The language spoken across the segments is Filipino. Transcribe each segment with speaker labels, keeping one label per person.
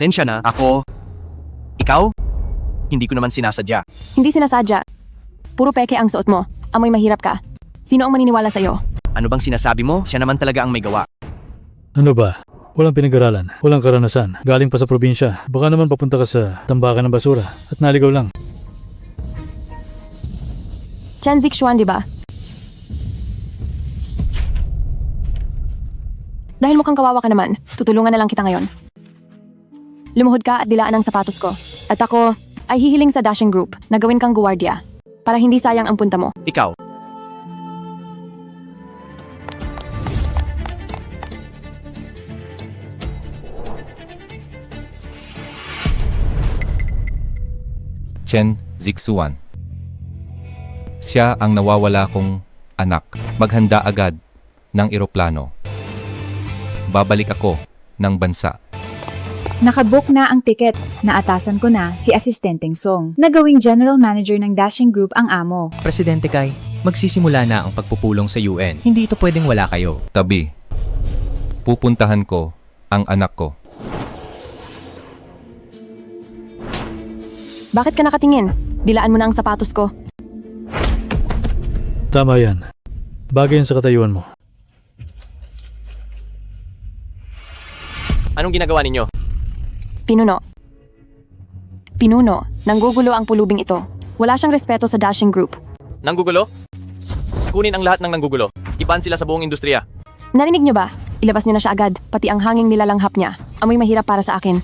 Speaker 1: Pasensya na, ako... Ikaw? Hindi ko naman sinasadya.
Speaker 2: Hindi sinasadya. Puro peke ang suot mo. Amoy mahirap ka. Sino ang maniniwala sa'yo?
Speaker 1: Ano bang sinasabi mo? Siya naman talaga ang may gawa.
Speaker 3: Ano ba? Walang pinag-aralan, walang karanasan, galing pa sa probinsya. Baka naman papunta ka sa tambakan ng basura at naligaw lang.
Speaker 2: Chen Zixuan, di ba? Dahil mukhang kawawa ka naman, tutulungan na lang kita ngayon. Lumuhod ka at dilaan ang sapatos ko. At ako ay hihiling sa dashing group na gawin kang guwardiya para hindi sayang ang punta mo.
Speaker 1: Ikaw.
Speaker 4: Chen Zixuan. Siya ang nawawala kong anak. Maghanda agad ng eroplano. Babalik ako ng bansa.
Speaker 5: Nakabook na ang tiket. Naatasan ko na si Asistenteng Song. Nagawing General Manager ng Dashing Group ang amo.
Speaker 6: Presidente Kai, magsisimula na ang pagpupulong sa UN. Hindi ito pwedeng wala kayo.
Speaker 4: Tabi. Pupuntahan ko ang anak ko.
Speaker 2: Bakit ka nakatingin? Dilaan mo na ang sapatos ko.
Speaker 3: Tama yan. Bagay yan sa katayuan mo.
Speaker 1: Anong ginagawa ninyo?
Speaker 2: Pinuno, nanggugulo ang pulubing ito. Wala siyang respeto sa dashing group.
Speaker 1: Nanggugulo? Kunin ang lahat ng nanggugulo. Ipan sila sa buong industriya.
Speaker 2: Narinig niyo ba? Ilabas niyo na siya agad, pati ang hanging nilalanghap niya. Amoy mahirap para sa akin.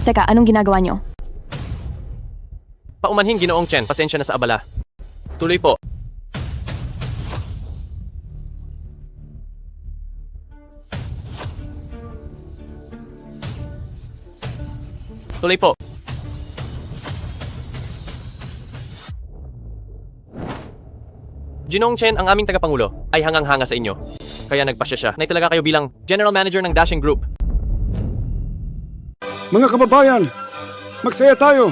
Speaker 2: Teka, anong ginagawa niyo?
Speaker 1: Paumanhin, Ginoong Chen. Pasensya na sa abala. Tuloy po. Tuloy po. Ginoong Chen, ang aming tagapangulo, ay hangang-hanga sa inyo. Kaya nagpasya siya na italaga kayo bilang General Manager ng Dashing Group.
Speaker 7: Mga kababayan, magsaya tayo!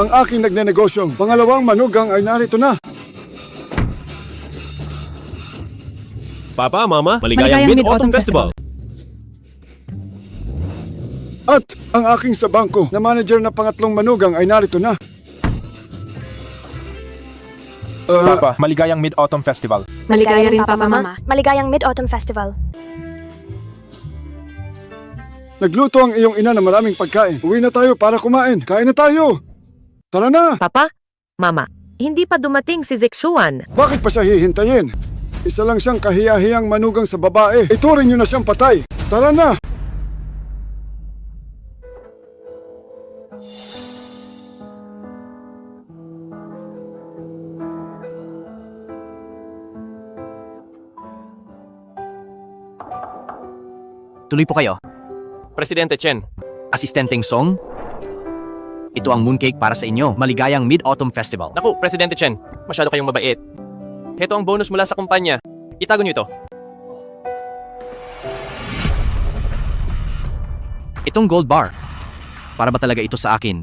Speaker 7: Ang aking nagnenogosyong pangalawang manugang ay narito na.
Speaker 8: Papa, Mama, maligayang Mid-Autumn Festival!
Speaker 7: At ang aking sa bangko na manager na pangatlong manugang ay narito na.
Speaker 8: Papa, maligayang Mid-Autumn Festival!
Speaker 2: Maligaya rin, Papa, Mama.
Speaker 9: Maligayang Mid-Autumn Festival.
Speaker 7: Nagluto ang iyong ina ng maraming pagkain. Uwi na tayo para kumain. Kain na tayo! Tara na!
Speaker 10: Papa, Mama, hindi pa dumating si Zixuan.
Speaker 7: Bakit pa siya hihintayin? Isa lang siyang kahiya-hiyang manugang sa babae. Ituring niyo na siyang patay. Tara na!
Speaker 1: Tuloy po kayo. Presidente Chen. Asistenteng Song. Ito ang mooncake para sa inyo. Maligayang Mid-Autumn Festival. Naku, Presidente Chen. Masyado kayong mabait. Heto ang bonus mula sa kumpanya. Itago niyo ito. Itong gold bar. Para ba talaga ito sa akin?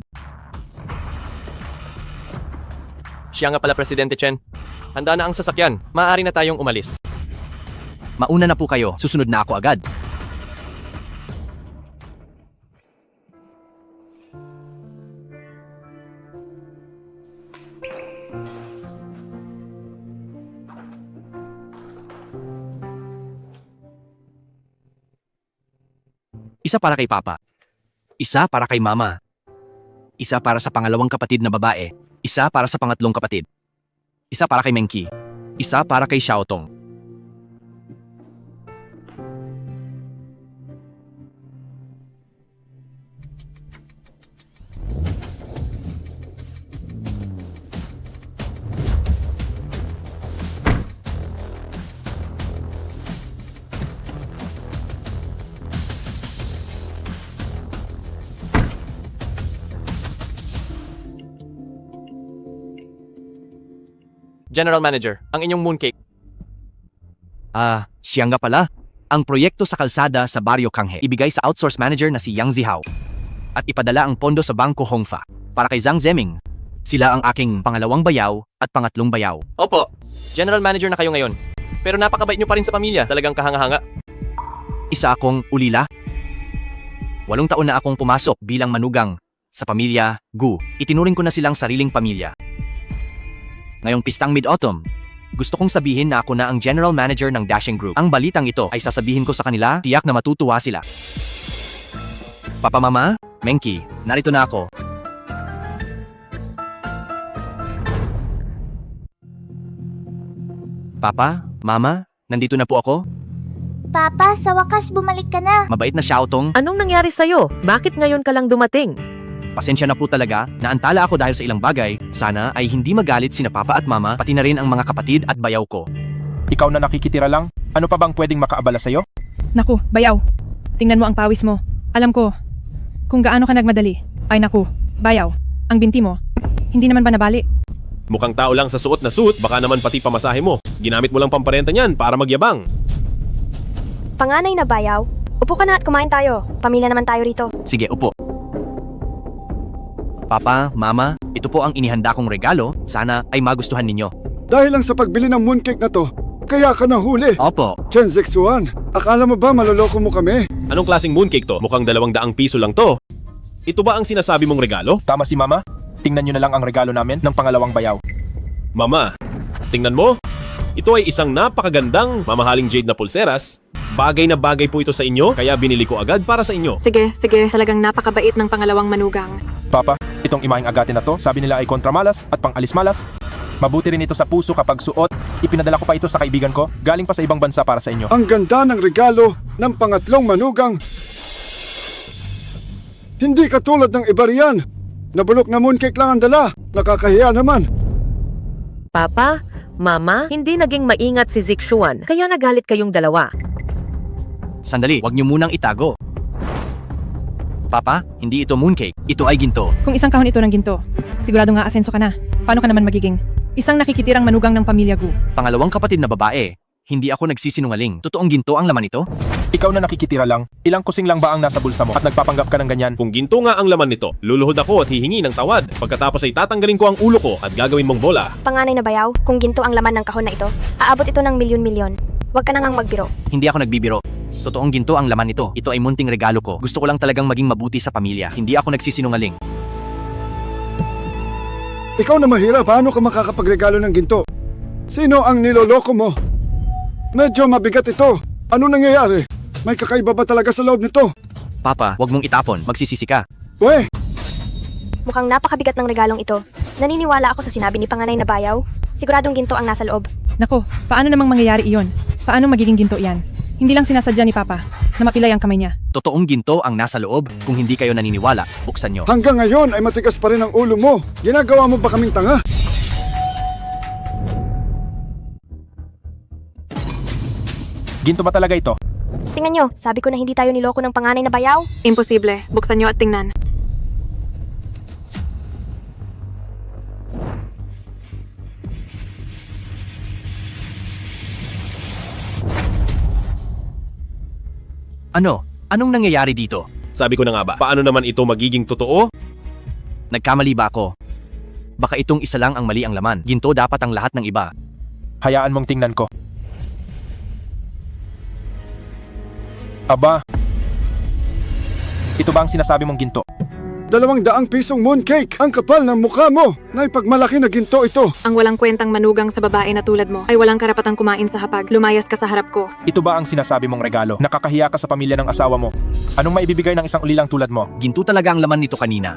Speaker 1: Siya nga pala, Presidente Chen. Handa na ang sasakyan. Maaari na tayong umalis. Mauna na po kayo. Susunod na ako agad. Isa para kay Papa. Isa para kay Mama. Isa para sa pangalawang kapatid na babae. Isa para sa pangatlong kapatid. Isa para kay Mengki. Isa para kay Xiaotong. General Manager, ang inyong mooncake. Siya nga pala. Ang proyekto sa kalsada sa Barrio Kanghe, ibigay sa outsource manager na si Yang Zihao. at ipadala ang pondo sa Bangko Hongfa para kay Zhang Zeming. Sila ang aking pangalawang bayaw at pangatlong bayaw.
Speaker 9: Opo, General Manager na kayo ngayon. Pero napakabait nyo pa rin sa pamilya. Talagang kahanga-hanga.
Speaker 1: Isa akong ulila. 8 taon na akong pumasok bilang manugang sa pamilya Gu. Itinuring ko na silang sariling pamilya. Ngayong pistang Mid-Autumn, gusto kong sabihin na ako na ang General Manager ng Dashing Group. Ang balitang ito ay sasabihin ko sa kanila, tiyak na matutuwa sila. Papa Mama, Menki, narito na ako. Papa, Mama, nandito na po ako.
Speaker 11: Papa, sa wakas bumalik ka na.
Speaker 1: Mabait na Xiaotong.
Speaker 10: Anong nangyari sa'yo? Bakit ngayon ka lang dumating?
Speaker 1: Pasensya na po talaga, naantala ako dahil sa ilang bagay. Sana ay hindi magalit sina Papa at Mama, pati na rin ang mga kapatid at bayaw ko.
Speaker 8: Ikaw na nakikitira lang? Ano pa bang pwedeng makaabala sa'yo?
Speaker 12: Naku, bayaw. Tingnan mo ang pawis mo. Alam ko, kung gaano ka nagmadali. Ay naku, bayaw. Ang binti mo, hindi naman ba nabali?
Speaker 9: Mukhang tao lang sa suot na suit, baka naman pati pamasahe mo. Ginamit mo lang pamparenta niyan para magyabang.
Speaker 11: Panganay na bayaw, upo ka na at kumain tayo. Pamilya naman tayo rito.
Speaker 1: Sige, upo. Papa, Mama, ito po ang inihanda kong regalo. Sana ay magustuhan ninyo.
Speaker 7: Dahil lang sa pagbili ng mooncake na to, kaya ka nahuli.
Speaker 1: Opo,
Speaker 7: Chen Zexuan, akala mo ba maloloko mo kami?
Speaker 9: Anong klaseng mooncake to? Mukhang 200 piso lang to. Ito ba ang sinasabi mong regalo?
Speaker 8: Tama si Mama? Tingnan nyo na lang ang regalo namin ng pangalawang bayaw.
Speaker 9: Mama, tingnan mo. Ito ay isang napakagandang mamahaling jade na pulseras. Bagay na bagay po ito sa inyo, kaya binili ko agad para sa inyo.
Speaker 2: Sige, talagang napakabait ng pangalawang manugang.
Speaker 8: Papa, itong imahing agate na to, sabi nila ay kontramalas at pang-alismalas. Mabuti rin ito sa puso kapag suot. Ipinadala ko pa ito sa kaibigan ko, galing pa sa ibang bansa para sa inyo.
Speaker 7: Ang ganda ng regalo ng pangatlong manugang. Hindi katulad ng iba riyan. Nabulok na mooncake lang ang dala. Nakakahiya naman.
Speaker 10: Papa, Mama, hindi naging maingat si Zixuan, kaya nagalit kayong dalawa.
Speaker 1: sandali, wag niyo munang itago. Papa, hindi ito mooncake. Ito ay ginto.
Speaker 12: Kung isang kahon ito ng ginto, sigurado nga asenso ka na. Paano ka naman magiging isang nakikitirang manugang ng pamilya Gu?
Speaker 1: Pangalawang kapatid na babae. Hindi ako nagsisinungaling. Totoong ginto ang laman ito?
Speaker 8: Ikaw na nakikitira lang, ilang kusing lang ba ang nasa bulsa mo at nagpapanggap ka ng ganyan?
Speaker 9: Kung ginto nga ang laman nito, luluhod ako at hihingi ng tawad. Pagkatapos ay tatanggalin ko ang ulo ko at gagawin mong bola.
Speaker 11: Panganay na bayaw, kung ginto ang laman ng kahon na ito, aabot ito ng milyon-milyon. Huwag ka na ngang magbiro.
Speaker 1: Hindi ako nagbibiro. Totoong ginto ang laman nito. Ito ay munting regalo ko. Gusto ko lang talagang maging mabuti sa pamilya. Hindi ako nagsisinungaling.
Speaker 7: Ikaw na mahirap, paano ka makakapagregalo ng ginto? Sino ang niloloko mo? Medyo mabigat ito. Ano nangyayari? May kakaiba ba talaga sa loob nito?
Speaker 1: Papa, wag mong itapon. Magsisisi ka.
Speaker 7: Weh!
Speaker 11: Mukhang napakabigat ng regalong ito. Naniniwala ako sa sinabi ni panganay na bayaw. Siguradong ginto ang nasa loob.
Speaker 12: Nako, paano namang mangyayari iyon? Paano magiging ginto yan? Hindi lang sinasadya ni Papa na mapilay ang kamay niya.
Speaker 1: Totoong ginto ang nasa loob. Kung hindi kayo naniniwala, buksan nyo.
Speaker 7: Hanggang ngayon ay matigas pa rin ang ulo mo. Ginagawa mo ba kaming tanga?
Speaker 8: Ginto ba talaga ito?
Speaker 11: Tingnan nyo, sabi ko na hindi tayo niloko ng panganay na bayaw.
Speaker 2: Imposible. Buksan nyo at tingnan.
Speaker 1: Ano? Anong nangyayari dito?
Speaker 9: Sabi ko na nga ba, paano naman ito magiging totoo?
Speaker 1: Nagkamali ba ako? Baka itong isa lang ang mali ang laman. Ginto dapat ang lahat ng iba.
Speaker 8: Hayaan mong tingnan ko. Aba, ito ba ang sinasabi mong ginto?
Speaker 7: 200 pisong mooncake. Ang kapal ng mukha mo. Naipagmalaki na ginto ito.
Speaker 2: Ang walang kwentang manugang sa babae na tulad mo ay walang karapatang kumain sa hapag. Lumayas ka sa harap ko.
Speaker 8: Ito ba ang sinasabi mong regalo? Nakakahiya ka sa pamilya ng asawa mo. Anong maibibigay ng isang ulilang tulad mo?
Speaker 1: Ginto talaga ang laman nito kanina.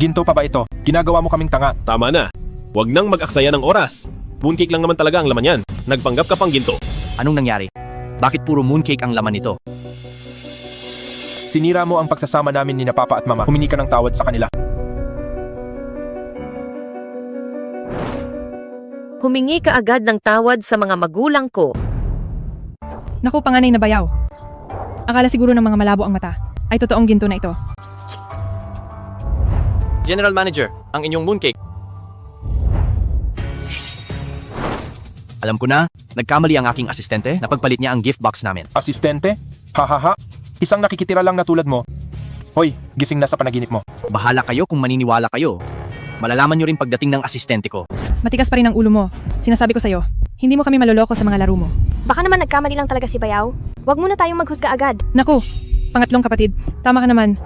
Speaker 8: Ginto pa ba ito? Ginagawa mo kaming tanga.
Speaker 9: Tama na. Huwag nang mag-aksaya ng oras. Mooncake lang naman talaga ang laman yan. Nagpanggap ka pang ginto.
Speaker 1: Anong nangyari? Bakit puro mooncake ang laman nito?
Speaker 8: Sinira mo ang pagsasama namin ni na Papa at Mama. Humingi ka ng tawad sa kanila.
Speaker 10: Humingi ka agad ng tawad sa mga magulang ko.
Speaker 12: Naku, panganay na bayaw. Akala siguro ng mga malabo ang mata ay totoong ginto na ito.
Speaker 9: General Manager, ang inyong mooncake.
Speaker 1: Alam ko na, nagkamali ang aking asistente. Napagpalit niya ang gift box namin.
Speaker 8: Asistente? Hahaha. Isang nakikitira lang na tulad mo. Hoy, gising na sa panaginip mo.
Speaker 1: Bahala kayo kung maniniwala kayo. Malalaman nyo rin pagdating ng asistente ko.
Speaker 12: Matigas pa rin ang ulo mo. Sinasabi ko sa'yo, hindi mo kami maloloko sa mga laro mo.
Speaker 11: Baka naman nagkamali lang talaga si Bayaw. Huwag muna tayong maghusga agad.
Speaker 12: Naku, pangatlong kapatid, tama ka naman.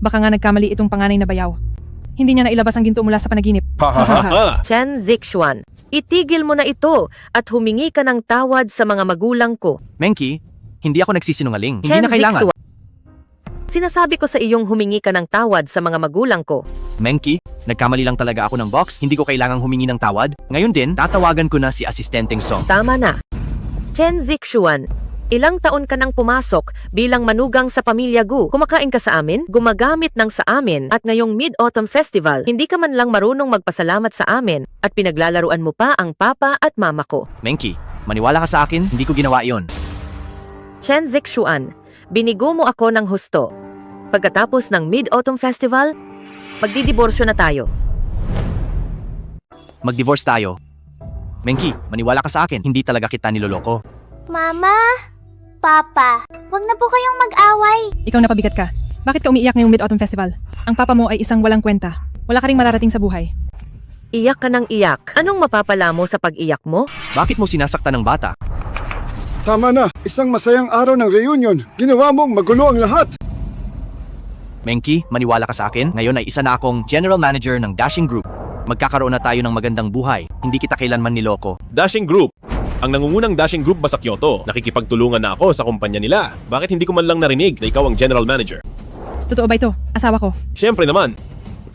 Speaker 12: Baka nga nagkamali itong panganay na Bayaw. Hindi niya nailabas ang ginto mula sa panaginip.
Speaker 10: Chen Zixuan, itigil mo na ito at humingi ka ng tawad sa mga magulang ko.
Speaker 1: Menki, hindi ako nagsisinungaling. Hindi
Speaker 10: Chen
Speaker 1: na kailangan.
Speaker 10: Zixuan, sinasabi ko sa iyong humingi ka ng tawad sa mga magulang ko.
Speaker 1: Menki, nagkamali lang talaga ako ng box. Hindi ko kailangang humingi ng tawad. Ngayon din, tatawagan ko na si Asistenteng Song.
Speaker 10: Tama na. Chen Zixuan, ilang taon ka nang pumasok bilang manugang sa pamilya Gu. Kumakain ka sa amin, gumagamit ng sa amin, at ngayong Mid-Autumn Festival, hindi ka man lang marunong magpasalamat sa amin at pinaglalaruan mo pa ang papa at mama ko.
Speaker 1: Menki, maniwala ka sa akin, hindi ko ginawa iyon.
Speaker 10: Chen Zixuan, binigo mo ako ng husto. Pagkatapos ng Mid-Autumn Festival, magdidiborsyo na tayo.
Speaker 1: Mag-divorce tayo. Menki, maniwala ka sa akin, hindi talaga kita niloloko.
Speaker 13: Mama? Papa? Wag na po kayong mag-away.
Speaker 12: Ikaw napabigat ka. Bakit ka umiiyak ngayong Mid-Autumn Festival? Ang papa mo ay isang walang kwenta. Wala ka ring mararating sa buhay.
Speaker 10: Iyak ka ng iyak. Anong mapapala mo sa pag-iyak mo?
Speaker 1: Bakit mo sinasaktan ng bata?
Speaker 7: Tama na, isang masayang araw ng reunion. Ginawa mong magulo ang lahat.
Speaker 1: Menki, maniwala ka sa akin, ngayon ay isa na akong General Manager ng Dashing Group. Magkakaroon na tayo ng magandang buhay. Hindi kita kailanman niloko.
Speaker 9: Dashing Group. Ang nangungunang Dashing Group ba sa Kyoto? Nakikipagtulungan na ako sa kumpanya nila. Bakit hindi ko man lang narinig na ikaw ang General Manager?
Speaker 12: Totoo ba ito? Asawa ko.
Speaker 9: Siyempre naman.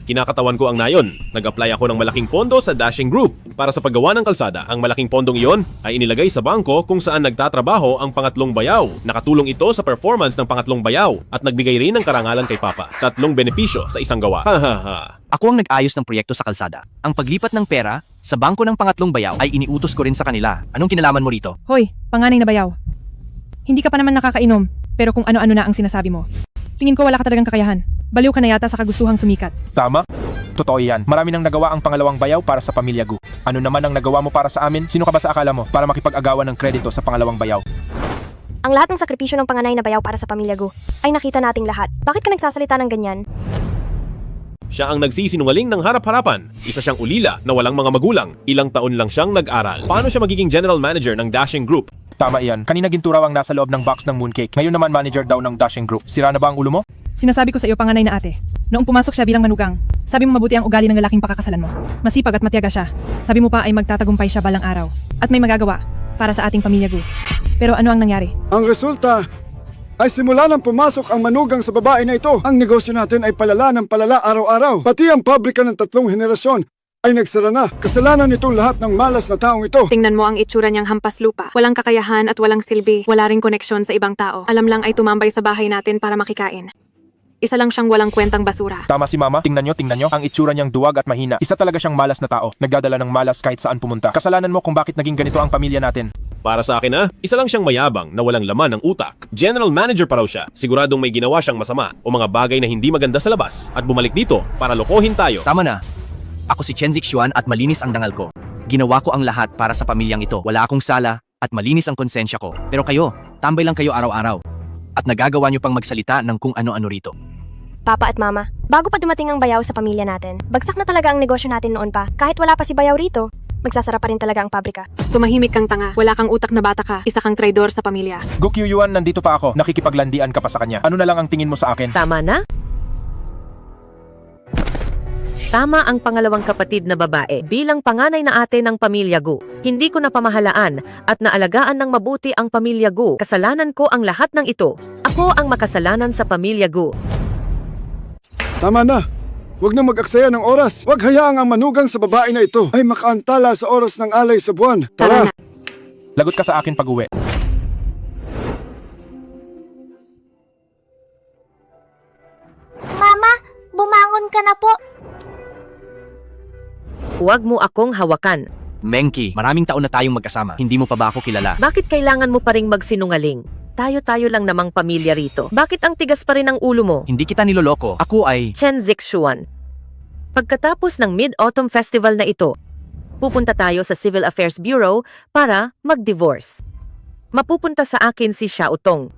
Speaker 9: Kinakatawan ko ang nayon. Nag-apply ako ng malaking pondo sa Dashing Group para sa paggawa ng kalsada. Ang malaking pondong iyon ay inilagay sa bangko kung saan nagtatrabaho ang pangatlong bayaw. Nakatulong ito sa performance ng pangatlong bayaw at nagbigay rin ng karangalan kay Papa. 3 benepisyo sa isang gawa.
Speaker 1: Ako ang nag-ayos ng proyekto sa kalsada. Ang paglipat ng pera sa bangko ng pangatlong bayaw ay iniutos ko rin sa kanila. Anong kinalaman mo rito?
Speaker 12: Hoy, panganay na Bayaw. Hindi ka pa naman nakakainom, pero kung ano-ano na ang sinasabi mo. Tingin ko wala ka talagang kakayahan. Baliw ka na yata sa kagustuhang sumikat.
Speaker 8: Tama? Totoo yan. Marami nang nagawa ang pangalawang bayaw para sa pamilya Gu. Ano naman ang nagawa mo para sa amin? Sino ka ba sa akala mo para makipag-agawan ng kredito sa pangalawang bayaw?
Speaker 11: Ang lahat ng sakripisyo ng panganay na Bayaw para sa pamilya Gu ay nakita nating lahat. Bakit ka nagsasalita ng ganyan?
Speaker 9: Siya ang nagsisinungaling ng harap-harapan. Isa siyang ulila na walang mga magulang. Ilang taon lang siyang nag-aral. Paano siya magiging General Manager ng Dashing Group?
Speaker 8: Tama iyan. Kanina ginto raw ang nasa loob ng box ng mooncake. Ngayon naman manager daw ng Dashing Group. Sira na ba ang ulo mo?
Speaker 12: Sinasabi ko sa iyo, panganay na ate. Noong pumasok siya bilang manugang, sabi mo mabuti ang ugali ng lalaking pakakasalan mo. Masipag at matiyaga siya. Sabi mo pa ay magtatagumpay siya balang araw. At may magagawa para sa ating pamilya Gu. Pero ano ang nangyari?
Speaker 7: Ang resulta ay simula nang pumasok ang manugang sa babae na ito. Ang negosyo natin ay palala ng palala araw-araw. Pati ang pabrika ng 3 henerasyon ay nagsara na. Kasalanan nitong lahat ng malas na taong ito.
Speaker 2: Tingnan mo ang itsura niyang hampas lupa. Walang kakayahan at walang silbi. Wala ring koneksyon sa ibang tao. Alam lang ay tumambay sa bahay natin para makikain. Isa lang siyang walang kwentang basura.
Speaker 8: Tama si Mama. Tingnan nyo. Ang itsura niyang duwag at mahina. Isa talaga siyang malas na tao. Nagdadala ng malas kahit saan pumunta. Kasalanan mo kung bakit naging ganito ang pamilya natin.
Speaker 9: Para sa akin isa lang siyang mayabang na walang laman ng utak. General Manager pa raw siya. Siguradong may ginawa siyang masama o mga bagay na hindi maganda sa labas at bumalik dito para lokohin tayo.
Speaker 1: Tama na. Ako si Chen Zixuan at malinis ang dangal ko. Ginawa ko ang lahat para sa pamilyang ito. Wala akong sala at malinis ang konsensya ko. Pero kayo, tambay lang kayo araw-araw. At nagagawa niyo pang magsalita ng kung ano-ano rito.
Speaker 11: Papa at Mama, bago pa dumating ang Bayaw sa pamilya natin, bagsak na talaga ang negosyo natin noon pa. Kahit wala pa si Bayaw rito, magsasara pa rin talaga ang pabrika.
Speaker 2: Tumahimik kang tanga. Wala kang utak na bata ka. Isa kang traidor sa pamilya.
Speaker 8: Gu Kyuyuan, nandito pa ako. Nakikipaglandian ka pa sa kanya. Ano na lang ang tingin mo sa akin?
Speaker 10: Tama na? Tama ang pangalawang kapatid na babae bilang panganay na ate ng pamilya Gu. Hindi ko napamahalaan at naalagaan ng mabuti ang pamilya Gu. Kasalanan ko ang lahat ng ito. Ako ang makasalanan sa pamilya Gu.
Speaker 7: Tama na. Huwag na mag-aksaya ng oras. Huwag hayaang ang manugang sa babae na ito ay makaantala sa oras ng alay sa buwan. Tara!
Speaker 8: Lagot ka sa akin pag-uwi.
Speaker 13: Mama, bumangon ka na po.
Speaker 10: Huwag mo akong hawakan.
Speaker 1: Menki, maraming taon na tayong magkasama. Hindi mo pa ba ako kilala?
Speaker 10: Bakit kailangan mo pa ring magsinungaling? Tayo-tayo lang namang pamilya rito. Bakit ang tigas pa rin ang ulo mo?
Speaker 1: Hindi kita niloloko. Ako ay...
Speaker 10: Chen Zixuan. Pagkatapos ng Mid-Autumn Festival na ito, pupunta tayo sa Civil Affairs Bureau para mag-divorce. Mapupunta sa akin si Xiao Tong.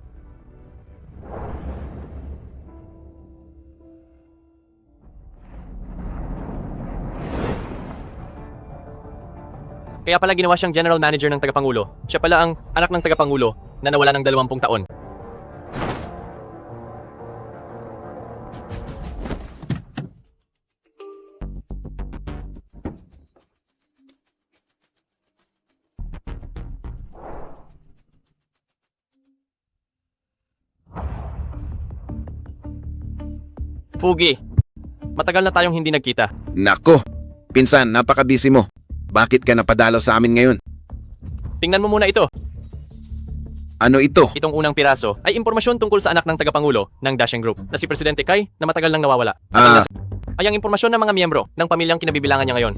Speaker 1: Kaya pala ginawa siyang general manager ng tagapangulo. Siya pala ang anak ng tagapangulo na nawala ng 20 taon. Fugi, matagal na tayong hindi nagkita.
Speaker 14: Nako, pinsan, napaka-busy mo. Bakit ka napadalo sa amin ngayon?
Speaker 1: Tingnan mo muna ito.
Speaker 14: Ano ito?
Speaker 1: Itong unang piraso ay impormasyon tungkol sa anak ng tagapangulo ng Dashing Group na si Presidente Kai na matagal nang nawawala. At ay ang impormasyon ng mga miyembro ng pamilyang kinabibilangan niya ngayon.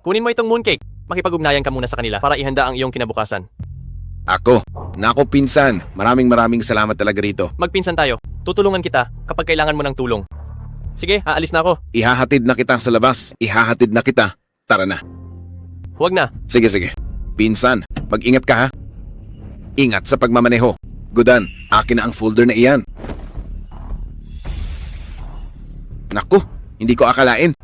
Speaker 1: Kunin mo itong mooncake. Makipag-ugnayan ka muna sa kanila para ihanda ang iyong kinabukasan.
Speaker 14: Ako? Nako, pinsan. Maraming salamat talaga rito.
Speaker 1: Magpinsan tayo. Tutulungan kita kapag kailangan mo ng tulong. Sige, aalis na ako.
Speaker 14: Ihahatid na kita sa labas. Ihahatid na kita. Tara na.
Speaker 1: Huwag na.
Speaker 14: Sige. Pinsan, mag-ingat ka ha. Ingat sa pagmamaneho. Gudan, akin na ang folder na iyan. Naku, hindi ko akalain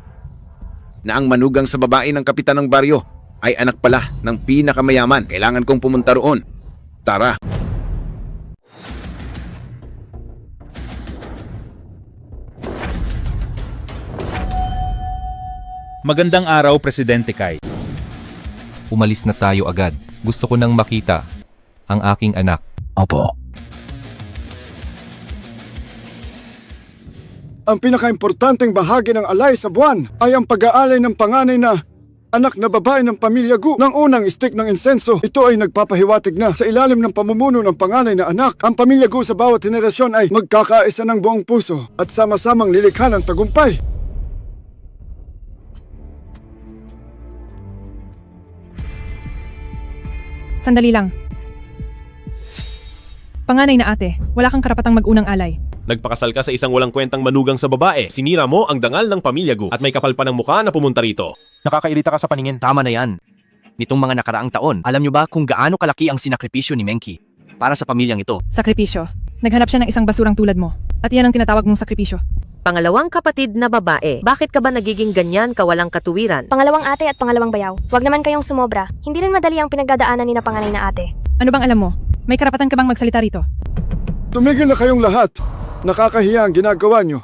Speaker 14: na ang manugang sa babae ng kapitan ng baryo ay anak pala ng pinakamayaman. Kailangan kong pumunta roon. Tara.
Speaker 15: Magandang araw, Presidente Kai.
Speaker 4: Umalis na tayo agad. Gusto ko nang makita ang aking anak.
Speaker 3: Opo.
Speaker 7: Ang pinakaimportanteng bahagi ng alay sa buwan ay ang pag-aalay ng panganay na anak na babae ng pamilya Gu. Ng unang stick ng insenso, ito ay nagpapahiwatig na sa ilalim ng pamumuno ng panganay na anak, ang pamilya Gu sa bawat henerasyon ay magkakaisa ng buong puso at sama-samang lilikha ng tagumpay.
Speaker 12: Sandali lang. Panganay na ate, wala kang karapatang mag-unang alay.
Speaker 9: Nagpakasal ka sa isang walang kwentang manugang sa babae. Sinira mo ang dangal ng pamilya Gu at may kapal pa ng mukha na pumunta rito.
Speaker 8: Nakakairita ka sa paningin.
Speaker 1: Tama na yan. Nitong mga nakaraang taon, alam niyo ba kung gaano kalaki ang sinakripisyo ni Menki para sa pamilyang ito?
Speaker 12: Sakripisyo. Naghanap siya ng isang basurang tulad mo. At yan ang tinatawag mong sakripisyo.
Speaker 10: Pangalawang kapatid na babae, bakit ka ba nagiging ganyan kawalang katuwiran?
Speaker 11: Pangalawang ate at pangalawang bayaw. Huwag naman kayong sumobra. Hindi rin madali ang pinagdadaanan ni na panganay na ate.
Speaker 12: Ano bang alam mo? May karapatan ka bang magsalita rito?
Speaker 7: Tumigil na kayong lahat. Nakakahiya ang ginagawa nyo.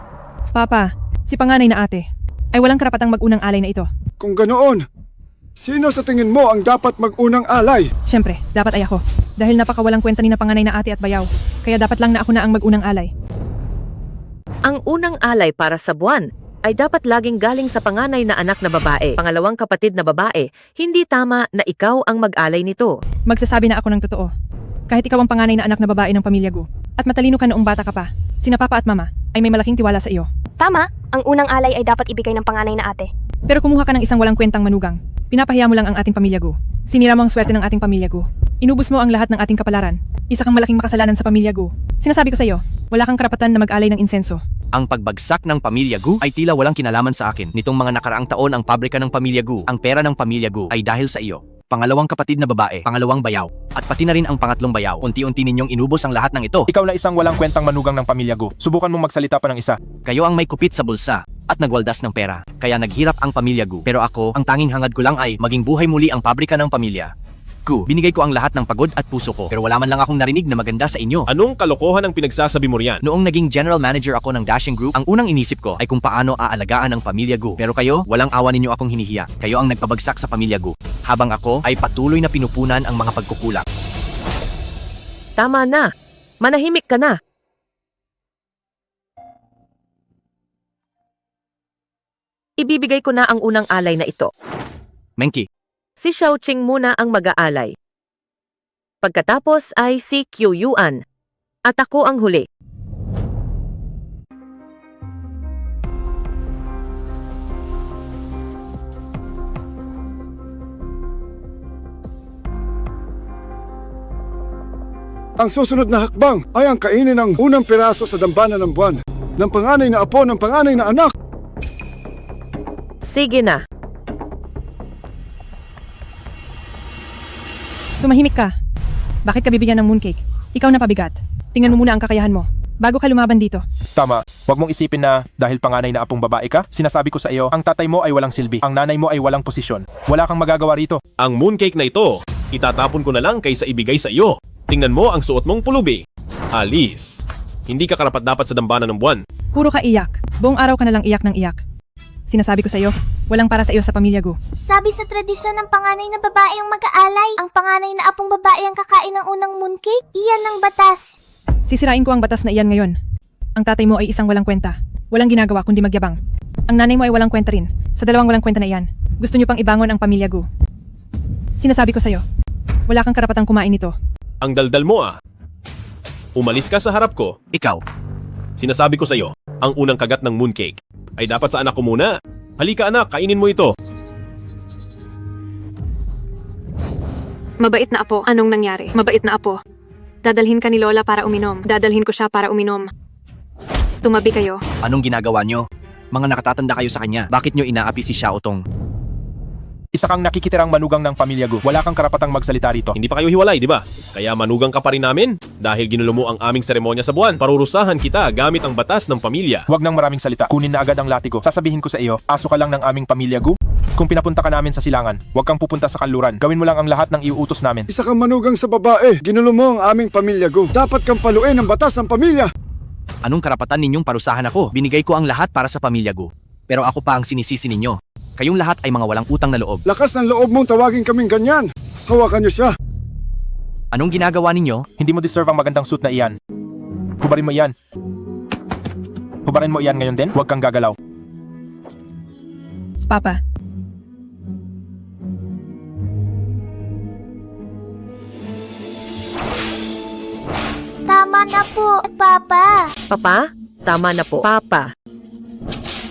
Speaker 12: Papa, si panganay na ate ay walang karapatang mag-unang alay na ito.
Speaker 7: Kung ganoon, sino sa tingin mo ang dapat mag-unang alay?
Speaker 12: Siyempre, dapat ay ako. Dahil napakawalang kwenta ni na panganay na ate at bayaw. Kaya dapat lang na ako na ang mag-unang alay.
Speaker 10: Ang unang alay para sa buwan ay dapat laging galing sa panganay na anak na babae. Pangalawang kapatid na babae, hindi tama na ikaw ang mag-alay nito.
Speaker 12: Magsasabi na ako ng totoo. Kahit ikaw ang panganay na anak na babae ng pamilya Gu at matalino ka noong bata ka pa, sina papa at mama ay may malaking tiwala sa iyo.
Speaker 11: Tama, ang unang alay ay dapat ibigay ng panganay na ate.
Speaker 12: Pero kumuha ka ng isang walang kwentang manugang. Pinapahiya mo lang ang ating pamilya Gu. Sinira mo ang swerte ng ating pamilya Gu. Inubos mo ang lahat ng ating kapalaran. Isa kang malaking makasalanan sa pamilya Gu. Sinasabi ko sa iyo, wala kang karapatan na mag-alay ng insenso.
Speaker 1: Ang pagbagsak ng pamilya Gu ay tila walang kinalaman sa akin. Nitong mga nakaraang taon ang pabrika ng pamilya Gu, ang pera ng pamilya Gu ay dahil sa iyo. Pangalawang kapatid na babae, pangalawang bayaw, at pati na rin ang pangatlong bayaw. Unti-unti ninyong inubos ang lahat ng ito.
Speaker 8: Ikaw na isang walang kwentang manugang ng pamilya Gu. Subukan mong magsalita pa ng isa.
Speaker 1: Kayo ang may kupit sa bulsa at nagwaldas ng pera. Kaya naghirap ang pamilya Gu. Pero ako, ang tanging hangad ko lang ay maging buhay muli ang pabrika ng pamilya Gu. Binigay ko ang lahat ng pagod at puso ko. Pero wala man lang akong narinig na maganda sa inyo.
Speaker 9: Anong kalokohan ang pinagsasabi mo riyan?
Speaker 1: Noong naging general manager ako ng Dashing Group, ang unang inisip ko ay kung paano aalagaan ang pamilya Gu. Pero kayo, walang awa ninyo akong hinihiya. Kayo ang nagpabagsak sa pamilya Gu. Habang ako ay patuloy na pinupunan ang mga pagkukulang.
Speaker 10: Tama na. Manahimik ka na. Ibibigay ko na ang unang alay na ito.
Speaker 1: Menki,
Speaker 10: Si Xiaoqing muna ang mag-aalay. Pagkatapos ay si Qiu Yuan. At ako ang huli.
Speaker 7: Ang susunod na hakbang ay ang kainin ng unang piraso sa dambana ng buwan ng panganay na apo ng panganay na anak.
Speaker 10: Sige na.
Speaker 12: Tumahimik ka. Bakit ka bibigyan ng mooncake? Ikaw na pabigat. Tingnan mo muna ang kakayahan mo bago ka lumaban dito.
Speaker 8: Tama, Huwag mong isipin na dahil panganay na apong babae ka, sinasabi ko sa iyo, ang tatay mo ay walang silbi, ang nanay mo ay walang posisyon. Wala kang magagawa rito.
Speaker 9: Ang mooncake na ito, itatapon ko na lang kaysa ibigay sa iyo. Tingnan mo ang suot mong pulubi. Alice, hindi ka karapat-dapat sa dambana ng buwan.
Speaker 12: Puro ka iyak. Buong araw ka na lang iyak ng iyak. Sinasabi ko sa iyo, walang para sa iyo sa pamilya Gu.
Speaker 13: Sabi sa tradisyon ng panganay na babae ang mag-aalay. Ang panganay na apong babae ang kakain ng unang mooncake. Iyan ang batas.
Speaker 12: Sisirain ko ang batas na iyan ngayon. Ang tatay mo ay isang walang kwenta. Walang ginagawa kundi magyabang. Ang nanay mo ay walang kwenta rin. Sa dalawang walang kwenta na iyan, gusto niyo pang ibangon ang pamilya Gu. Sinasabi ko sa iyo, wala kang karapatang kumain nito.
Speaker 9: Ang daldal mo ah. Umalis ka sa harap ko.
Speaker 1: Ikaw,
Speaker 9: Sinasabi ko sa iyo, ang unang kagat ng mooncake ay dapat sa anak ko muna. Halika anak, kainin mo ito.
Speaker 2: Mabait na apo. Anong nangyari? Mabait na apo. Dadalhin ka ni Lola para uminom. Dadalhin ko siya para uminom. Tumabi kayo.
Speaker 1: anong ginagawa nyo? Mga nakatatanda kayo sa kanya. Bakit nyo inaapi si Xiaotong?
Speaker 8: Isa kang nakikitirang manugang ng pamilya Gu. Wala kang karapatang magsalita rito.
Speaker 9: Hindi pa kayo hiwalay, di ba? Kaya manugang ka pa rin namin. Dahil ginulo mo ang aming seremonya sa buwan, parurusahan kita gamit ang batas ng pamilya.
Speaker 8: Huwag nang maraming salita. Kunin na agad ang latigo. Sasabihin ko sa iyo, aso ka lang ng aming pamilya Gu. Kung pinapunta ka namin sa silangan, huwag kang pupunta sa kanluran. Gawin mo lang ang lahat ng iuutos namin.
Speaker 7: Isa kang manugang sa babae. Ginulo mo ang aming pamilya, Gu. Dapat kang paluin ang batas ng pamilya.
Speaker 1: Anong karapatan ninyong parusahan ako? Binigay ko ang lahat para sa pamilya Gu. Pero ako pa ang sinisisi ninyo. Kayong lahat ay mga walang utang na loob.
Speaker 7: Lakas ng loob mong tawagin kaming ganyan. Hawakan niyo siya.
Speaker 1: Anong ginagawa ninyo?
Speaker 8: Hindi mo deserve ang magandang suit na iyan. Hubarin mo iyan. Hubarin mo iyan ngayon din. Huwag kang gagalaw.
Speaker 12: Papa,
Speaker 13: Tama na po, Papa.
Speaker 10: Papa, tama na po. Papa,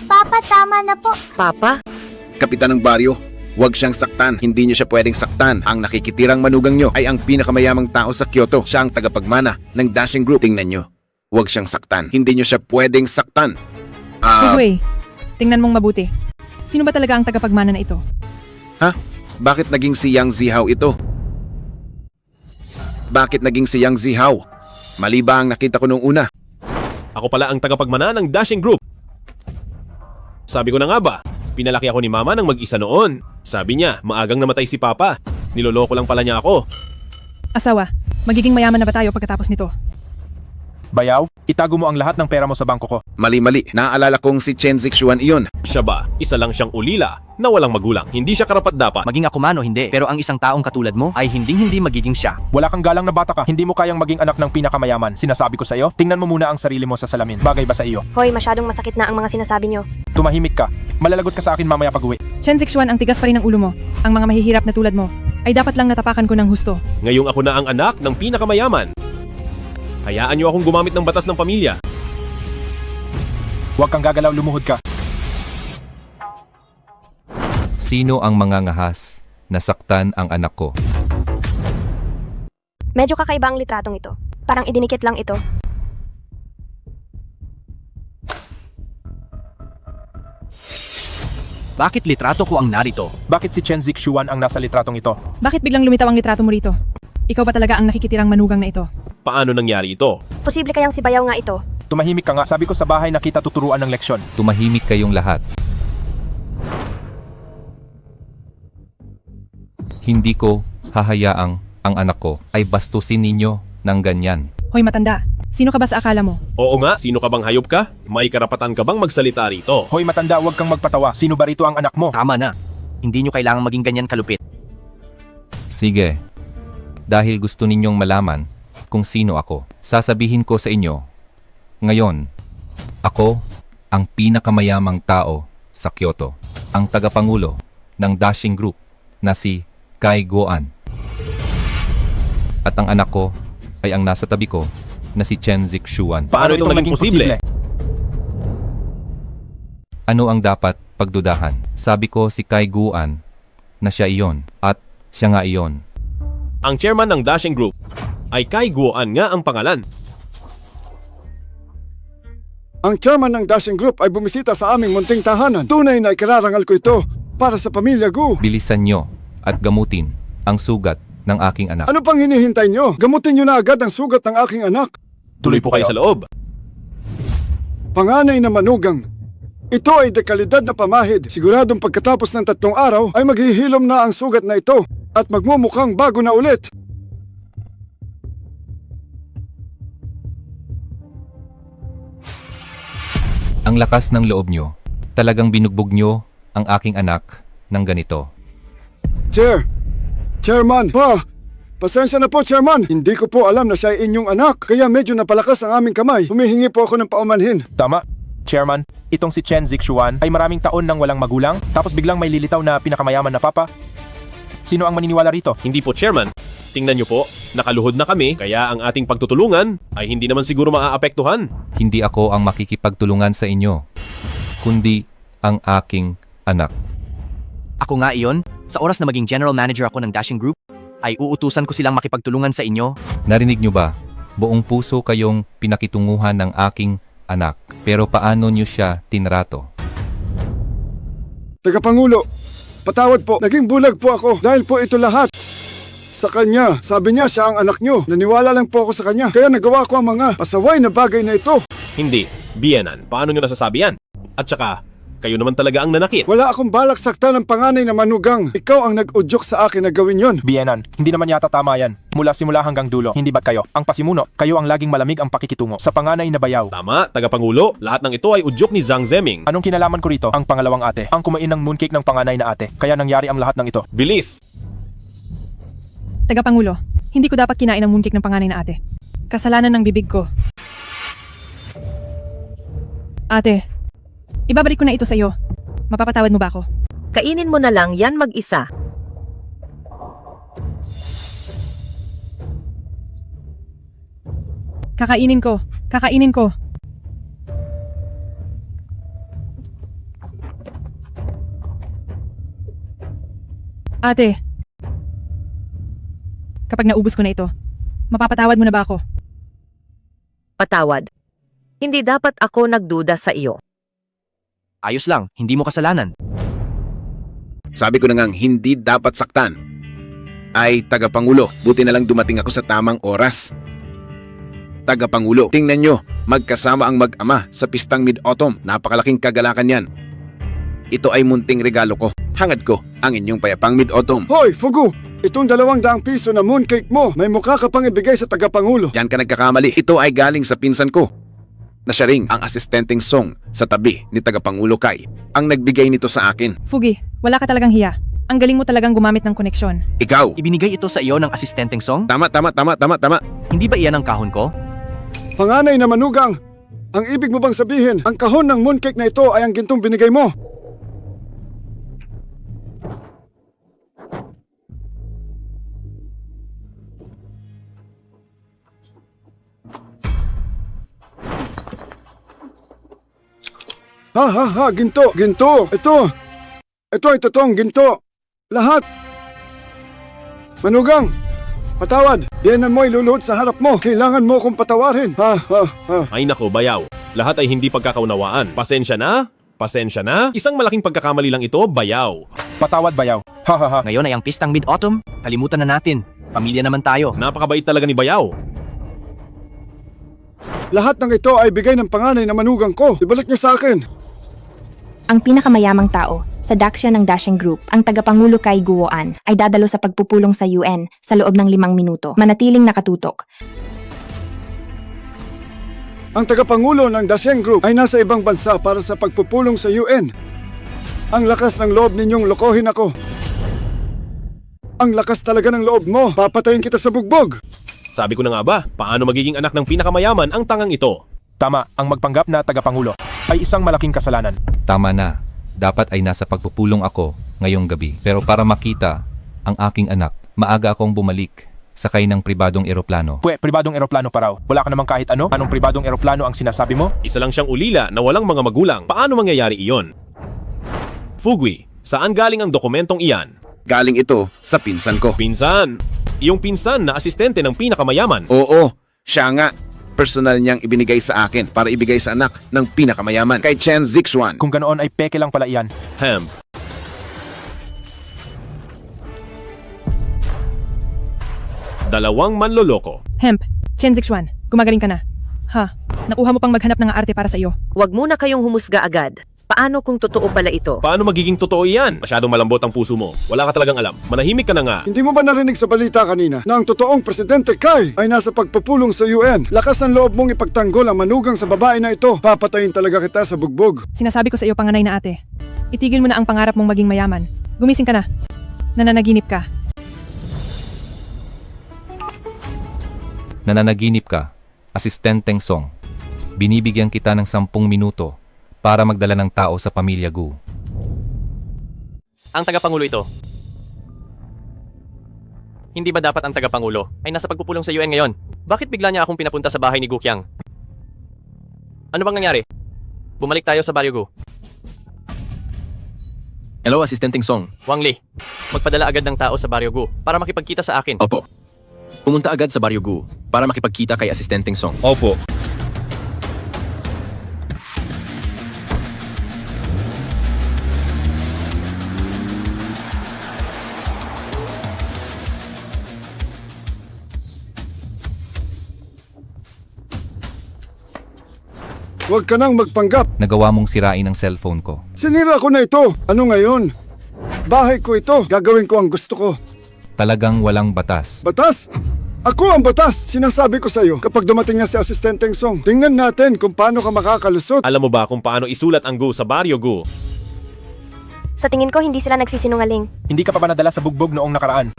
Speaker 13: Papa, tama na po.
Speaker 10: Papa,
Speaker 14: Kapitan ng baryo, huwag siyang saktan. Hindi niyo siya pwedeng saktan. Ang nakikitirang manugang niyo ay ang pinakamayamang tao sa Kyoto. Siya ang tagapagmana ng Dashing Group. Tingnan niyo. Huwag siyang saktan. Hindi niyo siya pwedeng saktan.
Speaker 12: Hugwei, tingnan mong mabuti. Sino ba talaga ang tagapagmana na ito?
Speaker 14: Ha? Bakit naging si Yang Zihao ito? Bakit naging si Yang Zihao? Mali ba ang nakita ko nung una?
Speaker 9: Ako pala ang tagapagmana ng Dashing Group. Sabi ko na nga ba, pinalaki ako ni Mama nang mag-isa noon. Sabi niya, maagang namatay si Papa. Niloloko lang pala niya ako.
Speaker 12: Asawa, magiging mayaman na ba tayo pagkatapos nito?
Speaker 8: Bayaw, itago mo ang lahat ng pera mo sa bangko ko.
Speaker 14: Mali-mali. Naaalala kong si Chen Zixuan iyon.
Speaker 9: Siya ba, isa lang siyang ulila na walang magulang. Hindi siya karapat-dapat.
Speaker 1: Maging ako man o hindi, pero ang isang taong katulad mo ay hindi magiging siya.
Speaker 8: Wala kang galang na bata ka. Hindi mo kayang maging anak ng pinakamayaman. Sinasabi ko sa iyo, tingnan mo muna ang sarili mo sa salamin. Bagay ba sa iyo?
Speaker 11: Hoy, masyadong masakit na ang mga sinasabi nyo.
Speaker 8: Tumahimik ka. Malalagot ka sa akin mamaya pag-uwi.
Speaker 12: Chen Zixuan, ang tigas pa rin ng ulo mo. Ang mga mahihirap na tulad mo ay dapat lang natapakan ko ng husto.
Speaker 9: Ngayong ako na ang anak ng pinakamayaman. Hayaan niyo akong gumamit ng batas ng pamilya.
Speaker 8: Huwag kang gagalaw, lumuhod ka.
Speaker 4: Sino ang mangangahas? Nasaktan ang anak ko.
Speaker 11: Medyo kakaiba ang litratong ito. Parang idinikit lang ito.
Speaker 1: Bakit litrato ko ang narito?
Speaker 8: Bakit si Chen Zixuan ang nasa litratong ito?
Speaker 12: Bakit biglang lumitaw ang litrato mo rito? Ikaw ba talaga ang nakikitirang manugang na ito?
Speaker 9: Paano nangyari ito?
Speaker 11: Posible kayang si Bayaw nga ito.
Speaker 8: Tumahimik ka nga. Sabi ko sa bahay na kita tuturuan ng leksyon.
Speaker 4: Tumahimik kayong lahat. Hindi ko hahayaang ang anak ko ay bastusin ninyo ng ganyan.
Speaker 12: Hoy matanda, sino ka ba sa akala mo?
Speaker 9: Oo nga, sino ka bang hayop ka? May karapatan ka bang magsalita rito?
Speaker 8: Hoy matanda, huwag kang magpatawa. Sino ba rito ang anak mo?
Speaker 1: Tama na. Hindi nyo kailangang maging ganyan kalupit.
Speaker 4: Sige. Dahil gusto ninyong malaman kung sino ako, sasabihin ko sa inyo. Ngayon, ako ang pinakamayamang tao sa Kyoto, ang tagapangulo ng Dashing Group na si Kai Guoan. At ang anak ko ay ang nasa tabi ko na si Chen Zixuan.
Speaker 9: Paano ito naging posible?
Speaker 4: Ano ang dapat pagdudahan? Sabi ko si Kai Guoan na siya iyon at siya nga iyon.
Speaker 9: Ang chairman ng Dashing Group ay Kai Guoan nga ang pangalan.
Speaker 7: Ang chairman ng Dashing Group ay bumisita sa aming munting tahanan. Tunay na ikararangal ko ito para sa pamilya Gu.
Speaker 4: Bilisan nyo at gamutin ang sugat ng aking anak.
Speaker 7: Ano pang hinihintay nyo? Gamutin nyo na agad ang sugat ng aking anak.
Speaker 9: Tuloy po kayo sa loob.
Speaker 7: Panganay na manugang. Ito ay dekalidad na pamahid. Siguradong pagkatapos ng 3 araw ay maghihilom na ang sugat na ito at magmumukhang bago na ulit.
Speaker 4: Ang lakas ng loob nyo. Talagang binugbog nyo ang aking anak ng ganito.
Speaker 7: Chairman, pasensya na po, Chairman. Hindi ko po alam na siya ay inyong anak, kaya medyo napalakas ang aming kamay. Humihingi po ako ng paumanhin.
Speaker 8: Tama, Chairman. Itong si Chen Zixuan ay maraming taon nang walang magulang, tapos biglang may lilitaw na pinakamayaman na papa. Sino ang maniniwala rito?
Speaker 9: Hindi po, Chairman. Tingnan niyo po, nakaluhod na kami, kaya ang ating pagtutulungan ay hindi naman siguro maaapektuhan.
Speaker 4: Hindi ako ang makikipagtulungan sa inyo, kundi ang aking anak.
Speaker 1: Ako nga iyon, sa oras na maging general manager ako ng Dashing Group, ay uutusan ko silang makipagtulungan sa inyo.
Speaker 4: Narinig nyo ba? Buong puso kayong pinakitunguhan ng aking anak. Pero paano nyo siya tinrato?
Speaker 7: Tagapangulo, patawad po. Naging bulag po ako dahil po ito lahat sa kanya. Sabi niya siya ang anak niyo. Naniwala lang po ako sa kanya. Kaya nagawa ko ang mga pasaway na bagay na ito.
Speaker 9: Hindi, Biyenan, paano nyo nasasabi yan? At saka, kayo naman talaga ang nanakit.
Speaker 7: Wala akong balak saktan ng panganay na manugang. Ikaw ang nag-udyok sa akin na gawin yon.
Speaker 8: Biyenan, hindi naman yata tama yan. Mula simula hanggang dulo, hindi ba't kayo? Ang pasimuno, kayo ang laging malamig ang pakikitungo sa panganay na bayaw.
Speaker 9: Tama, Tagapangulo, lahat ng ito ay udyok ni Zhang Zeming.
Speaker 8: Anong kinalaman ko rito? Ang pangalawang ate, ang kumain ng mooncake ng panganay na ate. Kaya nangyari ang lahat ng ito.
Speaker 9: Bilis!
Speaker 12: Tagapangulo, hindi ko dapat kinain ang mooncake ng panganay na ate. Kasalanan ng bibig ko. Ate, ibabalik ko na ito sa iyo. Mapapatawad mo ba ako?
Speaker 10: Kainin mo na lang yan mag-isa.
Speaker 12: Kakainin ko. Kakainin ko. Ate, kapag naubos ko na ito, mapapatawad mo na ba ako?
Speaker 10: Patawad. Hindi dapat ako nagduda sa iyo.
Speaker 1: Ayos lang, hindi mo kasalanan.
Speaker 14: Sabi ko na ngang hindi dapat saktan. Ay, Tagapangulo, buti na lang dumating ako sa tamang oras. Tagapangulo, tingnan nyo, magkasama ang mag-ama sa pistang Mid-Autumn. Napakalaking kagalakan yan. Ito ay munting regalo ko. Hangad ko ang inyong payapang Mid-Autumn.
Speaker 7: Hoy, Fugu! Itong 200 piso na mooncake mo, may mukha ka pang ibigay sa Tagapangulo.
Speaker 14: Diyan ka nagkakamali. Ito ay galing sa pinsan ko, na siya ring ang asistenteng Song sa tabi ni Tagapangulo Kai, ang nagbigay nito sa akin.
Speaker 12: Fugi, wala ka talagang hiya. Ang galing mo talagang gumamit ng koneksyon.
Speaker 14: Ikaw!
Speaker 1: Ibinigay ito sa iyo ng asistenteng Song?
Speaker 14: Tama.
Speaker 1: Hindi ba iyan ang kahon ko?
Speaker 7: Panganay na manugang, ang ibig mo bang sabihin, ang kahon ng mooncake na ito ay ang gintong binigay mo? Ginto! Ito ay totoong ginto. Lahat. Manugang, patawad. Yan mo iluluhod sa harap mo. Kailangan mo akong patawarin.
Speaker 9: Ay nako, bayaw. Lahat ay hindi pagkakaunawaan. Pasensya na? Pasensya na? Isang malaking pagkakamali lang ito, bayaw.
Speaker 8: Patawad, bayaw.
Speaker 1: Ngayon ay ang pistang Mid-Autumn. Kalimutan na natin. Pamilya naman tayo.
Speaker 9: Napakabait talaga ni bayaw.
Speaker 7: Lahat ng ito ay bigay ng panganay na manugang ko. Ibalik niyo sa akin.
Speaker 11: Ang pinakamayamang tao sa daksya ng Dashing Group, ang tagapangulo Kai Guoan, ay dadalo sa pagpupulong sa UN sa loob ng 5 minuto. Manatiling nakatutok.
Speaker 7: Ang tagapangulo ng Dashing Group ay nasa ibang bansa para sa pagpupulong sa UN. Ang lakas ng loob ninyong lokohin ako. Ang lakas talaga ng loob mo. Papatayin kita sa bugbog.
Speaker 9: Sabi ko na nga ba, paano magiging anak ng pinakamayaman ang tangang ito?
Speaker 8: Tama, ang magpanggap na tagapangulo ay isang malaking kasalanan.
Speaker 4: Tama na. Dapat ay nasa pagpupulong ako ngayong gabi. Pero para makita ang aking anak, maaga akong bumalik. Sakay ng pribadong eroplano.
Speaker 8: Pribadong eroplano pa raw. Wala ka namang kahit ano? Anong pribadong eroplano ang sinasabi mo?
Speaker 9: Isa lang siyang ulila na walang mga magulang. Paano mangyayari iyon? Fugui, saan galing ang dokumentong iyan?
Speaker 14: Galing ito sa pinsan ko.
Speaker 9: Pinsan? Iyong pinsan na asistente ng pinakamayaman?
Speaker 14: Oo, siya nga. Personal niyang ibinigay sa akin para ibigay sa anak ng pinakamayaman, kay Chen Zixuan.
Speaker 8: Kung ganoon ay peke lang pala iyan.
Speaker 9: Hemp. Dalawang manloloko.
Speaker 12: Hemp, Chen Zixuan, gumagaling ka na. Ha? Nakuha mo pang maghanap ng arte para sa iyo.
Speaker 10: Huwag muna kayong humusga agad. Paano kung totoo pala ito?
Speaker 9: Paano magiging totoo yan? Masyadong malambot ang puso mo. Wala ka talagang alam. Manahimik ka na nga.
Speaker 7: Hindi mo ba narinig sa balita kanina na ang totoong Presidente Kai ay nasa pagpupulong sa UN? Lakas ng loob mong ipagtanggol ang manugang sa babae na ito. Papatayin talaga kita sa bugbog.
Speaker 12: Sinasabi ko sa iyo, panganay na ate. Itigil mo na ang pangarap mong maging mayaman. Gumising ka na. Nananaginip ka.
Speaker 4: Nananaginip ka, Asistenteng Song. Binibigyan kita ng 10 minuto para magdala ng tao sa pamilya Gu.
Speaker 1: Ang tagapangulo ito. Hindi ba dapat ang tagapangulo ay nasa pagpupulong sa UN ngayon? Bakit bigla niya akong pinapunta sa bahay ni Gu Qiang? Ano bang nangyari? Bumalik tayo sa Baryo Gu.
Speaker 16: Hello, Asistenteng Song.
Speaker 1: Wang Li, magpadala agad ng tao sa Baryo Gu para makipagkita sa akin.
Speaker 16: Opo. Pumunta agad sa Baryo Gu para makipagkita kay Asistenteng Song.
Speaker 15: Opo.
Speaker 7: Huwag ka nang magpanggap.
Speaker 4: Nagawa mong sirain ang cellphone ko.
Speaker 7: Sinira ko na ito. Ano ngayon? Bahay ko ito. Gagawin ko ang gusto ko.
Speaker 4: Talagang walang batas.
Speaker 7: Batas? Ako ang batas. Sinasabi ko sa iyo, kapag dumating na si Asistenteng Song, tingnan natin kung paano ka makakalusot.
Speaker 9: Alam mo ba kung paano isulat ang Gu sa Baryo Gu?
Speaker 17: Sa tingin ko, hindi sila nagsisinungaling.
Speaker 8: Hindi ka pa ba nadala sa bugbog noong nakaraan?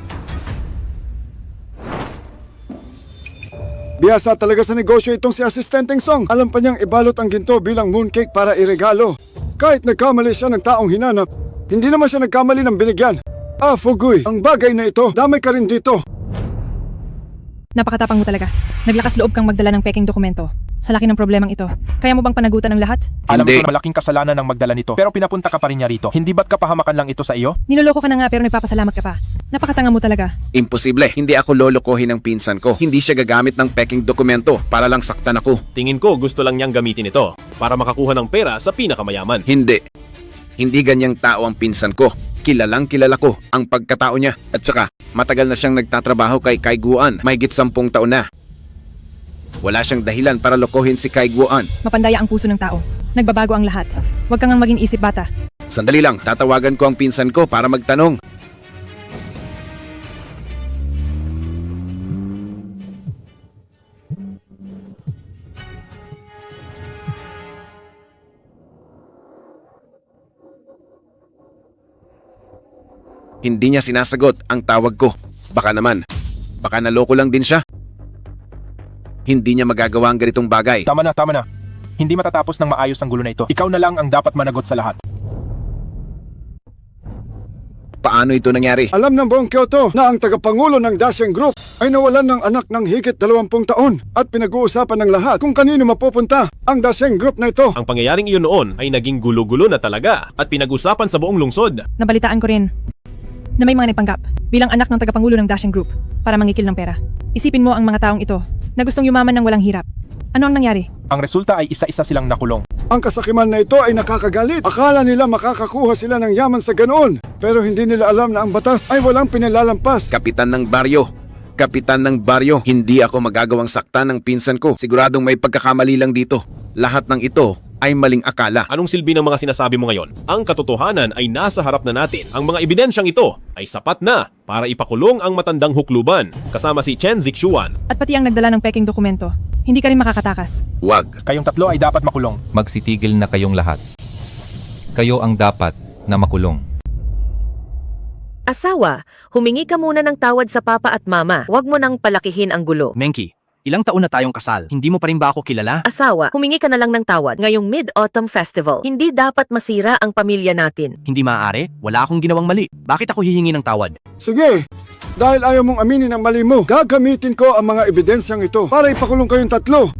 Speaker 7: Biyasa talaga sa negosyo itong si Asistenteng Song. Alam pa niyang ibalot ang ginto bilang mooncake para iregalo. Kahit nagkamali siya ng taong hinanap, hindi naman siya nagkamali ng binigyan. Ah, Fuguy, ang bagay na ito, damay ka rin dito.
Speaker 12: Napakatapang mo talaga. Naglakas loob kang magdala ng peking dokumento. Sa laki ng problemang ito. Kaya mo bang panagutan ang lahat?
Speaker 8: Alam ko na malaking kasalanan ng magdala nito, pero pinapunta ka pa rin niya rito. Hindi ba't kapahamakan lang ito sa iyo?
Speaker 12: Niloloko ka na nga pero nagpapasalamat ka pa. Napakatanga mo talaga.
Speaker 14: Imposible. Hindi ako lolokohin ng pinsan ko. Hindi siya gagamit ng peking dokumento para lang saktan ako.
Speaker 9: Tingin ko gusto lang niyang gamitin ito para makakuha ng pera sa pinakamayaman.
Speaker 14: Hindi. Hindi ganyang tao ang pinsan ko. Kilalang kilala ko ang pagkatao niya. At saka, matagal na siyang nagtatrabaho kay Kai Guoan. Mahigit 10 taon na. Wala siyang dahilan para lokohin si Kai Guoan.
Speaker 12: Mapandaya ang puso ng tao. Nagbabago ang lahat. Huwag kang maging isip bata.
Speaker 14: Sandali lang, tatawagan ko ang pinsan ko para magtanong. Hindi niya sinasagot ang tawag ko. Baka naloko lang din siya. Hindi niya magagawa ang ganitong bagay.
Speaker 8: Tama na. Hindi matatapos ng maayos ang gulo na ito. Ikaw na lang ang dapat managot sa lahat.
Speaker 14: Paano ito nangyari?
Speaker 7: Alam ng buong Kyoto na ang tagapangulo ng Dacian Group ay nawalan ng anak ng higit 20 taon at pinag-uusapan ng lahat kung kanino mapupunta ang Dacian Group na ito.
Speaker 9: Ang pangyayaring iyon noon ay naging gulo-gulo na talaga at pinag-usapan sa buong lungsod.
Speaker 12: Nabalitaan ko rin na may mga nagpanggap bilang anak ng tagapangulo ng Dacian Group para mangikil ng pera. Isipin mo ang mga taong ito na gustong yumaman ng walang hirap. Ano ang nangyari?
Speaker 8: Ang resulta ay isa-isa silang nakulong.
Speaker 7: Ang kasakiman na ito ay nakakagalit. Akala nila makakakuha sila ng yaman sa ganoon. Pero hindi nila alam na ang batas ay walang pinalalampas.
Speaker 14: Kapitan ng baryo, hindi ako magagawang saktan ng pinsan ko. Siguradong may pagkakamali lang dito. Lahat ng ito ay maling akala.
Speaker 9: Anong silbi ng mga sinasabi mo ngayon? Ang katotohanan ay nasa harap na natin. Ang mga ebidensyang ito ay sapat na para ipakulong ang matandang hukluban kasama si Chen Zixuan.
Speaker 12: At pati ang nagdala ng peking dokumento. Hindi ka rin makakatakas.
Speaker 14: Wag.
Speaker 8: Kayong tatlo ay dapat makulong.
Speaker 4: Magsitigil na kayong lahat. Kayo ang dapat na makulong.
Speaker 10: Asawa, humingi ka muna ng tawad sa papa at mama. Huwag mo nang palakihin ang gulo.
Speaker 1: Menki, ilang taon na tayong kasal. Hindi mo pa rin ba ako kilala?
Speaker 10: Asawa, humingi ka na lang ng tawad ngayong Mid-Autumn Festival. Hindi dapat masira ang pamilya natin.
Speaker 1: Hindi maaari. Wala akong ginawang mali. Bakit ako hihingi ng tawad?
Speaker 7: Sige, dahil ayaw mong aminin ang mali mo, gagamitin ko ang mga ebidensyang ito para ipakulong kayong tatlo.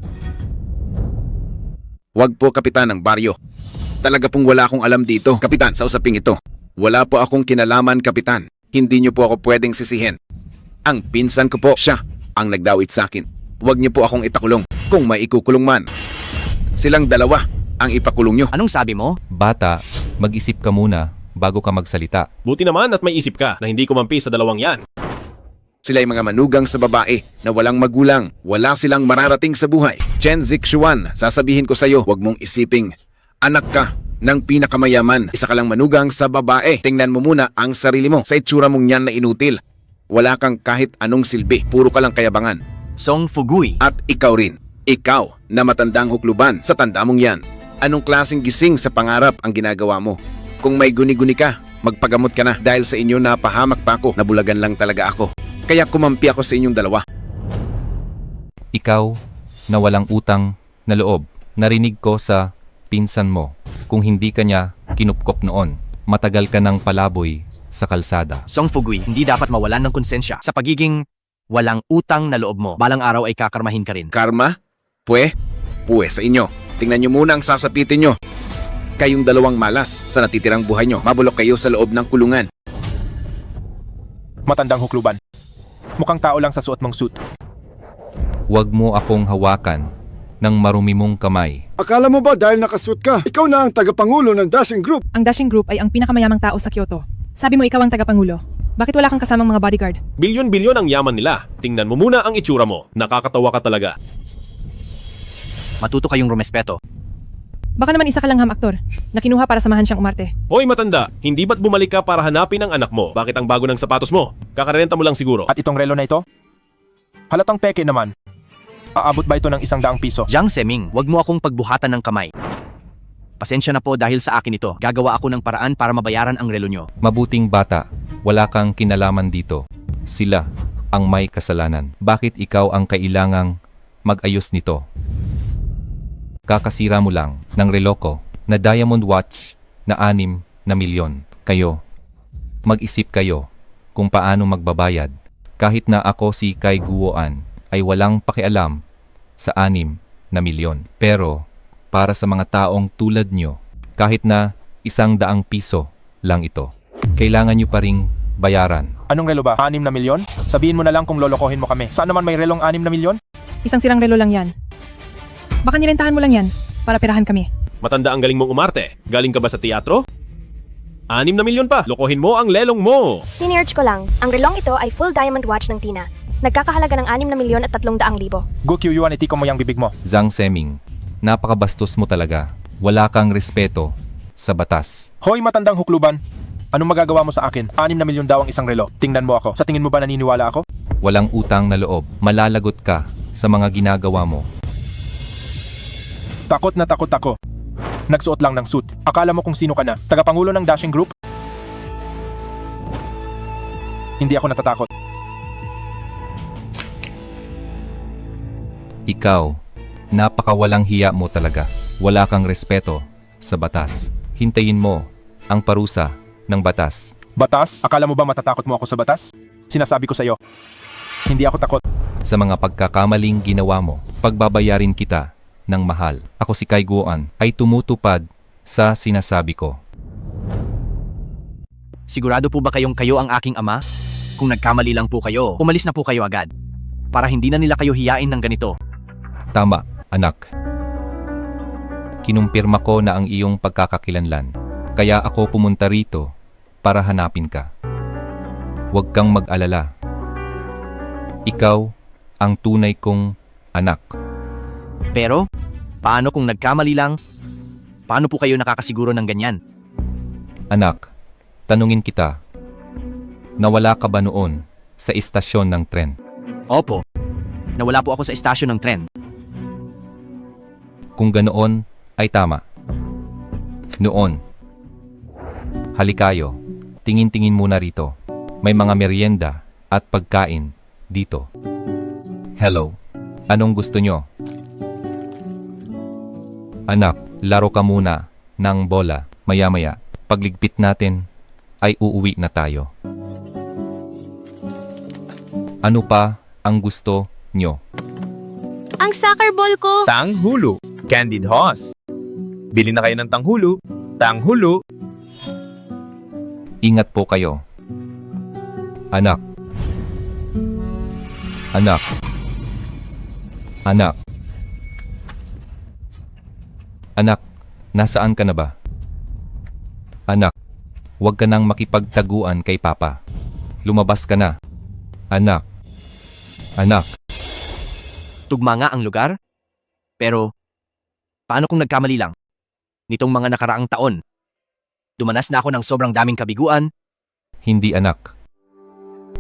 Speaker 14: Wag po, Kapitan ng baryo. Talaga pong wala akong alam dito, Kapitan, sa usaping ito. Wala po akong kinalaman, Kapitan. Hindi niyo po ako pwedeng sisihin. Ang pinsan ko po, siya ang nagdawit sa akin. Huwag niyo po akong ipakulong kung may ikukulong man. Silang dalawa ang ipakulong niyo.
Speaker 1: Anong sabi mo?
Speaker 4: Bata, mag-isip ka muna bago ka magsalita.
Speaker 9: Buti naman at may isip ka na hindi kumampi sa dalawang yan.
Speaker 14: Sila ay mga manugang sa babae na walang magulang. Wala silang mararating sa buhay. Chen Zixuan, sasabihin ko sa iyo, huwag mong isiping anak ka ng pinakamayaman. Isa ka lang manugang sa babae. Tingnan mo muna ang sarili mo. Sa itsura mong yan na inutil. Wala kang kahit anong silbi. Puro ka lang kayabangan.
Speaker 1: Song Fugui.
Speaker 14: At ikaw rin. Ikaw na matandang hukluban sa tanda mong yan. Anong klaseng gising sa pangarap ang ginagawa mo? Kung may guni-guni ka, magpagamot ka na. Dahil sa inyo napahamak pa ako. Nabulagan lang talaga ako. Kaya kumampi ako sa inyong dalawa.
Speaker 4: Ikaw na walang utang na loob. Narinig ko sa pinsan mo. Kung hindi ka niya kinupkop noon, matagal ka ng palaboy sa kalsada.
Speaker 1: Song Fugui, hindi dapat mawalan ng konsensya sa pagiging walang utang na loob mo. Balang araw ay kakarmahin ka rin.
Speaker 14: Karma? Pwe sa inyo. Tingnan nyo muna ang sasapitin nyo. Kayong dalawang malas sa natitirang buhay nyo. Mabulok kayo sa loob ng kulungan.
Speaker 8: Matandang hukluban. Mukhang tao lang sa suot mong suit.
Speaker 4: Huwag mo akong hawakan ng marumi mong kamay.
Speaker 7: Akala mo ba dahil nakasuit ka, ikaw na ang tagapangulo ng Dashing Group?
Speaker 12: Ang Dashing Group ay ang pinakamayamang tao sa Kyoto. Sabi mo ikaw ang tagapangulo. Bakit wala kang kasamang mga bodyguard?
Speaker 9: Bilyon-bilyon ang yaman nila. Tingnan mo muna ang itsura mo. Nakakatawa ka talaga.
Speaker 1: Matuto kayong rumespeto.
Speaker 12: Baka naman isa ka lang aktor na kinuha para samahan siyang umarte.
Speaker 9: Hoy matanda, hindi ba't bumalik ka para hanapin ang anak mo? Bakit ang bago ng sapatos mo? Kakarenta mo lang siguro.
Speaker 8: At itong relo na ito? Halatang peke naman. Aabot ba ito ng 100 piso?
Speaker 1: Jiang Seming, wag mo akong pagbuhatan ng kamay. Pasensya na po dahil sa akin ito. Gagawa ako ng paraan para mabayaran ang relo nyo.
Speaker 4: Mabuting bata, wala kang kinalaman dito. Sila ang may kasalanan. Bakit ikaw ang kailangang mag-ayos nito? Kakasira mo lang ng relo ko na diamond watch na 6 na milyon. Kayo, mag-isip kayo kung paano magbabayad. Kahit na ako si Kai Guoan ay walang pakialam sa 6 na milyon. Pero para sa mga taong tulad nyo, kahit na 100 piso lang ito, kailangan nyo pa ring bayaran.
Speaker 8: Anong relo ba? 6 na milyon? Sabihin mo na lang kung lolokohin mo kami. Saan naman may relong 6 na milyon?
Speaker 12: Isang sirang relo lang yan. Baka nirentahan mo lang yan para perahan kami.
Speaker 9: Matanda ang galing mong umarte. Galing ka ba sa teatro? 6 na milyon pa. Lokohin mo ang lelong mo.
Speaker 17: Sinearch ko lang, ang relong ito ay full diamond watch ng Tina. Nagkakahalaga ng 6 na milyon at 300,000.
Speaker 8: Go Kyuyuan, itiko mo yung bibig mo.
Speaker 4: Zhang Seming, napakabastos mo talaga. Wala kang respeto sa batas.
Speaker 8: Hoy matandang hukluban. Anong magagawa mo sa akin? 6 na milyon daw ang isang relo. Tingnan mo ako. Sa tingin mo ba naniniwala ako?
Speaker 4: Walang utang na loob. Malalagot ka sa mga ginagawa mo.
Speaker 8: Takot na takot ako. Nagsuot lang ng suit. Akala mo kung sino ka na? Tagapangulo ng Dashing Group? Hindi ako natatakot.
Speaker 4: Ikaw, napakawalang hiya mo talaga. Wala kang respeto sa batas. Hintayin mo ang parusa ng batas.
Speaker 8: Batas? Akala mo ba matatakot mo ako sa batas? Sinasabi ko sa iyo, hindi ako takot.
Speaker 4: Sa mga pagkakamaling ginawa mo, pagbabayarin kita ng mahal. Ako si Kai Guoan ay tumutupad sa sinasabi ko.
Speaker 1: Sigurado po ba kayong kayo ang aking ama? Kung nagkamali lang po kayo, umalis na po kayo agad. Para hindi na nila kayo hiyain ng ganito.
Speaker 4: Tama, anak. Kinumpirma ko na ang iyong pagkakakilanlan. Kaya ako pumunta rito para hanapin ka. Huwag kang mag-alala. Ikaw ang tunay kong anak.
Speaker 1: Pero, paano kung nagkamali lang? Paano po kayo nakakasiguro ng ganyan?
Speaker 4: Anak, tanungin kita. Nawala ka ba noon sa istasyon ng tren?
Speaker 1: Opo. Nawala po ako sa istasyon ng tren.
Speaker 4: Kung ganoon ay tama. Noon. Halikayo, tingin-tingin muna rito. May mga merienda at pagkain dito. Hello, anong gusto nyo? Anak, laro ka muna ng bola. Maya-maya, pagligpit natin ay uuwi na tayo. Ano pa ang gusto nyo?
Speaker 13: Ang soccer ball ko!
Speaker 15: Tanghulo. Candid Hoss. Bili na kayo ng tanghulo. Tanghulo.
Speaker 4: Ingat po kayo. Anak. Anak. Anak. Anak, nasaan ka na ba? Anak, huwag ka nang makipagtaguan kay Papa. Lumabas ka na. Anak, Anak,
Speaker 1: Tugma nga ang lugar? Pero, paano kung nagkamali lang? Nitong mga nakaraang taon, dumanas na ako ng sobrang daming kabiguan.
Speaker 4: hindi anak.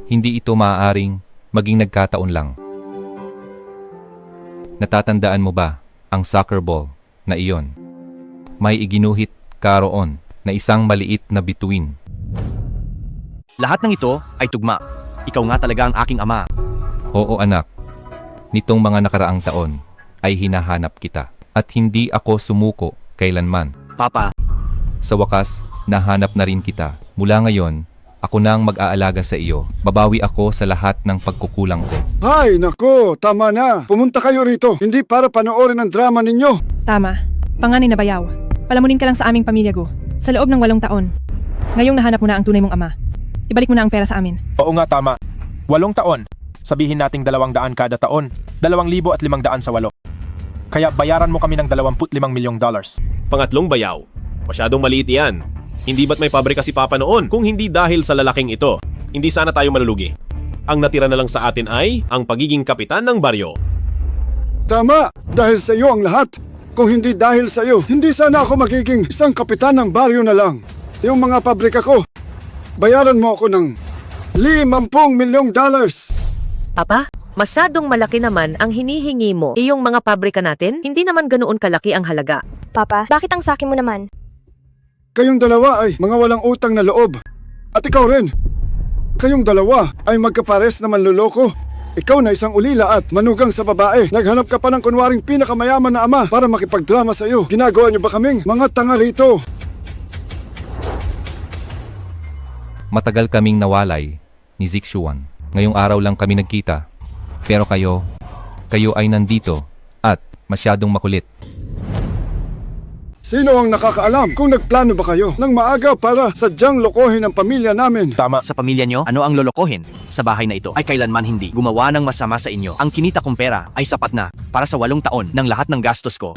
Speaker 4: Hindi ito maaaring maging nagkataon lang. Natatandaan mo ba ang soccer ball na iyon? May iginuhit karoon na isang maliit na bituin.
Speaker 1: Lahat ng ito ay tugma. Ikaw nga talaga ang aking ama.
Speaker 4: Oo anak, nitong mga nakaraang taon ay hinahanap kita at hindi ako sumuko kailanman.
Speaker 1: Papa,
Speaker 4: Sa wakas, nahanap na rin kita. Mula ngayon, ako na ang mag-aalaga sa iyo. Babawi ako sa lahat ng pagkukulang ko.
Speaker 7: Ay, nako, tama na. Pumunta kayo rito, hindi para panoorin ang drama ninyo.
Speaker 12: Tama. Panganay na bayaw. Palamunin ka lang sa aming pamilya, Gu. Sa loob ng 8 taon. Ngayong nahanap mo na ang tunay mong ama. Ibalik mo na ang pera sa amin.
Speaker 8: Oo nga, tama. 8 taon. Sabihin nating 200 kada taon. 2,500 sa 8. Kaya bayaran mo kami ng $25 milyong.
Speaker 9: Pangatlong bayaw. Masyadong maliit iyan. Hindi ba't may pabrika si Papa noon kung hindi dahil sa lalaking ito? Hindi sana tayo malulugi. Ang natira na lang sa atin ay ang pagiging kapitan ng baryo.
Speaker 7: Tama, dahil sa iyo ang lahat. Kung hindi dahil sa iyo, hindi sana ako magiging isang kapitan ng baryo na lang. Yung mga pabrika ko, bayaran mo ako ng $50 milyong.
Speaker 10: Papa, masyadong malaki naman ang hinihingi mo. Iyong mga pabrika natin, hindi naman ganoon kalaki ang halaga.
Speaker 17: Papa, bakit ang sakin mo naman?
Speaker 7: Kayong dalawa ay mga walang utang na loob. At ikaw rin. Kayong dalawa ay magkapares na manluloko. Ikaw na isang ulila at manugang sa babae. Naghanap ka pa ng kunwaring pinakamayaman na ama para makipagdrama sa iyo. Ginagawa niyo ba kaming mga tanga rito?
Speaker 4: Matagal kaming nawalay ni Zixuan. Ngayong araw lang kami nagkita. Pero kayo ay nandito at masyadong makulit.
Speaker 7: Sino ang nakakaalam kung nagplano ba kayo ng maaga para sadyang lokohin ang pamilya namin?
Speaker 8: Tama.
Speaker 1: Sa pamilya nyo, ano ang lolokohin? Sa bahay na ito ay kailanman hindi gumawa ng masama sa inyo. Ang kinita kong pera ay sapat na para sa 8 taon ng lahat ng gastos ko.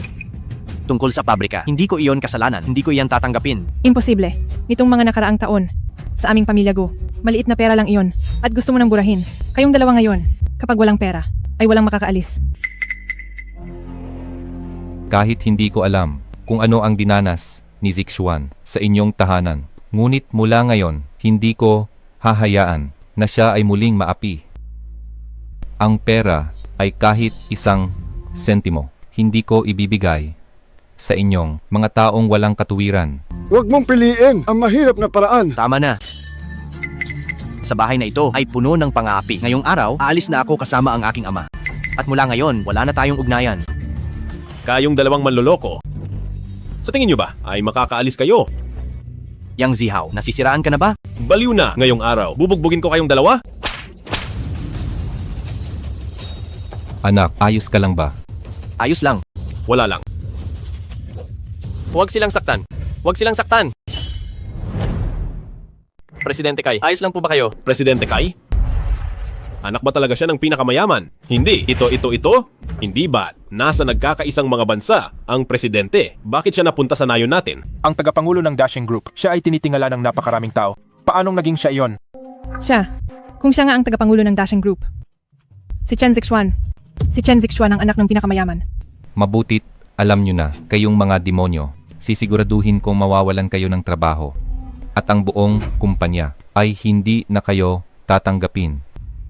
Speaker 1: Tungkol sa pabrika, hindi ko iyon kasalanan. Hindi ko iyan tatanggapin.
Speaker 12: Imposible. Nitong mga nakaraang taon, sa aming pamilya, Gu, maliit na pera lang iyon. At gusto mo nang burahin. Kayong dalawa ngayon, kapag walang pera, ay walang makakaalis.
Speaker 4: Kahit hindi ko alam kung ano ang dinanas ni Zixuan sa inyong tahanan. Ngunit mula ngayon, hindi ko hahayaan na siya ay muling maapi. Ang pera ay kahit 1 sentimo, hindi ko ibibigay sa inyong mga taong walang katuwiran.
Speaker 7: Huwag mong piliin ang mahirap na paraan.
Speaker 1: Tama na. Sa bahay na ito ay puno ng pang-aapi. Ngayong araw, aalis na ako kasama ang aking ama. At mula ngayon, wala na tayong ugnayan.
Speaker 9: Kayong dalawang manloloko. Sa tingin nyo ba ay makakaalis kayo?
Speaker 1: Yang Zihaw, nasisiraan ka na ba?
Speaker 9: Baliw na ngayong araw. Bubugbugin ko kayong dalawa?
Speaker 4: Anak, ayos ka lang ba?
Speaker 1: Ayos lang.
Speaker 9: Wala lang.
Speaker 1: Huwag silang saktan. Huwag silang saktan. Presidente Kai, ayos lang po ba kayo?
Speaker 9: Presidente Kai? Anak ba talaga siya ng pinakamayaman? Hindi. Ito. Hindi ba? Nasa nagkakaisang mga bansa ang presidente. Bakit siya napunta sa nayon natin?
Speaker 8: Ang tagapangulo ng Dashing Group, siya ay tinitingala ng napakaraming tao. Paanong naging siya iyon?
Speaker 12: Siya. Kung siya nga ang tagapangulo ng Dashing Group. Si Chen Zixuan. Si Chen Zixuan ang anak ng pinakamayaman.
Speaker 4: Mabutit, alam nyo na, kayong mga demonyo, sisiguraduhin kong mawawalan kayo ng trabaho. At ang buong kumpanya ay hindi na kayo tatanggapin.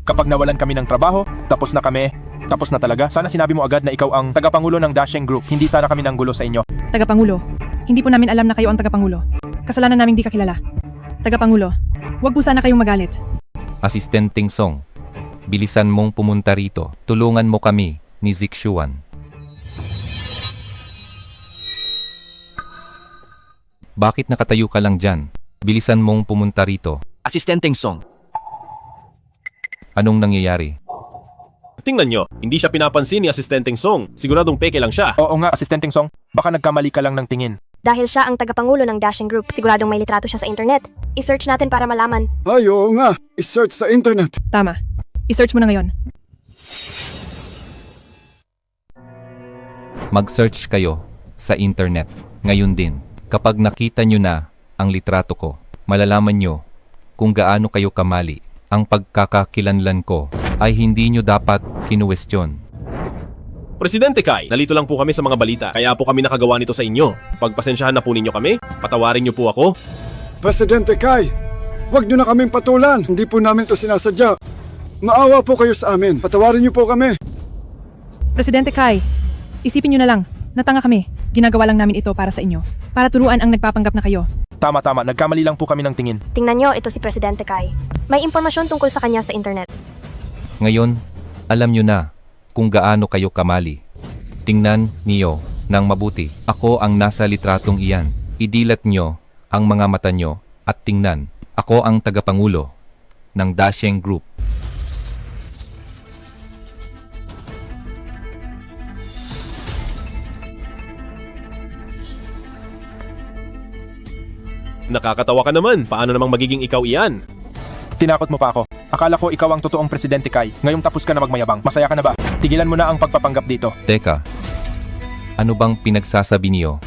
Speaker 8: Kapag nawalan kami ng trabaho, tapos na kami. Tapos na talaga. Sana sinabi mo agad na ikaw ang tagapangulo ng Dashing Group. Hindi sana kami nanggulo sa inyo.
Speaker 12: Tagapangulo. Hindi po namin alam na kayo ang tagapangulo. Kasalanan naming di ka kilala. Tagapangulo. Huwag po sana kayong magalit.
Speaker 4: Asistenteng Song, bilisan mong pumunta rito. Tulungan mo kami ni Zixuan. Bakit nakatayo ka lang dyan? Bilisan mong pumunta rito.
Speaker 1: Asistenteng Song.
Speaker 4: Anong nangyayari?
Speaker 9: Tingnan nyo, hindi siya pinapansin ni Asistenteng Song. Siguradong peke lang siya.
Speaker 8: Oo nga, Asistenteng Song. Baka nagkamali ka lang ng tingin.
Speaker 17: Dahil siya ang tagapangulo ng Dashing Group, siguradong may litrato siya sa internet. I-search natin para malaman.
Speaker 7: Ay, oo nga. I-search sa internet.
Speaker 12: Tama. I-search mo na ngayon.
Speaker 4: Mag-search kayo sa internet. Ngayon din, kapag nakita nyo na ang litrato ko, malalaman nyo kung gaano kayo kamali ang pagkakakilanlan ko ay hindi nyo dapat kinuwestiyon.
Speaker 9: Presidente Kai, nalito lang po kami sa mga balita, kaya po kami nakagawa nito sa inyo. Pagpasensyahan na po ninyo kami, patawarin niyo po ako.
Speaker 7: Presidente Kai, huwag niyo na kaming patulan. Hindi po namin to sinasadya. Maawa po kayo sa amin. Patawarin niyo po kami.
Speaker 12: Presidente Kai, isipin nyo na lang, natanga kami. Ginagawa lang namin ito para sa inyo. Para turuan ang nagpapanggap na kayo.
Speaker 8: Tama, nagkamali lang po kami ng tingin.
Speaker 17: Tingnan nyo, ito si Presidente Kai. May impormasyon tungkol sa kanya sa internet.
Speaker 4: Ngayon, alam nyo na kung gaano kayo kamali. Tingnan niyo ng mabuti. Ako ang nasa litratong iyan. Idilat nyo ang mga mata nyo at tingnan. Ako ang tagapangulo ng Dasheng Group.
Speaker 9: Nakakatawa ka naman, paano namang magiging ikaw iyan?
Speaker 8: Tinakot mo pa ako. Akala ko ikaw ang totoong Presidente Kai. Ngayong tapos ka na magmayabang. Masaya ka na ba? Tigilan mo na ang pagpapanggap dito.
Speaker 4: Teka, ano bang pinagsasabi niyo?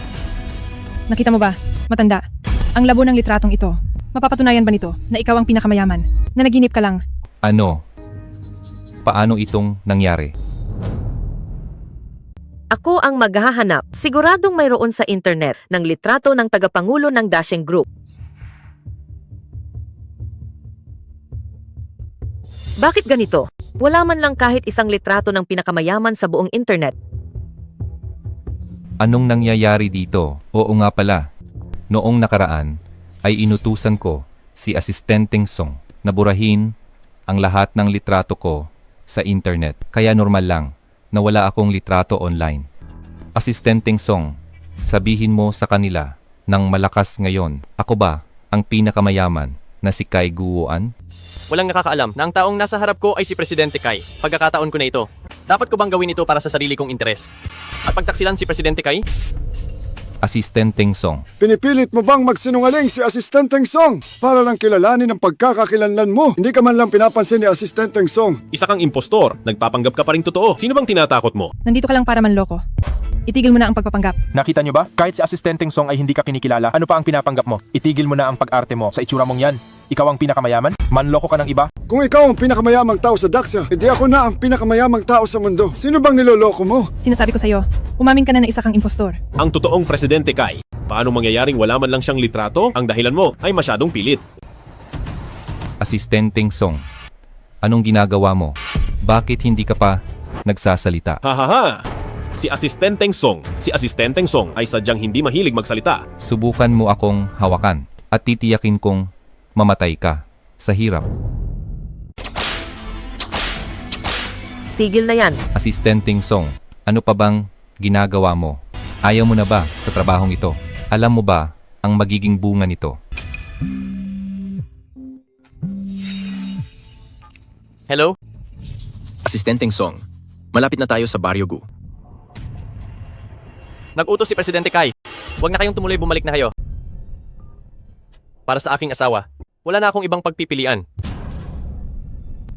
Speaker 12: Nakita mo ba? Matanda. Ang labo ng litratong ito. Mapapatunayan ba nito na ikaw ang pinakamayaman? Na naginip ka lang?
Speaker 4: Ano? Paano itong nangyari?
Speaker 10: Ako ang maghahanap. Siguradong mayroon sa internet ng litrato ng tagapangulo ng Dasheng Group. Bakit ganito? Wala man lang kahit isang litrato ng pinakamayaman sa buong internet.
Speaker 4: Anong nangyayari dito? Oo nga pala. Noong nakaraan, ay inutusan ko si Asistenteng Song na burahin ang lahat ng litrato ko sa internet. Kaya normal lang na wala akong litrato online. Asistenteng Song, sabihin mo sa kanila ng malakas ngayon, ako ba ang pinakamayaman na si Kai Guoan?
Speaker 1: Walang nakakaalam na ang taong nasa harap ko ay si Presidente Kai. Pagkakataon ko na ito. Dapat ko bang gawin ito para sa sarili kong interes? At pagtaksilan si Presidente Kai?
Speaker 4: Asistenteng Song.
Speaker 7: Pinipilit mo bang magsinungaling si Asistenteng Song para lang kilalanin ang pagkakakilanlan mo? Hindi ka man lang pinapansin ni Asistenteng Song.
Speaker 9: Isa kang impostor, nagpapanggap ka pa rin totoo. Sino bang tinatakot mo?
Speaker 12: Nandito ka lang para manloko. Itigil mo na ang pagpapanggap.
Speaker 8: Nakita nyo ba? Kahit si Asistenteng Song ay hindi ka kinikilala, ano pa ang pinapanggap mo? Itigil mo na ang pag-arte mo sa itsura mong yan. Ikaw ang pinakamayaman? Manloko ka ng iba?
Speaker 7: Kung ikaw ang pinakamayamang tao sa Daxia, hindi ako na ang pinakamayamang tao sa mundo. Sino bang niloloko mo?
Speaker 12: Sinasabi ko sa'yo, umamin ka na isa kang impostor.
Speaker 9: Ang totoong Presidente Kai, paano mangyayaring wala man lang siyang litrato? Ang dahilan mo ay masyadong pilit.
Speaker 4: Asistenteng Song, anong ginagawa mo? Bakit hindi ka pa nagsasalita?
Speaker 9: Hahaha! Si Asistenteng Song ay sadyang hindi mahilig magsalita.
Speaker 4: Subukan mo akong hawakan at titiyakin kong mamatay ka sa hirap.
Speaker 10: Tigil na yan.
Speaker 4: Asistenteng Song, ano pa bang ginagawa mo? Ayaw mo na ba sa trabahong ito? Alam mo ba ang magiging bunga nito?
Speaker 1: Hello?
Speaker 16: Asistenteng Song, malapit na tayo sa Baryo Gu.
Speaker 1: Nag-utos si Presidente Kai. Huwag na kayong tumuloy, bumalik na kayo. Para sa aking asawa, wala na akong ibang pagpipilian.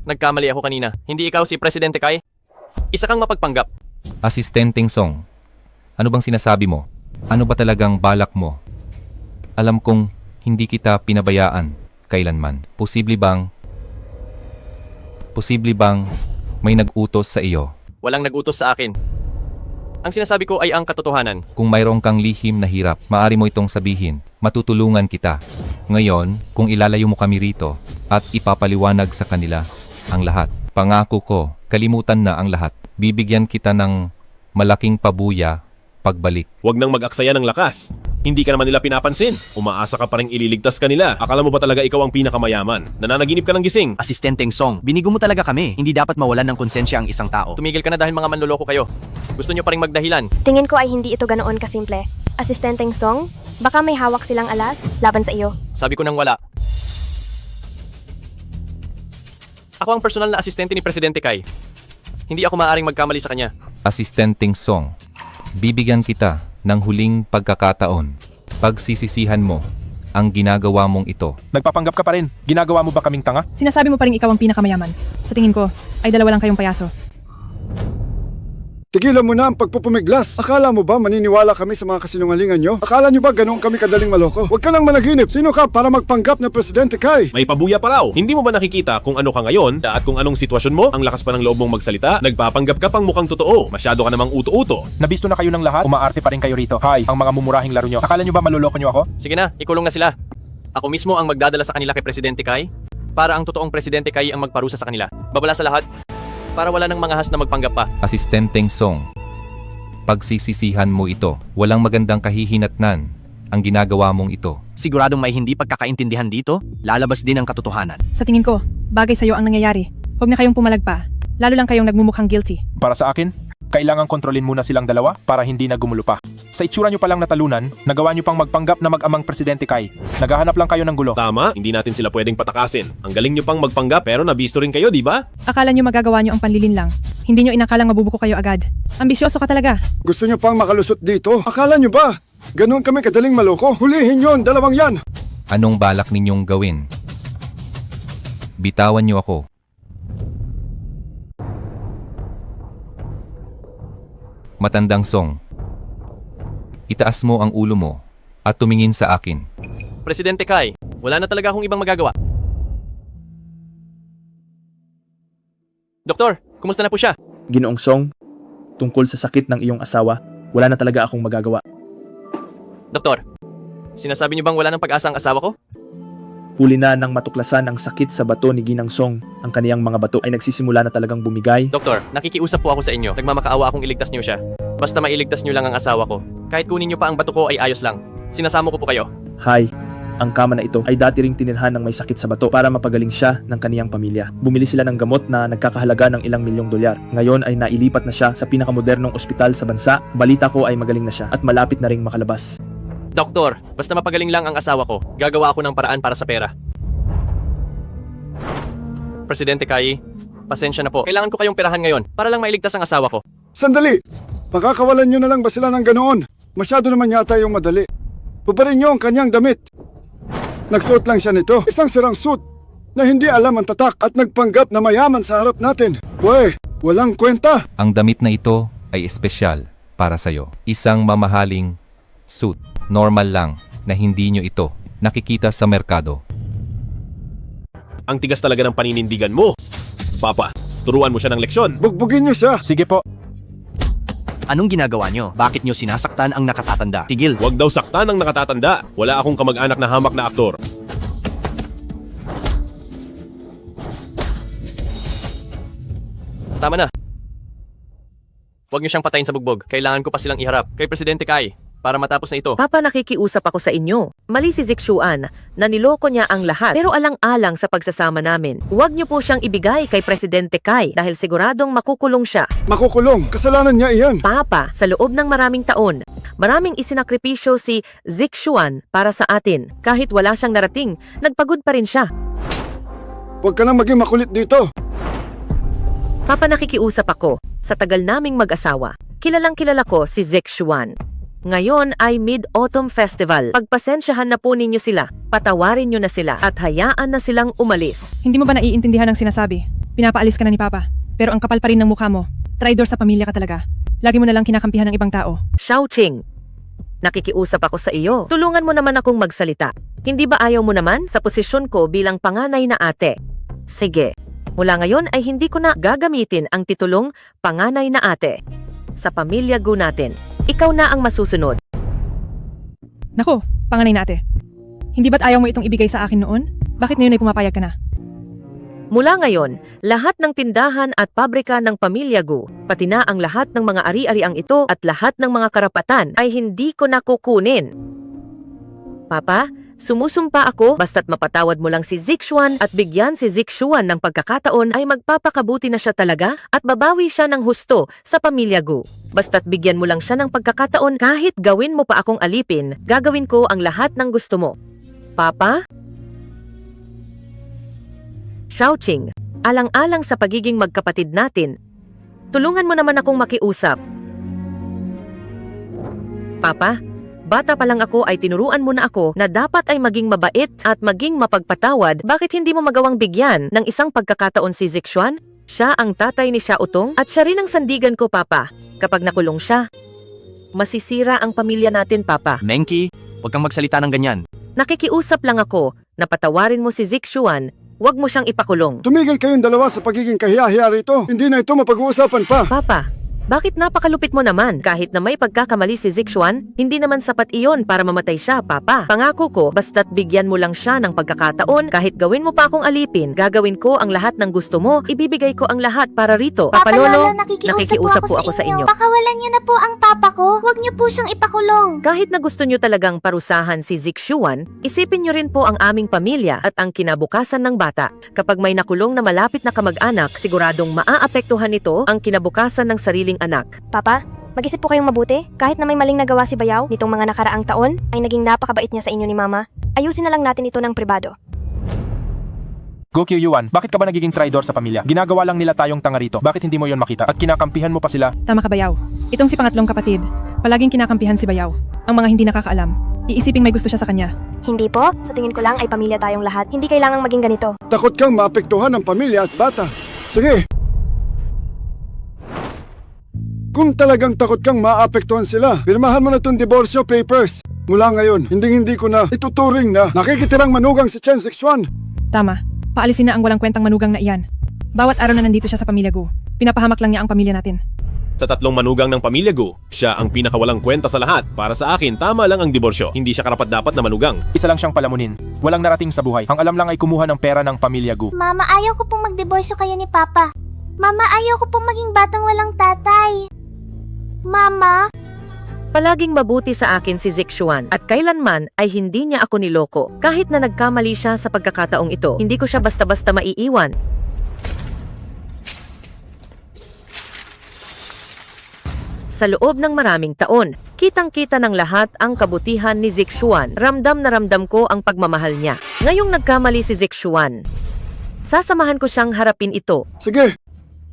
Speaker 1: Nagkamali ako kanina. Hindi ikaw si Presidente Kai? Isa kang mapagpanggap.
Speaker 4: Asistenteng Song, ano bang sinasabi mo? Ano ba talagang balak mo? Alam kong hindi kita pinabayaan kailanman. Posible bang may nag-utos sa iyo?
Speaker 1: Walang nag-utos sa akin. Ang sinasabi ko ay ang katotohanan.
Speaker 4: Kung mayroong kang lihim na hirap, maaari mo itong sabihin. Matutulungan kita. Ngayon, kung ilalayo mo kami rito at ipapaliwanag sa kanila ang lahat, pangako ko, kalimutan na ang lahat. Bibigyan kita ng malaking pabuya pagbalik.
Speaker 9: Huwag nang mag-aksaya ng lakas. Hindi ka naman nila pinapansin. Umaasa ka pa rin ililigtas ka nila. Akala mo ba talaga ikaw ang pinakamayaman? Nananaginip ka ng gising.
Speaker 1: Asistenteng Song, binigo mo talaga kami. Hindi dapat mawalan ng konsensya ang isang tao. Tumigil ka na dahil mga manloloko kayo. Gusto nyo pa rin magdahilan.
Speaker 17: Tingin ko ay hindi ito ganoon kasimple. Asistenteng Song, baka may hawak silang alas laban sa iyo.
Speaker 1: Sabi ko nang wala. Ako ang personal na asistente ni Presidente Kai. Hindi ako maaaring magkamali sa kanya.
Speaker 4: Asistenteng Song, bibigyan kita ng huling pagkakataon. Pagsisisihan mo ang ginagawa mong ito.
Speaker 8: Nagpapanggap ka pa rin. Ginagawa mo ba kaming tanga?
Speaker 12: Sinasabi mo pa rin ikaw ang pinakamayaman. Sa tingin ko, ay dalawa lang kayong payaso.
Speaker 7: Tigilan mo na ang pagpupumiglas. Akala mo ba maniniwala kami sa mga kasinungalingan nyo? Akala nyo ba ganoon kami kadaling maloko? Huwag ka nang managinip. Sino ka para magpanggap na Presidente Kai?
Speaker 9: May pabuya pa raw. Hindi mo ba nakikita kung ano ka ngayon at kung anong sitwasyon mo? Ang lakas pa ng loob mong magsalita. Nagpapanggap ka pang mukhang totoo. Masyado ka namang uto-uto.
Speaker 8: Nabisto na kayo ng lahat, umaarte pa rin kayo rito. Hay, ang mga mumurahing laro nyo. Akala nyo ba maluloko nyo ako?
Speaker 1: Sige na, ikulong na sila. Ako mismo ang magdadala sa kanila kay Presidente Kai para ang totoong Presidente Kai ang magparusa sa kanila. Babala sa lahat para wala nang mga has na magpanggap pa.
Speaker 4: Asistenteng Song, pagsisisihan mo ito. Walang magandang kahihinatnan ang ginagawa mong ito.
Speaker 1: Siguradong may hindi pagkakaintindihan dito, lalabas din ang katotohanan.
Speaker 12: Sa tingin ko, bagay sa'yo ang nangyayari. Huwag na kayong pumalag pa. Lalo lang kayong nagmumukhang guilty.
Speaker 8: Para sa akin, kailangan kontrolin muna silang dalawa para hindi na gumulo pa. Sa itsura nyo palang natalunan, nagawa nyo pang magpanggap na mag-amang Presidente Kai. Naghahanap lang kayo ng gulo.
Speaker 9: Tama, hindi natin sila pwedeng patakasin. Ang galing nyo pang magpanggap pero nabisto rin kayo, di ba?
Speaker 12: Akala nyo magagawa nyo ang panlilin lang. Hindi nyo inakalang mabubuko kayo agad. Ambisyoso ka talaga.
Speaker 7: Gusto nyo pang makalusot dito? Akala nyo ba ganoon kami kadaling maloko? Hulihin yon, dalawang yan!
Speaker 4: Anong balak ninyong gawin? Bitawan niyo ako. Matandang Song, itaas mo ang ulo mo at tumingin sa akin.
Speaker 1: Presidente Kai, wala na talaga akong ibang magagawa. Doktor, kumusta na po siya?
Speaker 18: Ginoong Song, tungkol sa sakit ng iyong asawa, wala na talaga akong magagawa.
Speaker 1: Doktor, sinasabi niyo bang wala ng pag-asa ang asawa ko?
Speaker 18: Huli na nang matuklasan ang sakit sa bato ni Ginang Song. Ang kaniyang mga bato ay nagsisimula na talagang bumigay.
Speaker 1: Doktor, nakikiusap po ako sa inyo. Nagmamakaawa akong iligtas niyo siya. Basta mailigtas niyo lang ang asawa ko. Kahit kunin niyo pa ang bato ko ay ayos lang. Sinasamo ko po kayo.
Speaker 18: Hay, ang kama na ito ay dati ring tinirhan ng may sakit sa bato para mapagaling siya ng kaniyang pamilya. Bumili sila ng gamot na nagkakahalaga ng ilang milyong dolyar. Ngayon ay nailipat na siya sa pinakamodernong ospital sa bansa. Balita ko ay magaling na siya at malapit na ring makalabas.
Speaker 1: Doktor, basta mapagaling lang ang asawa ko, gagawa ako ng paraan para sa pera. Presidente Kai, pasensya na po. Kailangan ko kayong perahan ngayon para lang mailigtas ang asawa ko.
Speaker 7: Sandali! Pakakawalan nyo na lang ba sila ng ganoon? Masyado naman yata yung madali. Bubarin nyo ang kanyang damit. Nagsuot lang siya nito. Isang sirang suit na hindi alam ang tatak at nagpanggap na mayaman sa harap natin. Pwe, walang kwenta.
Speaker 4: Ang damit na ito ay espesyal para sa'yo. Isang mamahaling suit. Normal lang na hindi nyo ito nakikita sa merkado.
Speaker 9: Ang tigas talaga ng paninindigan mo. Papa, turuan mo siya ng leksyon.
Speaker 7: Bugbugin nyo siya.
Speaker 8: Sige po.
Speaker 1: Anong ginagawa nyo? Bakit nyo sinasaktan ang nakatatanda? Tigil.
Speaker 9: Huwag daw saktan ang nakatatanda. Wala akong kamag-anak na hamak na aktor.
Speaker 1: Tama na. Huwag nyo siyang patayin sa bugbog. Kailangan ko pa silang iharap kay Presidente Kai para matapos na ito.
Speaker 10: Papa, nakikiusap ako sa inyo. Mali si Zixuan na niloko niya ang lahat pero alang-alang sa pagsasama namin. Huwag niyo po siyang ibigay kay Presidente Kai dahil siguradong makukulong siya.
Speaker 7: Makukulong? Kasalanan niya iyan.
Speaker 10: Papa, sa loob ng maraming taon, maraming isinakripisyo si Zixuan para sa atin. Kahit wala siyang narating, nagpagod pa rin siya.
Speaker 7: Huwag ka nang maging makulit dito.
Speaker 10: Papa, nakikiusap ako. Sa tagal naming mag-asawa, kilalang kilala ko si Zixuan. Ngayon ay Mid-Autumn Festival. Pagpasensyahan na po ninyo sila, patawarin nyo na sila at hayaan na silang umalis.
Speaker 12: Hindi mo ba naiintindihan ang sinasabi? Pinapaalis ka na ni Papa. Pero ang kapal pa rin ng mukha mo. Traidor sa pamilya ka talaga. Lagi mo na lang kinakampihan ng ibang tao.
Speaker 10: Xiaoqing, nakikiusap ako sa iyo. Tulungan mo naman akong magsalita. Hindi ba ayaw mo naman sa posisyon ko bilang panganay na ate? Sige, mula ngayon ay hindi ko na gagamitin ang titulong panganay na ate. Sa pamilya Gu natin, ikaw na ang masusunod.
Speaker 12: Nako, panganay na ate. Hindi ba't ayaw mo itong ibigay sa akin noon? Bakit ngayon ay pumapayag ka na?
Speaker 10: Mula ngayon, lahat ng tindahan at pabrika ng pamilya Gu, pati na ang lahat ng mga ari-ariang ito at lahat ng mga karapatan ay hindi ko na kukunin. Papa, sumusumpa ako basta't mapatawad mo lang si Zixuan at bigyan si Zixuan ng pagkakataon ay magpapakabuti na siya talaga at babawi siya ng husto sa pamilya Gu. Basta't bigyan mo lang siya ng pagkakataon kahit gawin mo pa akong alipin, gagawin ko ang lahat ng gusto mo. Papa? Xiaoqing, alang-alang sa pagiging magkapatid natin, tulungan mo naman akong makiusap. Papa, bata pa lang ako ay tinuruan mo na ako na dapat ay maging mabait at maging mapagpatawad. Bakit hindi mo magawang bigyan ng isang pagkakataon si Zixuan? Siya ang tatay ni Xiao Utong at siya rin ang sandigan ko, Papa. Kapag nakulong siya, masisira ang pamilya natin, Papa.
Speaker 1: Menki, huwag kang magsalita ng ganyan.
Speaker 10: Nakikiusap lang ako na patawarin mo si Zixuan, huwag mo siyang ipakulong.
Speaker 7: Tumigil kayong dalawa sa pagiging kahiya-hiya rito. Hindi na ito mapag-uusapan pa.
Speaker 10: Papa, bakit napakalupit mo naman? Kahit na may pagkakamali si Zixuan, hindi naman sapat iyon para mamatay siya, Papa. Pangako ko, basta't bigyan mo lang siya ng pagkakataon, kahit gawin mo pa akong alipin, gagawin ko ang lahat ng gusto mo, ibibigay ko ang lahat para rito. Papa Lolo, nakikiusap po ako sa inyo.
Speaker 13: Pakawalan niyo na po ang papa ko. Huwag niyo po siyang ipakulong.
Speaker 10: Kahit na gusto nyo talagang parusahan si Zixuan, isipin nyo rin po ang aming pamilya at ang kinabukasan ng bata. Kapag may nakulong na malapit na kamag-anak, siguradong maaapektuhan nito ang kinabukasan ng sariling anak.
Speaker 17: Papa, mag-isip po kayong mabuti. Kahit na may maling nagawa si Bayaw nitong mga nakaraang taon, ay naging napakabait niya sa inyo ni Mama. Ayusin na lang natin ito ng pribado.
Speaker 8: Gokyo Yuan, bakit ka ba nagiging traidor sa pamilya? Ginagawa lang nila tayong tanga rito. Bakit hindi mo yon makita? At kinakampihan mo pa sila?
Speaker 12: Tama ka, Bayaw. Itong si pangatlong kapatid. Palaging kinakampihan si Bayaw. Ang mga hindi nakakaalam. Iisiping may gusto siya sa kanya.
Speaker 17: Hindi po, sa tingin ko lang ay pamilya tayong lahat. Hindi kailangang maging ganito.
Speaker 7: Takot kang maapektuhan ng pamilya at bata. Sige. Kung talagang takot kang maapektuhan sila, pirmahan mo na itong divorce papers. Mula ngayon, hindi ko na ituturing na nakikitirang manugang si Chen Zixuan.
Speaker 12: Tama. Paalisin na ang walang kwentang manugang na iyan. Bawat araw na nandito siya sa pamilya Gu, pinapahamak lang niya ang pamilya natin.
Speaker 9: Sa tatlong manugang ng pamilya Gu, siya ang pinakawalang kwenta sa lahat. Para sa akin, tama lang ang diborsyo. Hindi siya karapat-dapat na manugang.
Speaker 8: Isa lang siyang palamunin. Walang narating sa buhay. Ang alam lang ay kumuha ng pera ng pamilya Gu.
Speaker 13: Mama, ayaw ko pong magdiborsyo kayo ni Papa. Mama, ayaw ko pong maging batang walang tatay. Mama?
Speaker 10: Palaging mabuti sa akin si Zixuan at kailanman ay hindi niya ako niloko. Kahit na nagkamali siya sa pagkakataong ito, hindi ko siya basta-basta maiiwan. Sa loob ng maraming taon, kitang-kita ng lahat ang kabutihan ni Zixuan. Ramdam na ramdam ko ang pagmamahal niya. Ngayong nagkamali si Zixuan, sasamahan ko siyang harapin ito.
Speaker 7: Sige,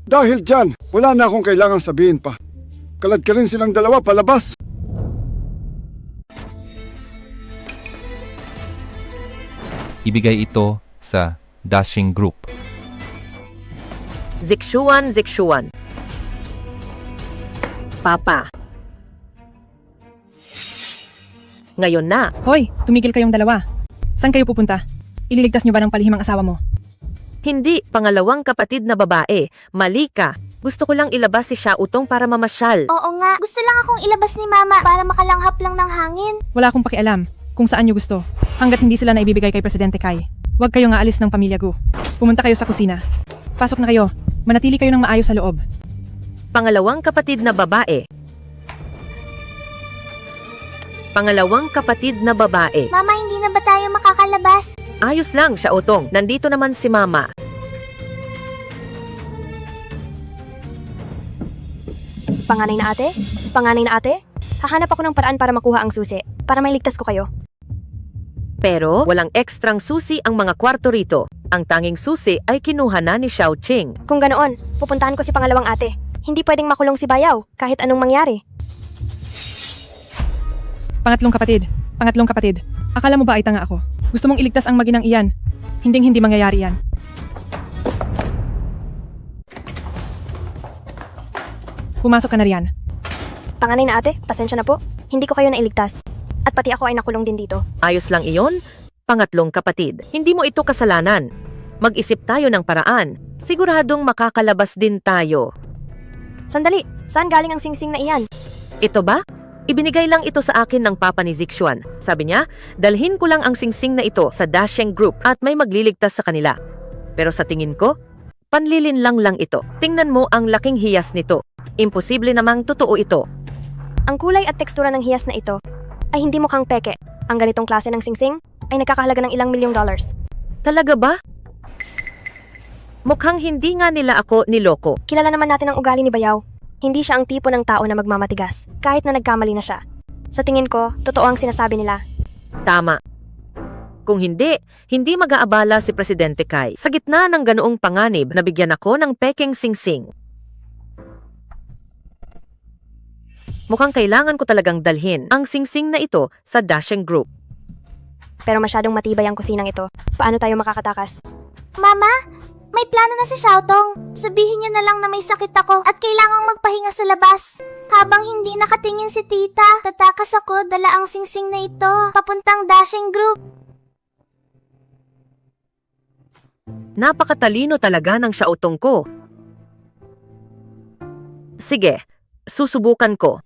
Speaker 7: dahil dyan, wala na akong kailangang sabihin pa. Kalad ka rin silang dalawa palabas.
Speaker 4: Ibigay ito sa Dashing Group.
Speaker 10: Zixuan. Papa. Ngayon na.
Speaker 12: Hoy, tumigil kayong dalawa. Saan kayo pupunta? Ililigtas niyo ba ng palihimang asawa mo?
Speaker 10: Hindi, pangalawang kapatid na babae. Mali ka. Gusto ko lang ilabas si Xiao Utong para mamasyal.
Speaker 13: Oo nga, gusto lang akong ilabas ni Mama para makalanghap lang ng hangin.
Speaker 12: Wala akong pakialam kung saan niyo gusto. Hanggat hindi sila na ibibigay kay Presidente Kai. Huwag kayong aalis ng pamilya Gu. Pumunta kayo sa kusina. Pasok na kayo. Manatili kayo ng maayos sa loob.
Speaker 10: Pangalawang kapatid na babae. Pangalawang kapatid na babae.
Speaker 13: Mama, hindi na ba tayo makakalabas?
Speaker 10: Ayos lang, Xiao Utong. Nandito naman si Mama.
Speaker 17: Panganay na ate? Panganay na ate? Hahanap ako ng paraan para makuha ang susi. Para mailigtas ko kayo.
Speaker 10: Pero walang ekstrang susi ang mga kwarto rito. Ang tanging susi ay kinuha na ni Xiao Ching.
Speaker 17: Kung ganoon, pupuntahan ko si pangalawang ate. Hindi pwedeng makulong si Bayaw kahit anong mangyari.
Speaker 12: Pangatlong kapatid. Akala mo ba ay tanga ako? Gusto mong iligtas ang maginang iyan? Hindi mangyayari yan. Pumasok ka na riyan.
Speaker 17: Panganay na ate, pasensya na po. Hindi ko kayo nailigtas. At pati ako ay nakulong din dito.
Speaker 10: Ayos lang iyon, pangatlong kapatid. Hindi mo ito kasalanan. Mag-isip tayo ng paraan. Siguradong makakalabas din tayo.
Speaker 17: Sandali, saan galing ang singsing na iyan?
Speaker 10: Ito ba? Ibinigay lang ito sa akin ng papa ni Zixuan. Sabi niya, dalhin ko lang ang singsing na ito sa Dashing Group at may magliligtas sa kanila. Pero sa tingin ko, panlilin lang ito. Tingnan mo ang laking hiyas nito. Imposible namang totoo ito.
Speaker 17: Ang kulay at tekstura ng hiyas na ito ay hindi mukhang peke. Ang ganitong klase ng singsing ay nagkakahalaga ng ilang milyong dollars.
Speaker 10: Talaga ba? Mukhang hindi nga nila ako niloko.
Speaker 17: Kilala naman natin ang ugali ni Bayaw. Hindi siya ang tipo ng tao na magmamatigas, kahit na nagkamali na siya. Sa tingin ko, totoo ang sinasabi nila.
Speaker 10: Tama. Kung hindi mag-aabala si Presidente Kai. Sa gitna ng ganoong panganib, nabigyan ako ng peking singsing. Mukhang kailangan ko talagang dalhin ang singsing na ito sa Dashing Group.
Speaker 17: Pero masyadong matibay ang kusinang ito. Paano tayo makakatakas?
Speaker 13: Mama? May plano na si Xiaotong. Sabihin niyo na lang na may sakit ako at kailangang magpahinga sa labas. Habang hindi nakatingin si tita, tatakas ako dala ang singsing na ito papuntang dashing group.
Speaker 10: Napakatalino talaga ng Xiaotong ko. Sige, susubukan ko.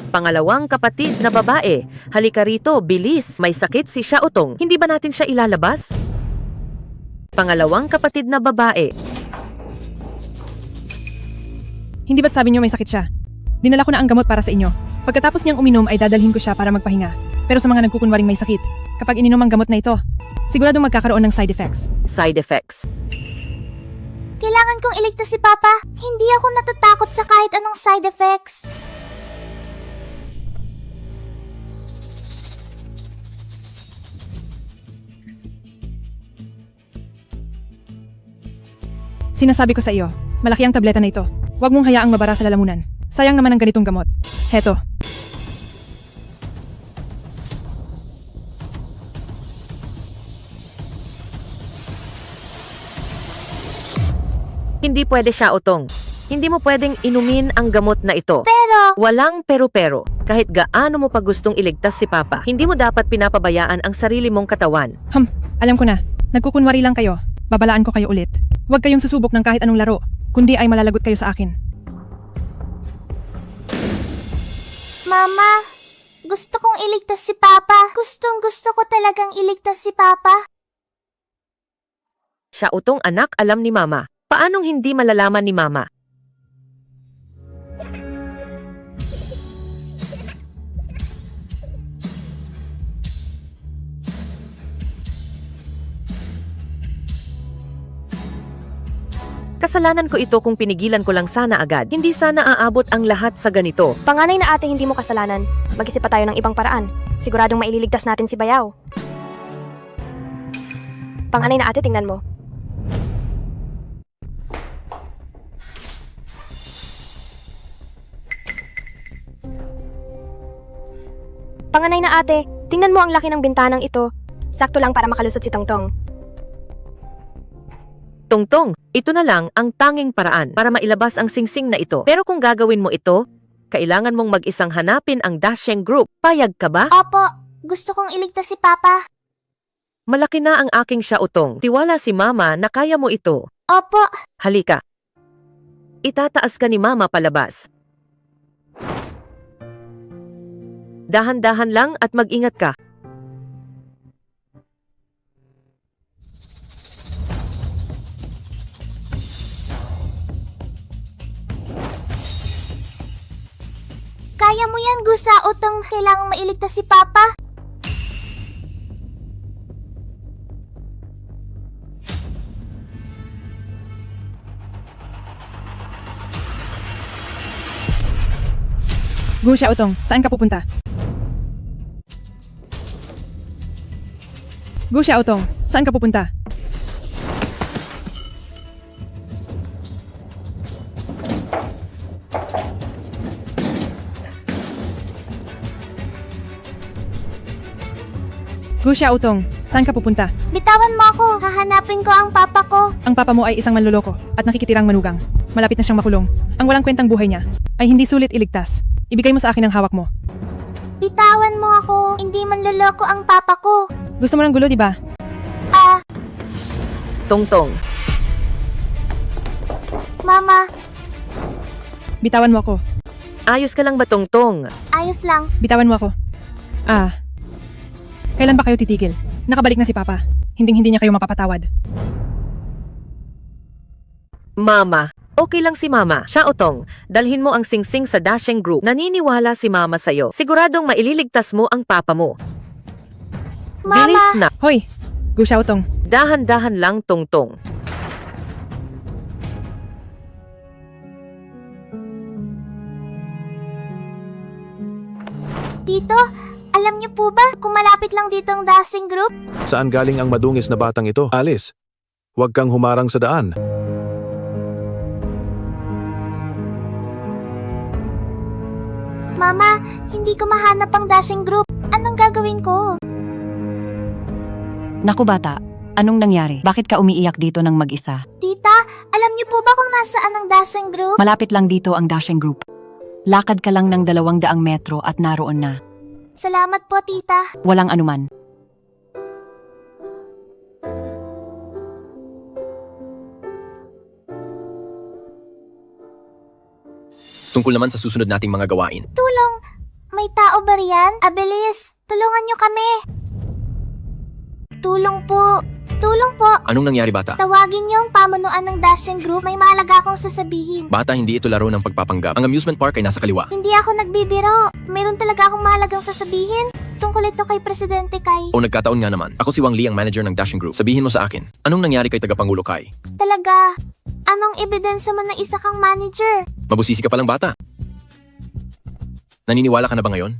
Speaker 10: Pangalawang kapatid na babae. Halika rito, bilis. May sakit si Xiaotong. Hindi ba natin siya ilalabas? Pangalawang kapatid na babae.
Speaker 12: Hindi ba't sabi niyo may sakit siya? Dinala ko na ang gamot para sa inyo. Pagkatapos niyang uminom ay dadalhin ko siya para magpahinga. Pero sa mga nagkukunwaring may sakit, kapag ininom ang gamot na ito, siguradong magkakaroon ng side effects.
Speaker 10: Side effects.
Speaker 13: Kailangan kong iligtas si Papa. Hindi ako natatakot sa kahit anong side effects.
Speaker 12: Sinasabi ko sa iyo, malaki ang tableta na ito. Huwag mong hayaang mabara sa lalamunan. Sayang naman ang ganitong gamot. Heto.
Speaker 10: Hindi pwede Xiaotong. Hindi mo pwedeng inumin ang gamot na ito.
Speaker 13: Pero...
Speaker 10: Walang pero-pero. Kahit gaano mo pa gustong iligtas si Papa, hindi mo dapat pinapabayaan ang sarili mong katawan.
Speaker 12: Alam ko na. Nagkukunwari lang kayo. Babalaan ko kayo ulit. Huwag kayong susubok ng kahit anong laro, kundi ay malalagot kayo sa akin.
Speaker 13: Mama, gusto kong iligtas si Papa. Gustong-gusto ko talagang iligtas si Papa.
Speaker 10: Xiaotong anak, alam ni Mama. Paanong hindi malalaman ni Mama? Kasalanan ko ito kung pinigilan ko lang sana agad. Hindi sana aabot ang lahat sa ganito.
Speaker 17: Panganay na ate, hindi mo kasalanan. Mag-isip pa tayo ng ibang paraan. Siguradong maililigtas natin si Bayaw. Panganay na ate, tingnan mo. Panganay na ate, tingnan mo ang laki ng bintanang ito. Sakto lang para makalusot si Tongtong.
Speaker 10: Tongtong, ito na lang ang tanging paraan para mailabas ang singsing na ito. Pero kung gagawin mo ito, kailangan mong mag-isang hanapin ang dashing group. Payag ka ba?
Speaker 13: Opo, gusto kong iligtas si Papa.
Speaker 10: Malaki na ang aking Xiaotong. Tiwala si Mama na kaya mo ito.
Speaker 13: Opo.
Speaker 10: Halika. Itataas ka ni Mama palabas. Dahan-dahan lang at mag-ingat ka.
Speaker 13: Kaya mo yan, Gusa Utong. Kailangang mailigtas si Papa.
Speaker 12: Gu Xiaotong, saan ka pupunta? Gu Xiaotong, saan ka pupunta? Gu Xiaotong, saan ka pupunta?
Speaker 13: Bitawan mo ako. Hahanapin ko ang Papa ko.
Speaker 12: Ang papa mo ay isang manloloko at nakikitirang manugang. Malapit na siyang makulong. Ang walang kwentang buhay niya ay hindi sulit iligtas. Ibigay mo sa akin ang hawak mo.
Speaker 13: Bitawan mo ako. Hindi man loloko ang Papa ko.
Speaker 12: Gusto mo ng gulo, di ba?
Speaker 10: Tongtong.
Speaker 13: Mama,
Speaker 12: Bitawan mo ako.
Speaker 10: Ayos ka lang ba, Tongtong?
Speaker 13: ayos lang.
Speaker 12: Bitawan mo ako. Kailan ba kayo titigil? Nakabalik na si Papa. Hinding-hindi niya kayo mapapatawad.
Speaker 10: Mama. Okay lang si Mama. Xiaotong, dalhin mo ang singsing sa dashing group. Naniniwala si Mama sa'yo. Siguradong maililigtas mo ang Papa mo.
Speaker 13: Mama!
Speaker 10: Bilis na.
Speaker 12: Hoy! Gu Xiaotong.
Speaker 10: Dahan-dahan lang, Tongtong.
Speaker 13: Tito, alam niyo po ba kung malapit lang dito ang dashing group?
Speaker 9: Saan galing ang madungis na batang ito? Alice, huwag kang humarang sa daan.
Speaker 13: Mama, hindi ko mahanap ang dashing group. Anong gagawin ko?
Speaker 2: Naku bata, anong nangyari? Bakit ka umiiyak dito ng mag-isa?
Speaker 13: Tita, alam niyo po ba kung nasaan ang Dashing Group?
Speaker 2: Malapit lang dito ang Dashing Group. Lakad ka lang ng 200 metro at naroon na.
Speaker 13: Salamat po, tita.
Speaker 2: Walang anuman.
Speaker 16: Tungkol naman sa susunod nating mga gawain.
Speaker 13: Tulong! May tao ba riyan? Abilis, tulungan niyo kami. Tulong po. Tulong po.
Speaker 16: Anong nangyari bata?
Speaker 13: Tawagin niyo ang pamunuan ng Dashing Group. May mahalaga akong sasabihin.
Speaker 16: Bata, hindi ito laro ng pagpapanggap. Ang amusement park ay nasa kaliwa.
Speaker 13: Hindi ako nagbibiro. Mayroon talaga akong mahalagang sasabihin. Tungkol ito kay Presidente Kai.
Speaker 16: O nagkataon nga naman. Ako si Wang Li, ang manager ng Dashing Group. Sabihin mo sa akin, anong nangyari kay Tagapangulo Kai?
Speaker 13: Talaga, anong ebidensya mo na isa kang manager?
Speaker 16: Mabusisi ka palang bata. Naniniwala ka na ba ngayon?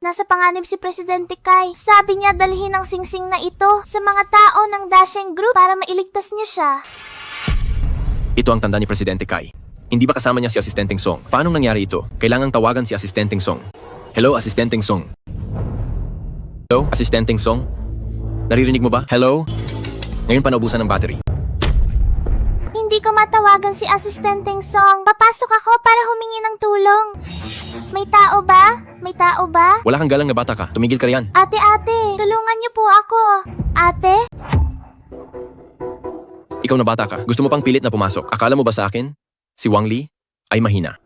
Speaker 13: Nasa panganib si Presidente Kai. Sabi niya dalhin ang singsing na ito sa mga tao ng Dashing Group para mailigtas niya siya.
Speaker 16: Ito ang tanda ni Presidente Kai. Hindi ba kasama niya si Asistenteng Song? Paano nangyari ito? Kailangang tawagan si Asistenteng Song. Hello, Asistenteng Song. Hello, Asistenteng Song? Naririnig mo ba? Hello? Ngayon pa naubusan ng battery.
Speaker 13: Hindi ko matawagan si Asistenteng Song. Papasok ako para humingi ng tulong. May tao ba? May tao ba?
Speaker 16: Wala kang galang na bata ka. Tumigil ka riyan.
Speaker 13: Ate, tulungan niyo po ako. Ate?
Speaker 16: Ikaw na bata ka. Gusto mo pang pilit na pumasok. Akala mo ba sa akin? Si Wang Li ay mahina.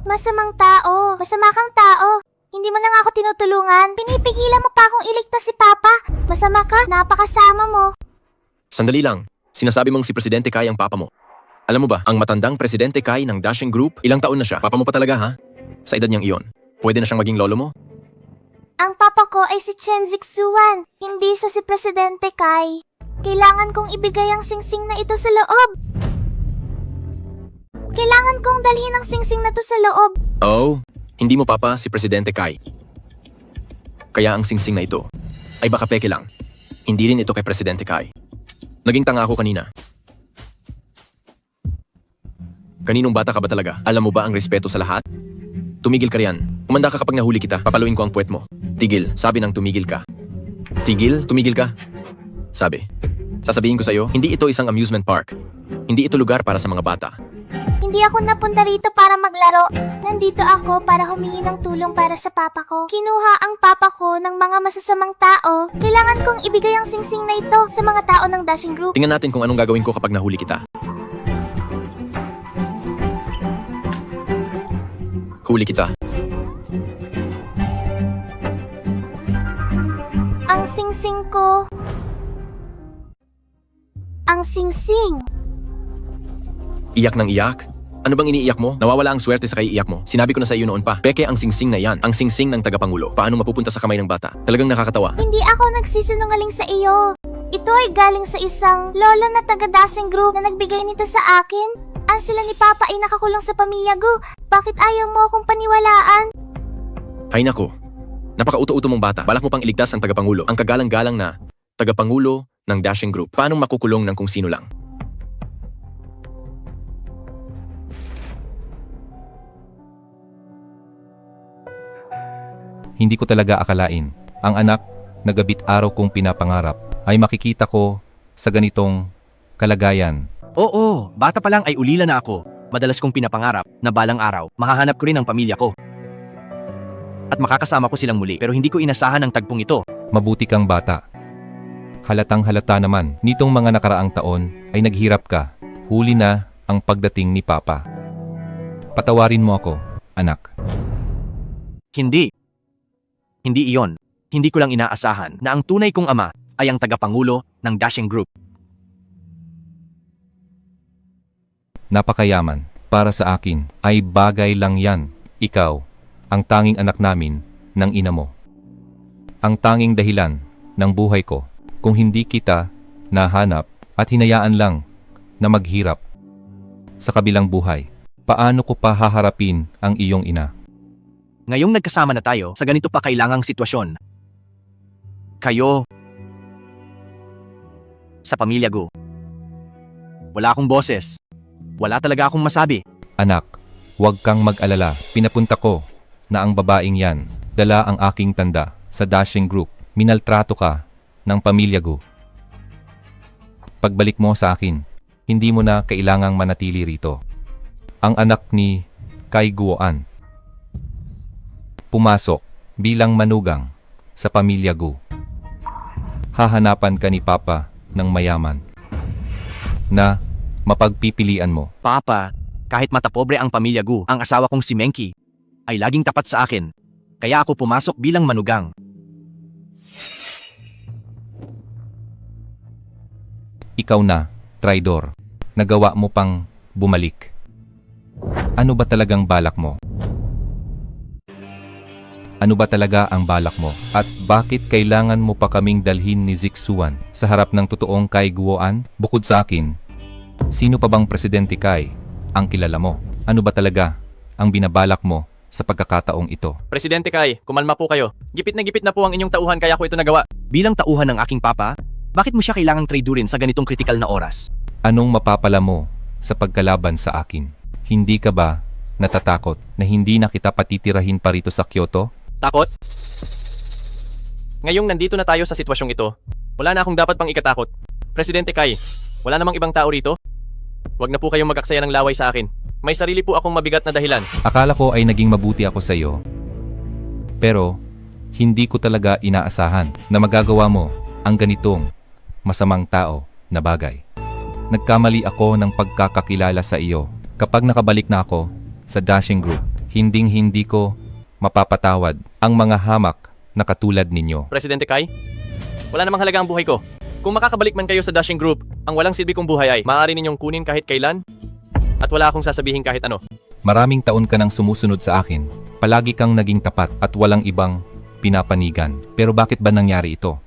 Speaker 13: Masamang tao. Masama kang tao. Hindi mo na nga ako tinutulungan. Pinipigilan mo pa akong iligtas si Papa. Masama ka. Napakasama mo.
Speaker 16: Sandali lang. Sinasabi mong si Presidente Kai ang papa mo. Alam mo ba, ang matandang Presidente Kai ng Dashing Group, ilang taon na siya? Papa mo pa talaga ha? Sa edad niyang iyon. Pwede na siyang maging lolo mo?
Speaker 13: Ang papa ko ay si Chen Zixuan. Hindi siya si Presidente Kai. Kailangan kong ibigay ang singsing na ito sa loob. Kailangan kong dalhin ang singsing na to sa loob.
Speaker 16: Oh, hindi mo papa si Presidente Kai. Kaya ang singsing na ito ay baka peke lang. Hindi rin ito kay Presidente Kai. Naging tanga ako kanina. Kaninong bata ka ba talaga? Alam mo ba ang respeto sa lahat? Tumigil ka riyan. Kumanda ka kapag nahuli kita. Papaluin ko ang puwet mo. Tigil. Sabi ng tumigil ka. Tigil? Tumigil ka? Sabi. Sasabihin ko sa'yo, hindi ito isang amusement park. Hindi ito lugar para sa mga bata.
Speaker 13: Hindi ako napunta rito para maglaro. Nandito ako para humingi ng tulong para sa papa ko. Kinuha ang papa ko ng mga masasamang tao. Kailangan kong ibigay ang singsing na ito sa mga tao ng Dashing Group.
Speaker 16: Tingnan natin kung anong gagawin ko kapag nahuli kita. Huli kita.
Speaker 13: Ang singsing ko. Ang singsing.
Speaker 16: Iyak ng iyak? Ano bang iniiyak mo? Nawawala ang swerte sa kaiiyak mo. Sinabi ko na sa iyo noon pa. Peke ang singsing na yan. Ang singsing ng tagapangulo. Paano mapupunta sa kamay ng bata? Talagang nakakatawa.
Speaker 13: Hindi ako nagsisinungaling sa iyo. Ito ay galing sa isang lolo na taga-Dashing Group na nagbigay nito sa akin. Ang sila ni Papa ay nakakulong sa pamilya ko. Bakit ayaw mo akong paniwalaan?
Speaker 16: Ay nako. Napaka-uto-uto mong bata. Balak mo pang iligtas ang tagapangulo. Ang kagalang-galang na tagapangulo ng Dashing Group. Paano makukulong ng kung sino lang?
Speaker 4: Hindi ko talaga akalain. Ang anak na gabit araw kong pinapangarap ay makikita ko sa ganitong kalagayan.
Speaker 1: Oo, bata pa lang ay ulila na ako. Madalas kong pinapangarap na balang araw, makahanap ko rin ang pamilya ko. At makakasama ko silang muli, pero hindi ko inasahan ang tagpong ito.
Speaker 4: Mabuti kang bata. Halatang halata naman, nitong mga nakaraang taon ay naghirap ka. Huli na ang pagdating ni Papa. Patawarin mo ako, anak.
Speaker 1: Hindi. Hindi iyon. Hindi ko lang inaasahan na ang tunay kong ama ay ang tagapangulo ng Dashing Group.
Speaker 4: Napakayaman. Para sa akin ay bagay lang yan. Ikaw, ang tanging anak namin ng ina mo. Ang tanging dahilan ng buhay ko. Kung hindi kita nahanap at hinayaan lang na maghirap sa kabilang buhay, paano ko pa haharapin ang iyong ina?
Speaker 1: Ngayong nagkasama na tayo sa ganito pa kailangang sitwasyon, kayo sa pamilya ko, wala akong boses. Wala talaga akong masabi.
Speaker 4: Anak, huwag kang mag-alala. Pinapunta ko na ang babaeng yan dala ang aking tanda sa Dashing Group. Minaltrato ka ng pamilya Gu. Pagbalik mo sa akin, hindi mo na kailangang manatili rito. Ang anak ni Kai Guoan pumasok bilang manugang sa pamilya Gu. Hahanapan ka ni Papa ng mayaman na mapagpipilian mo.
Speaker 1: Papa, kahit matapobre ang pamilya Gu, ang asawa kong si Menki ay laging tapat sa akin. Kaya ako pumasok bilang manugang.
Speaker 4: Ikaw na, traidor. Nagawa mo pang bumalik. Ano ba talagang balak mo? Ano ba talaga ang balak mo? At bakit kailangan mo pa kaming dalhin ni Zixuan sa harap ng totoong Kai Guoan? Bukod sa akin, sino pa bang Presidente Kai ang kilala mo? Ano ba talaga ang binabalak mo sa pagkakataong ito?
Speaker 1: Presidente Kai, kumalma po kayo. Gipit na po ang inyong tauhan kaya ko ito nagawa. Bilang tauhan ng aking papa, bakit mo siya kailangang traidurin sa ganitong kritikal na oras?
Speaker 4: Anong mapapala mo sa pagkalaban sa akin? Hindi ka ba natatakot na hindi na kita patitirahin pa rito sa Kyoto?
Speaker 1: Takot? Ngayong nandito na tayo sa sitwasyong ito, wala na akong dapat pang ikatakot. Presidente Kai, wala namang ibang tao rito? Huwag na po kayong mag-aksaya ng laway sa akin. May sarili po akong mabigat na dahilan.
Speaker 4: Akala ko ay naging mabuti ako sa iyo. Pero, hindi ko talaga inaasahan na magagawa mo ang ganitong masamang tao na bagay. Nagkamali ako ng pagkakakilala sa iyo. Kapag nakabalik na ako sa Dashing Group, hinding-hindi ko mapapatawad ang mga hamak na katulad ninyo.
Speaker 1: Presidente Kai, wala namang halaga ang buhay ko. Kung makakabalik man kayo sa Dashing Group, ang walang silbi kong buhay ay maaari ninyong kunin kahit kailan at wala akong sasabihin kahit ano.
Speaker 4: Maraming taon ka nang sumusunod sa akin. Palagi kang naging tapat at walang ibang pinapanigan. Pero bakit ba nangyari ito?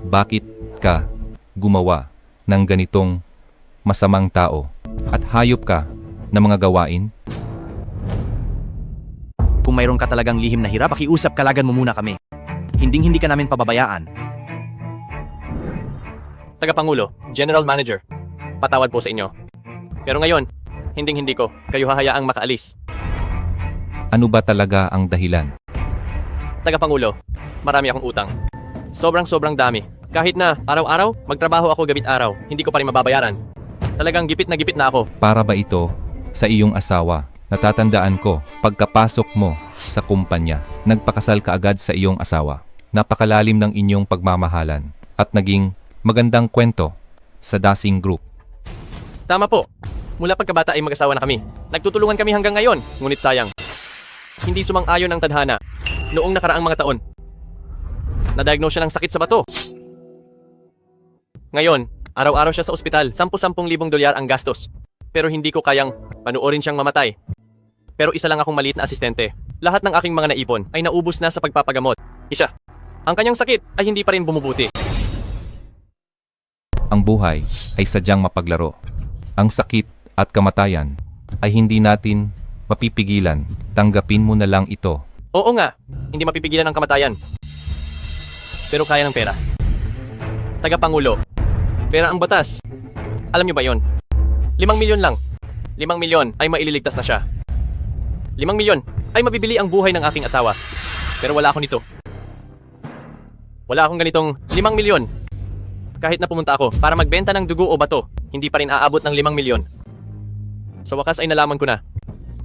Speaker 4: Bakit ka gumawa ng ganitong masamang tao at hayop ka ng mga gawain?
Speaker 1: Kung mayroon ka talagang lihim na hirap, pakiusap kalagan mo muna kami. Hinding-hindi ka namin pababayaan. Tagapangulo, General Manager, patawad po sa inyo. Pero ngayon, hinding-hindi ko kayo hahayaang makaalis.
Speaker 4: Ano ba talaga ang dahilan?
Speaker 1: Tagapangulo, marami akong utang. Sobrang dami. Kahit na araw-araw, magtrabaho ako gabit araw, hindi ko pa rin mababayaran. Talagang gipit na ako.
Speaker 4: Para ba ito sa iyong asawa? Natatandaan ko, pagkapasok mo sa kumpanya, nagpakasal ka agad sa iyong asawa. Napakalalim ng inyong pagmamahalan at naging magandang kwento sa Dashing Group.
Speaker 1: Tama po. Mula pagkabata ay mag-asawa na kami. Nagtutulungan kami hanggang ngayon. Ngunit sayang, hindi sumang-ayon ang tadhana. Noong nakaraang mga taon, na-diagnose siya ng sakit sa bato. Ngayon, araw-araw siya sa ospital. 10,000 dolyar ang gastos. Pero hindi ko kayang panuorin siyang mamatay. Pero isa lang akong maliit na asistente. Lahat ng aking mga naipon ay naubos na sa pagpapagamot. Isa, ang kanyang sakit ay hindi pa rin bumubuti.
Speaker 4: Ang buhay ay sadyang mapaglaro. Ang sakit at kamatayan ay hindi natin mapipigilan. Tanggapin mo na lang ito.
Speaker 1: Oo nga, hindi mapipigilan ang kamatayan. Pero kaya ng pera. Tagapangulo, pera ang batas. Alam niyo ba yon? 5 milyon lang. 5 milyon ay maililigtas na siya. 5 milyon ay mabibili ang buhay ng aking asawa. Pero wala ako nito. Wala akong ganitong 5 milyon. Kahit na pumunta ako para magbenta ng dugo o bato, hindi pa rin aabot ng 5 milyon. Sa wakas ay nalaman ko na.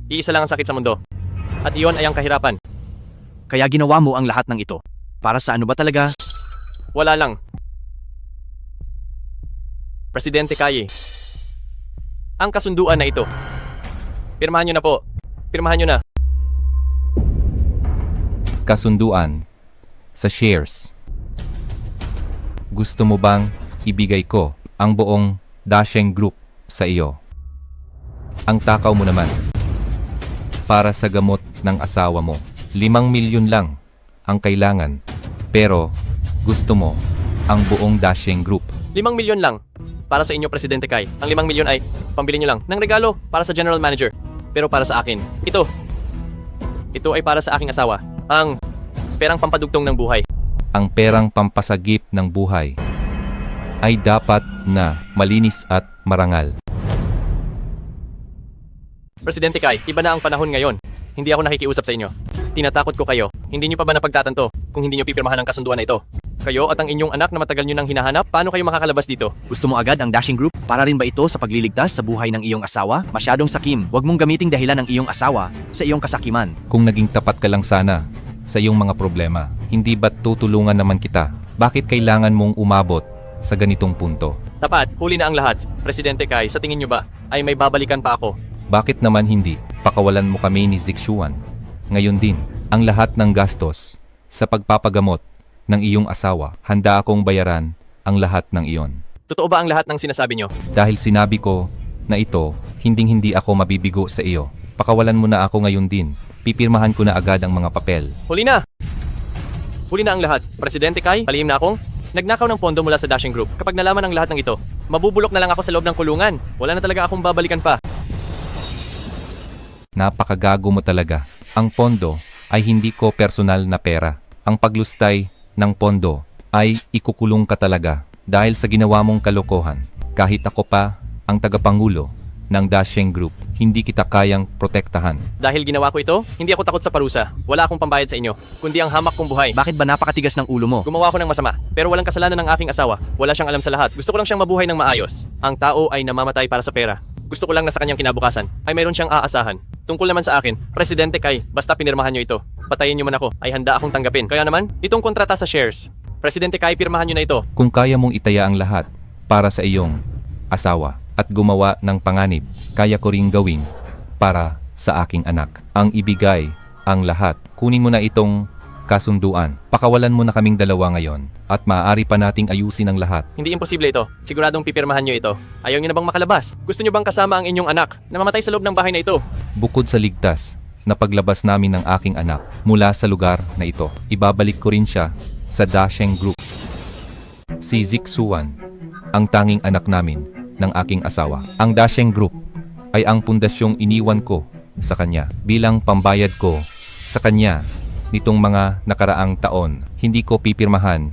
Speaker 1: Iisa lang ang sakit sa mundo. At iyon ay ang kahirapan. Kaya ginawa mo ang lahat ng ito. Para sa ano ba talaga? Wala lang. Presidente Kai, ang kasunduan na ito. Pirmahan nyo na po. Pirmahan nyo na.
Speaker 4: Kasunduan sa shares. Gusto mo bang ibigay ko ang buong Dashing Group sa iyo? Ang takaw mo naman. Para sa gamot ng asawa mo, 5 milyon lang ang kailangan. Pero gusto mo ang buong Dashing Group.
Speaker 1: 5 milyon lang. Para sa inyo, Presidente Kai. Ang 5 milyon ay pambili nyo lang ng regalo para sa General Manager. Pero para sa akin, ito ay para sa aking asawa. Ang perang pampadugtong ng buhay.
Speaker 4: Ang perang pampasagip ng buhay ay dapat na malinis at marangal.
Speaker 1: Presidente Kai, iba na ang panahon ngayon. Hindi ako nakikiusap sa inyo. Tinatakot ko kayo. Hindi niyo pa ba napagtatanto kung hindi niyo pipirmahan ang kasunduan na ito? Kayo at ang inyong anak na matagal niyo nang hinahanap, paano kayo makakalabas dito? Gusto mo agad ang dashing group? Para rin ba ito sa pagliligtas sa buhay ng iyong asawa? Masyadong sakim. Huwag mong gamiting dahilan ng iyong asawa sa iyong kasakiman.
Speaker 4: Kung naging tapat ka lang sana sa iyong mga problema, hindi ba't tutulungan naman kita? Bakit kailangan mong umabot sa ganitong punto?
Speaker 1: Tapat, huli na ang lahat. Presidente Kai, sa tingin niyo ba ay may babalikan pa ako?
Speaker 4: Bakit naman hindi? Pakawalan mo kami ni Zixuan. Ngayon din, ang lahat ng gastos sa pagpapagamot ng iyong asawa, handa akong bayaran ang lahat ng iyon.
Speaker 1: Totoo ba ang lahat ng sinasabi niyo?
Speaker 4: Dahil sinabi ko na ito, hindi ako mabibigo sa iyo. Pakawalan mo na ako ngayon din. Pipirmahan ko na agad ang mga papel.
Speaker 1: Huli na! Huli na ang lahat. Presidente Kai, palihim na akong nagnakaw ng pondo mula sa dashing group. Kapag nalaman ang lahat ng ito, mabubulok na lang ako sa loob ng kulungan. Wala na talaga akong babalikan pa.
Speaker 4: Napakagago mo talaga. Ang pondo ay hindi ko personal na pera. Ang paglustay ng pondo ay ikukulong ka talaga dahil sa ginawa mong kalokohan. Kahit ako pa ang tagapangulo ng dashing group, hindi kita kayang protektahan.
Speaker 1: Dahil ginawa ko ito, hindi ako takot sa parusa. Wala akong pambayad sa inyo, kundi ang hamak kong buhay. Bakit ba napakatigas ng ulo mo? Gumawa ko ng masama, pero walang kasalanan ng aking asawa. Wala siyang alam sa lahat. Gusto ko lang siyang mabuhay ng maayos. Ang tao ay namamatay para sa pera. Gusto ko lang na sa kanyang kinabukasan ay mayroon siyang aasahan. Tungkol naman sa akin, Presidente Kai, basta pinirmahan niyo ito. Patayin niyo man ako, ay handa akong tanggapin. Kaya naman, itong kontrata sa shares. Presidente Kai, pirmahan niyo na ito.
Speaker 4: Kung kaya mong itaya ang lahat para sa iyong asawa at gumawa ng panganib, kaya ko ring gawin para sa aking anak. Ang ibigay ang lahat. Kunin mo na itong kasunduan. Pakawalan mo na kaming dalawa ngayon at maaari pa nating ayusin ang lahat.
Speaker 1: Hindi imposible ito. Siguradong pipirmahan niyo ito. Ayaw niyo na bang makalabas? Gusto niyo bang kasama ang inyong anak na mamatay sa loob ng bahay na ito?
Speaker 4: Bukod sa ligtas na paglabas namin ng aking anak mula sa lugar na ito, ibabalik ko rin siya sa dashing group. Si Zixuan, ang tanging anak namin ng aking asawa. Ang dashing group ay ang pundasyong iniwan ko sa kanya bilang pambayad ko sa kanya nitong mga nakaraang taon. Hindi ko pipirmahan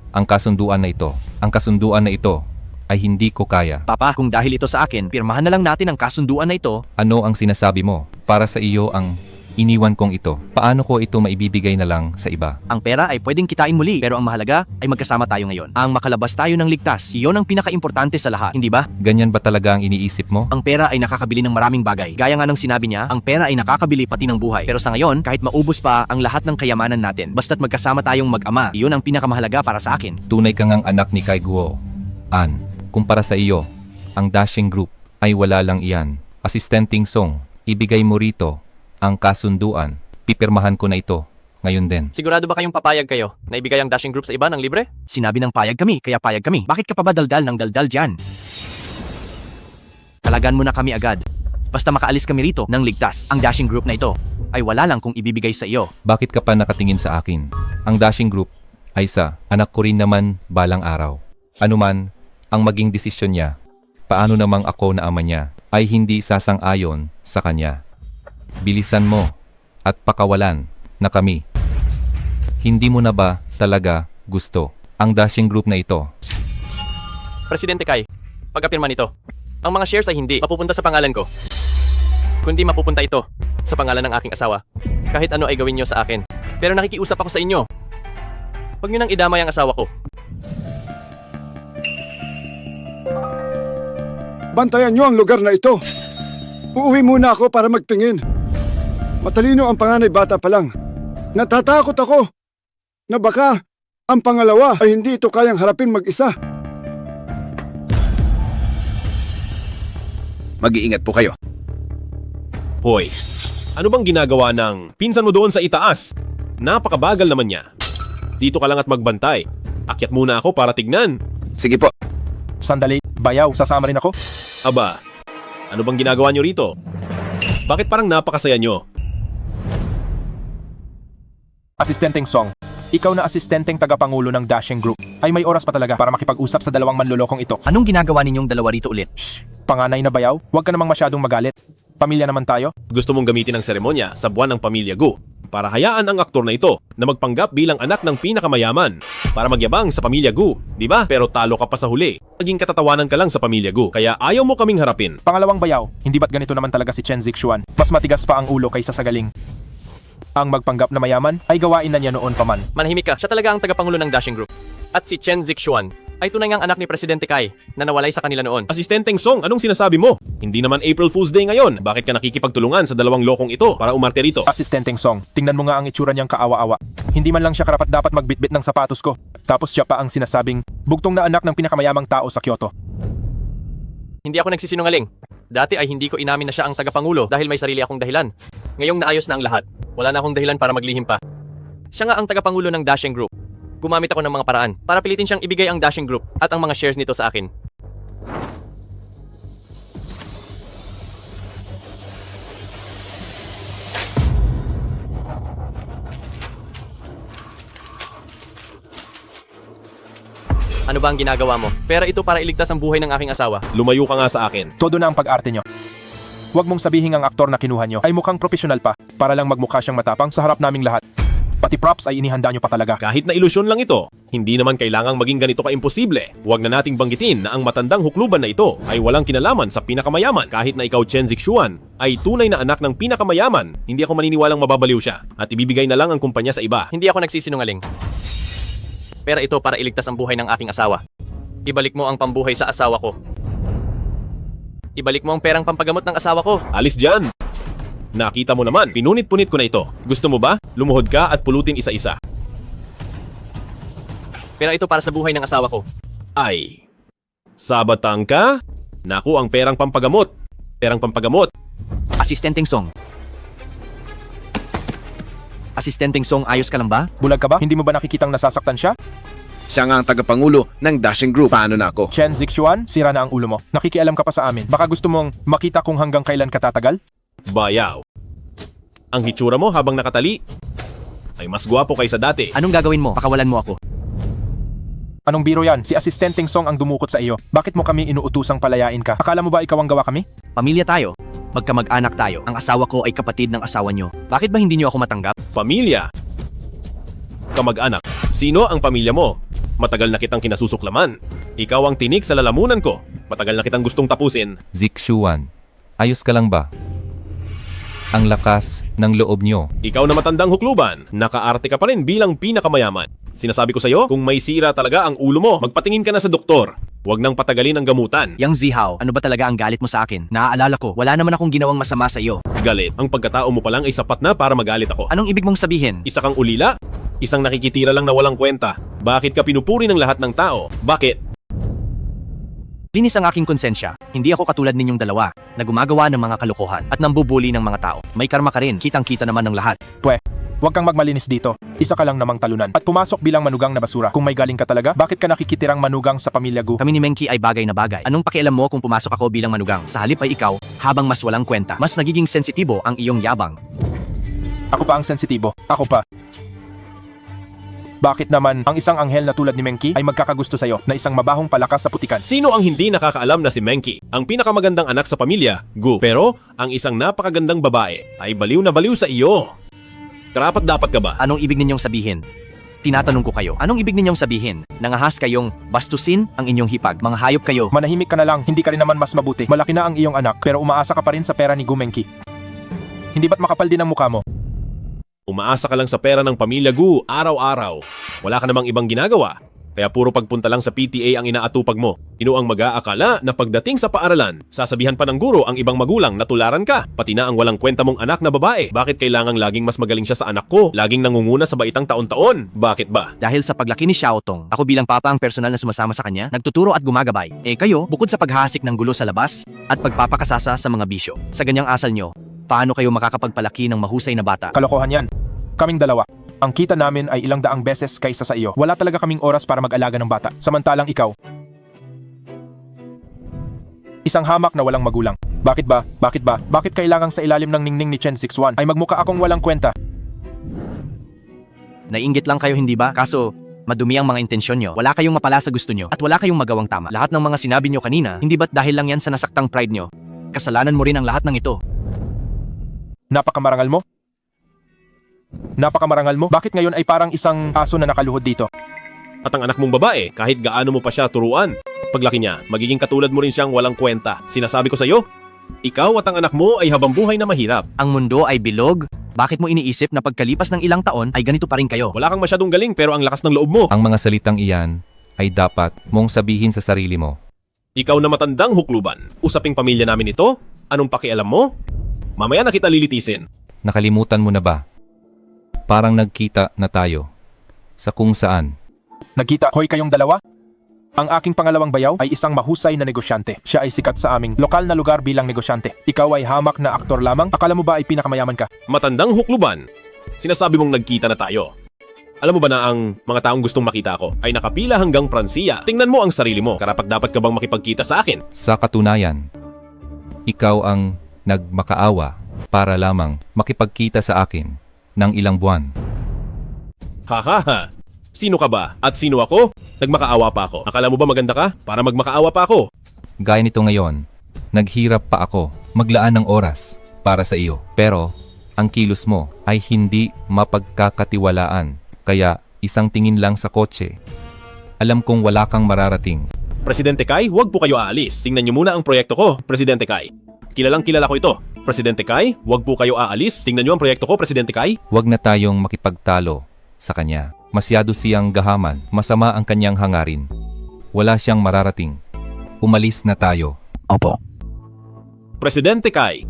Speaker 4: ang kasunduan na ito. Ang kasunduan na ito ay hindi ko kaya.
Speaker 1: Papa, kung dahil ito sa akin, pirmahan na lang natin ang kasunduan na ito.
Speaker 4: Ano ang sinasabi mo? Para sa iyo ang iniwan kong ito. Paano ko ito maibibigay na lang sa iba?
Speaker 1: Ang pera ay pwedeng kitain muli, pero ang mahalaga ay magkasama tayo ngayon. Ang makalabas tayo ng ligtas, iyon ang pinaka-importante sa lahat, hindi ba?
Speaker 4: Ganyan ba talaga ang iniisip mo?
Speaker 1: Ang pera ay nakakabili ng maraming bagay. Gaya nga ng sinabi niya, ang pera ay nakakabili pati ng buhay. Pero sa ngayon, kahit maubos pa ang lahat ng kayamanan natin, basta't magkasama tayong mag-ama, iyon ang pinakamahalaga para sa akin.
Speaker 4: Tunay kang ang anak ni Kai Guo. An, kumpara sa iyo, ang dashing group ay wala lang iyan. Asistenteng Song, ibigay mo rito ang kasunduan. Pipirmahan ko na ito ngayon din.
Speaker 1: Sigurado ba kayong papayag kayo na ibigay ang dashing group sa iba ng libre? Sinabi ng payag kami, kaya payag kami. Bakit ka pa ba daldal ng daldal dyan? Kalagan mo na kami agad. Basta makaalis kami rito ng ligtas. Ang dashing group na ito ay wala lang kung ibibigay sa iyo.
Speaker 4: Bakit ka pa nakatingin sa akin? Ang dashing group ay sa anak ko rin naman balang araw. Ano man ang maging desisyon niya, paano namang ako na ama niya ay hindi sasang-ayon sa kanya. Bilisan mo at pakawalan na kami. Hindi mo na ba talaga gusto ang dashing group na ito?
Speaker 1: Presidente Kai, pagkapirma nito, ang mga shares ay hindi mapupunta sa pangalan ko, kundi mapupunta ito sa pangalan ng aking asawa. Kahit ano ay gawin niyo sa akin. Pero nakikiusap ako sa inyo. Huwag niyo nang idamay ang asawa ko.
Speaker 7: Bantayan niyo ang lugar na ito. Uuwi muna ako para magtingin. Matalino ang panganay bata pa lang. Natatakot ako na baka ang pangalawa ay hindi ito kayang harapin mag-isa.
Speaker 14: Mag-iingat po kayo.
Speaker 9: Hoy, ano bang ginagawa ng pinsan mo doon sa itaas? Napakabagal naman niya. Dito ka lang at magbantay. Akyat muna ako para tignan.
Speaker 14: Sige po.
Speaker 8: Sandali, bayaw, sasama rin ako.
Speaker 9: Aba, ano bang ginagawa niyo rito? Bakit parang napakasaya niyo?
Speaker 8: Asistenteng Song, ikaw na asistenteng tagapangulo ng dashing group, ay may oras pa talaga para makipag-usap sa dalawang manlolokong ito.
Speaker 1: Anong ginagawa ninyong dalawa rito ulit?
Speaker 8: Panganay na bayaw, huwag ka namang masyadong magalit. Pamilya naman tayo.
Speaker 9: Gusto mong gamitin ang seremonya sa buwan ng Pamilya Gu para hayaan ang aktor na ito na magpanggap bilang anak ng pinakamayaman para magyabang sa Pamilya Gu, di ba? Pero talo ka pa sa huli. Naging katatawanan ka lang sa Pamilya Gu, kaya ayaw mo kaming harapin.
Speaker 8: Pangalawang bayaw, hindi ba't ganito naman talaga si Chen Zixuan? Mas matigas pa ang ulo kaysa sa galing. Ang magpanggap na mayaman ay gawain na niya noon pa man.
Speaker 1: Manahimik ka, siya talaga ang tagapangulo ng Dashing Group. At si Chen Zixuan ay tunay ngang anak ni Presidente Kai na nawalay sa kanila noon.
Speaker 9: Asistenteng Song, anong sinasabi mo? Hindi naman April Fool's Day ngayon. Bakit ka nakikipagtulungan sa dalawang lokong ito para umarte rito?
Speaker 8: Asistenteng Song, tingnan mo nga ang itsura niyang kaawa-awa. Hindi man lang siya karapat-dapat magbitbit ng sapatos ko. Tapos siya pa ang sinasabing bugtong na anak ng pinakamayamang tao sa Kyoto.
Speaker 1: Hindi ako nagsisinungaling. Dati ay hindi ko inamin na siya ang tagapangulo dahil may sarili akong dahilan. Ngayong naayos na ang lahat, wala na akong dahilan para maglihim pa. Siya nga ang tagapangulo ng Dashing Group. Gumamit ako ng mga paraan para pilitin siyang ibigay ang Dashing Group at ang mga shares nito sa akin. Ano ba ang ginagawa mo? Pera ito para iligtas ang buhay ng aking asawa.
Speaker 9: Lumayo ka nga sa akin.
Speaker 8: Todo na ang pag-arte niyo. Huwag mong sabihin ang aktor na kinuha niyo ay mukhang profesional pa para lang magmukha siyang matapang sa harap naming lahat. Pati props ay inihanda niyo pa talaga.
Speaker 9: Kahit na ilusyon lang ito, hindi naman kailangang maging ganito ka-imposible. Huwag na nating banggitin na ang matandang hukluban na ito ay walang kinalaman sa pinakamayaman. Kahit na ikaw, Chen Zixuan, ay tunay na anak ng pinakamayaman, hindi ako maniniwalang mababaliw siya at ibibigay na lang ang kumpanya sa iba.
Speaker 1: Hindi ako nagsisinungaling. Pera ito para iligtas ang buhay ng aking asawa. Ibalik mo ang pambuhay sa asawa ko. Ibalik mo ang perang pampagamot ng asawa ko.
Speaker 9: Alis dyan! Nakita mo naman, pinunit-punit ko na ito. Gusto mo ba? Lumuhod ka at pulutin isa-isa.
Speaker 1: Pera ito para sa buhay ng asawa ko.
Speaker 9: Ay, sabatang ka? Naku, ang perang pampagamot. Perang pampagamot.
Speaker 1: Asistenteng Song. Asistenteng Song, ayos ka lang ba?
Speaker 8: Bulag ka ba? Hindi mo ba nakikitang nasasaktan siya?
Speaker 14: Siya nga ang tagapangulo ng Dashing Group. Paano na ako?
Speaker 8: Chen Zixuan, sira na ang ulo mo. Nakikialam ka pa sa amin. Baka gusto mong makita kung hanggang kailan ka tatagal?
Speaker 9: Bayaw. Ang hitsura mo habang nakatali ay mas gwapo kaysa dati.
Speaker 1: Anong gagawin mo? Pakawalan mo ako.
Speaker 8: Anong biro yan? Si Asistenteng Song ang dumukot sa iyo. Bakit mo kami inuutusang palayain ka? Akala mo ba ikaw ang gawa kami?
Speaker 1: Pamilya tayo. Magkamag-anak tayo. Ang asawa ko ay kapatid ng asawa nyo. Bakit ba hindi nyo ako matanggap?
Speaker 9: Pamilya. Kamag-anak. Sino ang pamilya mo? Matagal na kitang kinasusuklaman. Ikaw ang tinik sa lalamunan ko. Matagal na kitang gustong tapusin.
Speaker 4: Zixuan, ayos ka lang ba? Ang lakas ng loob nyo.
Speaker 9: Ikaw na matandang hukluban, nakaarte ka pa rin bilang pinakamayaman. Sinasabi ko sa'yo, kung may sira talaga ang ulo mo, magpatingin ka na sa doktor. Huwag nang patagalin ang gamutan.
Speaker 1: Yang Zihao, ano ba talaga ang galit mo sa akin? Naaalala ko, wala naman akong ginawang masama sa iyo.
Speaker 9: Galit. Ang pagkatao mo pa lang ay sapat na para magalit ako.
Speaker 1: Anong ibig mong sabihin?
Speaker 9: Isa kang ulila? Isang nakikitira lang na walang kwenta. Bakit ka pinupuri ng lahat ng tao? Bakit?
Speaker 1: Linis ang aking konsensya. Hindi ako katulad ninyong dalawa na gumagawa ng mga kalokohan at nambubuli ng mga tao. May karma ka rin, kitang-kita naman ng lahat.
Speaker 8: Pwe, huwag kang magmalinis dito. Isa ka lang namang talunan. At pumasok bilang manugang na basura. Kung may galing ka talaga, bakit ka nakikitirang manugang sa pamilya Gu?
Speaker 1: Kami ni Menki ay bagay na bagay. Anong pakialam mo kung pumasok ako bilang manugang? Sa halip ay ikaw, habang mas walang kwenta, mas nagiging sensitibo ang iyong yabang.
Speaker 8: Ako pa ang sensitibo. Ako pa. Bakit naman ang isang anghel na tulad ni Menki ay magkakagusto sa'yo na isang mabahong palakas sa putikan?
Speaker 9: Sino ang hindi nakakaalam na si Menki, ang pinakamagandang anak sa pamilya, Gu? Pero ang isang napakagandang babae ay baliw na baliw sa iyo. Karapat dapat ka ba?
Speaker 1: Anong ibig ninyong sabihin? Tinatanong ko kayo, anong ibig ninyong sabihin? Nangahas kayong bastusin ang inyong hipag, mga hayop kayo.
Speaker 8: Manahimik ka na lang, hindi ka rin naman mas mabuti. Malaki na ang iyong anak pero umaasa ka pa rin sa pera ni Gu Menki. Hindi ba't makapal din ang mukha mo?
Speaker 9: Umaasa ka lang sa pera ng pamilya Gu araw-araw. Wala ka namang ibang ginagawa. Kaya puro pagpunta lang sa PTA ang inaatupag mo. Sino ang mag-aakala na pagdating sa paaralan, sasabihan pa ng guro ang ibang magulang na tularan ka, pati na ang walang kwenta mong anak na babae. Bakit kailangang laging mas magaling siya sa anak ko? Laging nangunguna sa baitang taon-taon. Bakit ba?
Speaker 1: Dahil sa paglaki ni Xiaotong, ako bilang papa ang personal na sumasama sa kanya, nagtuturo at gumagabay. Kayo, bukod sa paghahasik ng gulo sa labas at pagpapakasasa sa mga bisyo, sa ganyang asal nyo, paano kayo makakapagpalaki ng mahusay na bata?
Speaker 8: Kalokohan yan. Kaming dalawa. Ang kita namin ay ilang daang beses kaysa sa iyo. Wala talaga kaming oras para mag-alaga ng bata. Samantalang ikaw, isang hamak na walang magulang. Bakit ba? Bakit ba? Bakit kailangang sa ilalim ng ningning ni Chen Zixuan ay magmukha akong walang kwenta?
Speaker 1: Naiinggit lang kayo, hindi ba? Kaso, madumi ang mga intensyon nyo. Wala kayong mapala sa gusto nyo at wala kayong magawang tama. Lahat ng mga sinabi nyo kanina, hindi ba't dahil lang yan sa nasaktang pride nyo? Kasalanan mo rin ang lahat ng ito.
Speaker 8: Napakamarangal mo? Napakamarangal mo? Bakit ngayon ay parang isang aso na nakaluhod dito?
Speaker 9: At ang anak mong babae, kahit gaano mo pa siya turuan, paglaki niya, magiging katulad mo rin siyang walang kwenta. Sinasabi ko sa'yo, ikaw at ang anak mo ay habang buhay na mahirap.
Speaker 1: Ang mundo ay bilog Bakit mo iniisip na pagkalipas ng ilang taon ay ganito pa rin kayo?
Speaker 9: Wala kang masyadong galing pero ang lakas ng loob mo.
Speaker 4: Ang mga salitang iyan ay dapat mong sabihin sa sarili mo.
Speaker 9: Ikaw na matandang hukluban. Usaping pamilya namin ito? Anong pakialam mo? Mamaya na kita lilitisin.
Speaker 4: Nakalimutan mo na ba? Parang nagkita na tayo sa kung saan.
Speaker 8: Nagkita, hoy kayong dalawa? Ang aking pangalawang bayaw ay isang mahusay na negosyante. Siya ay sikat sa aming lokal na lugar bilang negosyante. Ikaw ay hamak na aktor lamang. Akala mo ba ay pinakamayaman ka?
Speaker 9: Matandang hukluban. Sinasabi mong nagkita na tayo. Alam mo ba na ang mga taong gustong makita ko ay nakapila hanggang Pransiya? Tingnan mo ang sarili mo. Karapat-dapat ka bang makipagkita sa akin?
Speaker 4: Sa katunayan, ikaw ang nagmakaawa para lamang makipagkita sa akin ng ilang buwan.
Speaker 9: Ha. Sino ka ba? At sino ako? Nagmakaawa pa ako. Akala mo ba maganda ka? Para magmakaawa pa ako.
Speaker 4: Gaya nito ngayon, naghirap pa ako maglaan ng oras para sa iyo. Pero ang kilos mo ay hindi mapagkakatiwalaan. Kaya isang tingin lang sa kotse. Alam kong wala kang mararating.
Speaker 9: Presidente Kai, huwag po kayo aalis. Tingnan niyo muna ang proyekto ko, Presidente Kai. Kilalang kilala ko ito. Presidente Kai, huwag po kayo aalis. Tingnan niyo ang proyekto ko, Presidente Kai.
Speaker 4: Huwag na tayong makipagtalo sa kanya. Masyado siyang gahaman. Masama ang kanyang hangarin. Wala siyang mararating. Umalis na tayo.
Speaker 1: Opo.
Speaker 9: Presidente Kai.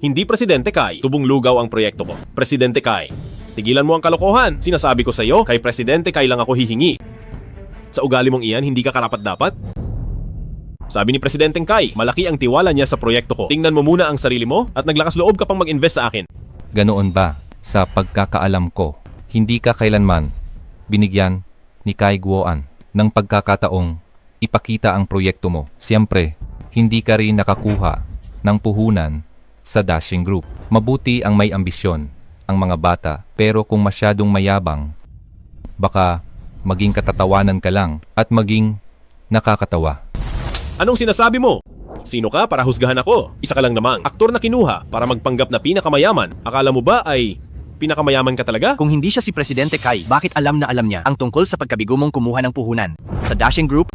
Speaker 9: Hindi Presidente Kai. Tubong lugaw ang proyekto ko. Presidente Kai. Tigilan mo ang kalokohan. Sinasabi ko sa iyo, kay Presidente Kai lang ako hihingi. Sa ugali mong iyan, hindi ka karapat-dapat? Sabi ni Presidente Kai, malaki ang tiwala niya sa proyekto ko. Tingnan mo muna ang sarili mo at naglakas loob ka pang mag-invest sa akin.
Speaker 4: Ganoon ba? Sa pagkakaalam ko, hindi ka kailanman binigyan ni Kai Guoan ng pagkakataong ipakita ang proyekto mo. Siyempre, hindi ka rin nakakuha ng puhunan sa Dashing Group. Mabuti ang may ambisyon ang mga bata, pero kung masyadong mayabang, baka maging katatawanan ka lang at maging nakakatawa.
Speaker 9: Anong sinasabi mo? Sino ka para husgahan ako? Isa ka lang namang aktor na kinuha para magpanggap na pinakamayaman. Akala mo ba ay pinakamayaman ka talaga?
Speaker 1: Kung hindi siya si Presidente Kai, bakit alam na alam niya ang tungkol sa pagkabigo mong kumuha ng puhunan? Sa Dashing Group,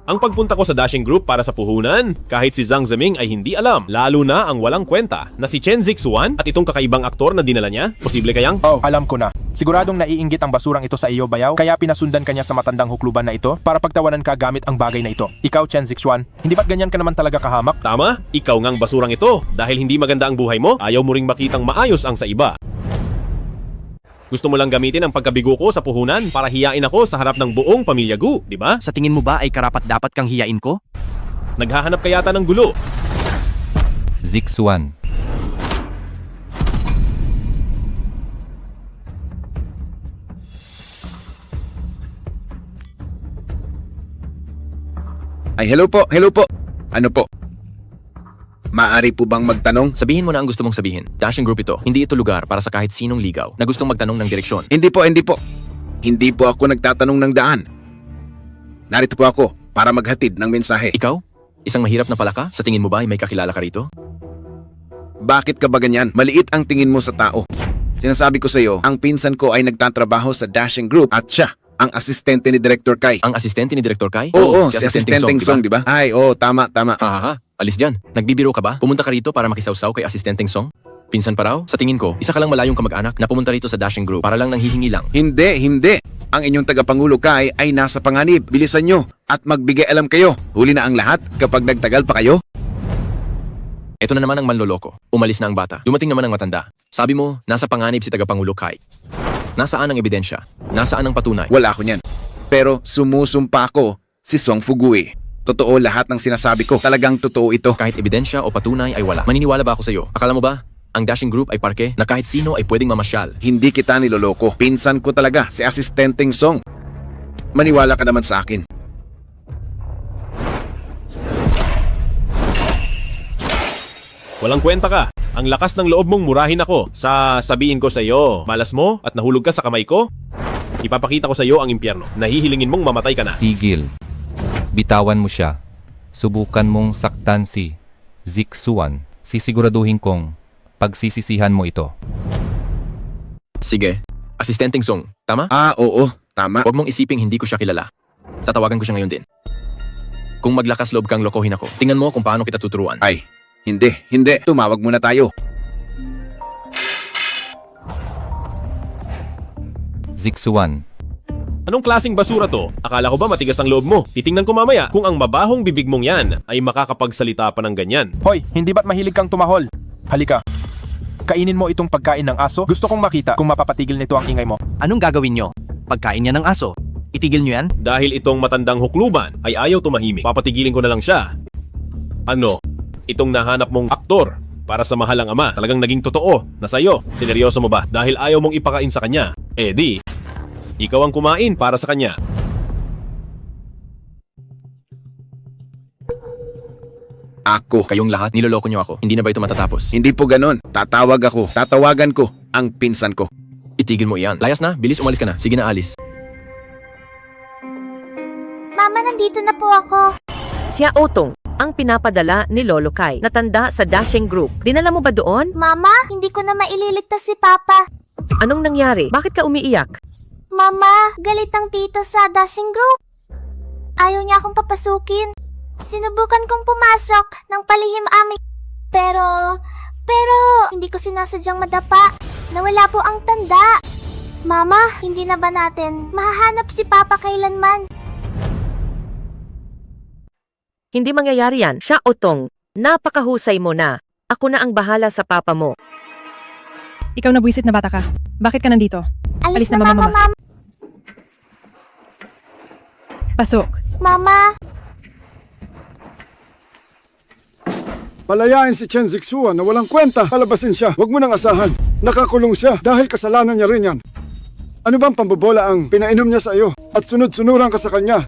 Speaker 9: Ang pagpunta ko sa Dashing Group para sa puhunan, kahit si Zhang Zeming ay hindi alam, lalo na ang walang kwenta na si Chen Zixuan at itong kakaibang aktor na dinala niya. Posible kayang?
Speaker 8: Oh, alam ko na. Siguradong naiinggit ang basurang ito sa iyo, bayaw, kaya pinasundan ka niya sa matandang hukluban na ito para pagtawanan ka gamit ang bagay na ito. Ikaw, Chen Zixuan, hindi ba't ganyan ka naman talaga kahamak?
Speaker 9: Tama, ikaw ngang basurang ito. Dahil hindi maganda ang buhay mo, ayaw mo ring makitang maayos ang sa iba. Gusto mo lang gamitin ang pagkabigo ko sa puhunan para hiyain ako sa harap ng buong pamilya Gu, di ba?
Speaker 1: sa tingin mo ba ay karapat-dapat kang hiyain ko?
Speaker 9: Naghahanap ka yata ng gulo.
Speaker 4: Zixuan.
Speaker 14: Ay, hello po. Ano po? Maaari po bang magtanong?
Speaker 16: Sabihin mo na ang gusto mong sabihin. Dashing Group ito. Hindi ito lugar para sa kahit sinong ligaw na gustong magtanong ng direksyon.
Speaker 14: Hindi po. Hindi po ako nagtatanong ng daan. Narito po ako para maghatid ng mensahe.
Speaker 16: Ikaw? Isang mahirap na palaka? Sa tingin mo ba ay may kakilala ka rito?
Speaker 14: Bakit ka ba ganyan? Maliit ang tingin mo sa tao. Sinasabi ko sa iyo, ang pinsan ko ay nagtatrabaho sa Dashing Group at siya ang asistente ni Director Kai.
Speaker 16: Ang asistente ni Director Kai?
Speaker 14: Oo, si Asistenteng Song, di ba? Ay, oo, tama.
Speaker 16: Hahaha, alis dyan. Nagbibiro ka ba? Pumunta ka rito para makisawsaw kay Asistenteng Song? Pinsan pa raw? Sa tingin ko, isa ka lang malayong kamag-anak na pumunta rito sa Dashing Group para lang nanghihingi lang.
Speaker 14: Hindi. Ang inyong tagapangulo Kai ay nasa panganib. Bilisan nyo at magbigay alam kayo. Huli na ang lahat kapag nagtagal pa kayo.
Speaker 16: Ito na naman ang manloloko. Umalis na ang bata. Dumating naman ang matanda. Sabi mo, nasa panganib si tagapangulo Kai. Nasaan ang ebidensya? Nasaan ang patunay?
Speaker 14: Wala ako niyan. Pero sumusumpa ako si Song Fugui. Totoo lahat ng sinasabi ko. Talagang totoo ito.
Speaker 16: Kahit ebidensya o patunay ay wala. Maniniwala ba ako sa iyo? Akala mo ba, ang Dashing Group ay parke na kahit sino ay pwedeng mamasyal?
Speaker 14: Hindi kita niloloko. Pinsan ko talaga si Asistenteng Song. Maniwala ka naman sa akin.
Speaker 9: Walang kwenta ka. Ang lakas ng loob mong murahin ako. Sabihin ko sa iyo, malas mo at nahulog ka sa kamay ko? Ipapakita ko sa iyo ang impyerno. Nahihilingin mong mamatay ka na.
Speaker 4: Tigil. Bitawan mo siya. Subukan mong saktan si Zixuan. Sisiguraduhin kong pagsisisihan mo ito.
Speaker 16: Sige. Asistenteng Song, tama?
Speaker 14: Oo, tama.
Speaker 16: Huwag mong isiping hindi ko siya kilala. Tatawagan ko siya ngayon din. Kung maglakas loob kang lokohin ako, tingnan mo kung paano kita tuturuan.
Speaker 14: Ay, hindi. Tumawag muna tayo.
Speaker 4: Zixuan.
Speaker 9: Anong klaseng basura to? Akala ko ba matigas ang loob mo? Titingnan ko mamaya kung ang mabahong bibig mong yan ay makakapagsalita pa ng ganyan.
Speaker 8: Hoy, hindi ba't mahilig kang tumahol? Halika. Kainin mo itong pagkain ng aso. Gusto kong makita kung mapapatigil nito ang ingay mo.
Speaker 1: Anong gagawin nyo? Pagkain niya ng aso. Itigil nyo yan?
Speaker 9: Dahil itong matandang hukluban ay ayaw tumahimik, papatigilin ko na lang siya. Ano? Itong nahanap mong aktor para sa mahalang ama talagang naging totoo na sa'yo. Sineryoso mo ba? Dahil ayaw mong ipakain sa kanya. Eh di, ikaw ang kumain para sa kanya.
Speaker 14: Ako.
Speaker 16: Kayong lahat, niloloko niyo ako. Hindi na ba ito matatapos?
Speaker 14: Hindi po ganon. Tatawagan ko ang pinsan ko.
Speaker 16: Itigil mo iyan. Layas na, bilis umalis ka na. Sige na, alis.
Speaker 13: Mama, nandito na po ako.
Speaker 10: Si Otong, ang pinapadala ni Lolo Kai, natanda sa Dashing Group. Dinala mo ba doon?
Speaker 13: Mama, hindi ko na maililigtas si Papa.
Speaker 10: Anong nangyari? Bakit ka umiiyak?
Speaker 13: Mama, galit ang tito sa Dashing Group. Ayaw niya akong papasukin. Sinubukan kong pumasok ng palihim amin. Pero, hindi ko sinasadyang madapa. Nawala po ang tanda. Mama, hindi na ba natin mahahanap si Papa kailanman?
Speaker 10: Hindi mangyayari yan. Siya, Otong. Napakahusay mo na. Ako na ang bahala sa papa mo.
Speaker 12: Ikaw na buwisit na bata ka. Bakit ka nandito?
Speaker 13: Alis na, Mama.
Speaker 12: Pasok.
Speaker 13: Mama,
Speaker 7: Palayain si Chen Zixuan na walang kwenta. Palabasin siya. Huwag mo nang asahan. Nakakulong siya dahil kasalanan niya rin yan. Ano bang pambobola ang pinainom niya sa iyo at sunod-sunuran ka sa kanya?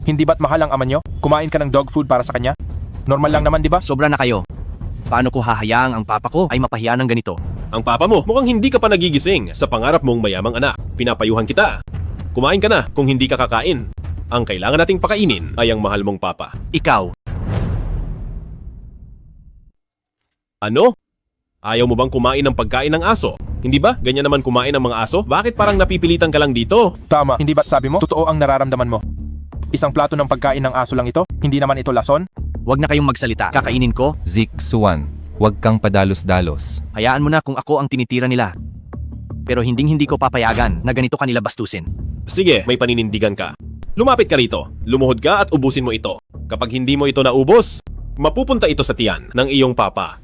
Speaker 8: Hindi ba't mahal ang ama nyo? Kumain ka ng dog food para sa kanya? Normal lang naman, di ba?
Speaker 1: Sobra na kayo. Paano ko hahayaang ang papa ko ay mapahiya ng ganito?
Speaker 9: Ang papa mo, mukhang hindi ka pa nagigising sa pangarap mong mayamang anak. Pinapayuhan kita. Kumain ka na kung hindi ka kakain. Ang kailangan nating pakainin ay ang mahal mong papa.
Speaker 1: Ikaw.
Speaker 9: Ano? Ayaw mo bang kumain ng pagkain ng aso? Hindi ba? Ganyan naman kumain ng mga aso? Bakit parang napipilitan ka lang dito?
Speaker 8: Tama, hindi ba't sabi mo? Totoo ang nararamdaman mo. Isang plato ng pagkain ng aso lang ito? Hindi naman ito lason?
Speaker 1: Huwag na kayong magsalita. Kakainin ko.
Speaker 4: Zixuan. Huwag kang padalos-dalos.
Speaker 1: Hayaan mo na kung ako ang tinitira nila. Pero hindi ko papayagan na ganito kanila bastusin.
Speaker 9: Sige, may paninindigan ka. Lumapit ka rito. Lumuhod ka at ubusin mo ito. Kapag hindi mo ito naubos, mapupunta ito sa tiyan ng iyong papa.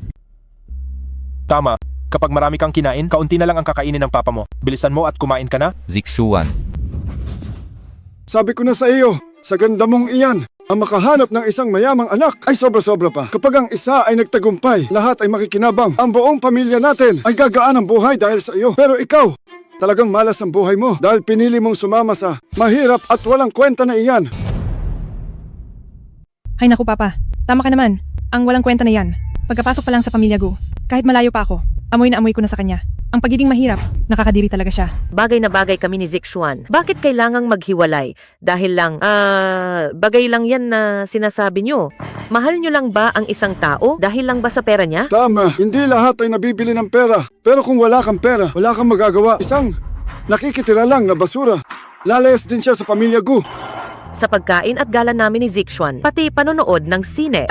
Speaker 8: Tama. Kapag marami kang kinain, kaunti na lang ang kakainin ng papa mo. Bilisan mo at kumain ka na.
Speaker 4: Zixuan.
Speaker 7: Sabi ko na sa iyo, sa ganda mong iyan, ang makahanap ng isang mayamang anak ay sobra-sobra pa. Kapag ang isa ay nagtagumpay, lahat ay makikinabang. Ang buong pamilya natin ay gagaan ang buhay dahil sa iyo. Pero ikaw, talagang malas ang buhay mo dahil pinili mong sumama sa mahirap at walang kwenta na iyan.
Speaker 12: Hay naku, Papa. Tama ka naman. Ang walang kwenta na yan. Pagkapasok pa lang sa pamilya Gu, kahit malayo pa ako, amoy na amoy ko na sa kanya. Ang pagiging mahirap, nakakadiri talaga siya.
Speaker 10: Bagay na bagay kami ni Zixuan. Bakit kailangang maghiwalay? Dahil lang, bagay lang yan na sinasabi nyo. Mahal nyo lang ba ang isang tao? Dahil lang ba sa pera niya?
Speaker 7: Tama, hindi lahat ay nabibili ng pera. Pero kung wala kang pera, wala kang magagawa. Isang nakikitira lang na basura. Lalayas din siya sa pamilya Gu.
Speaker 10: Sa pagkain at gala namin ni Zixuan, pati panonood ng sine.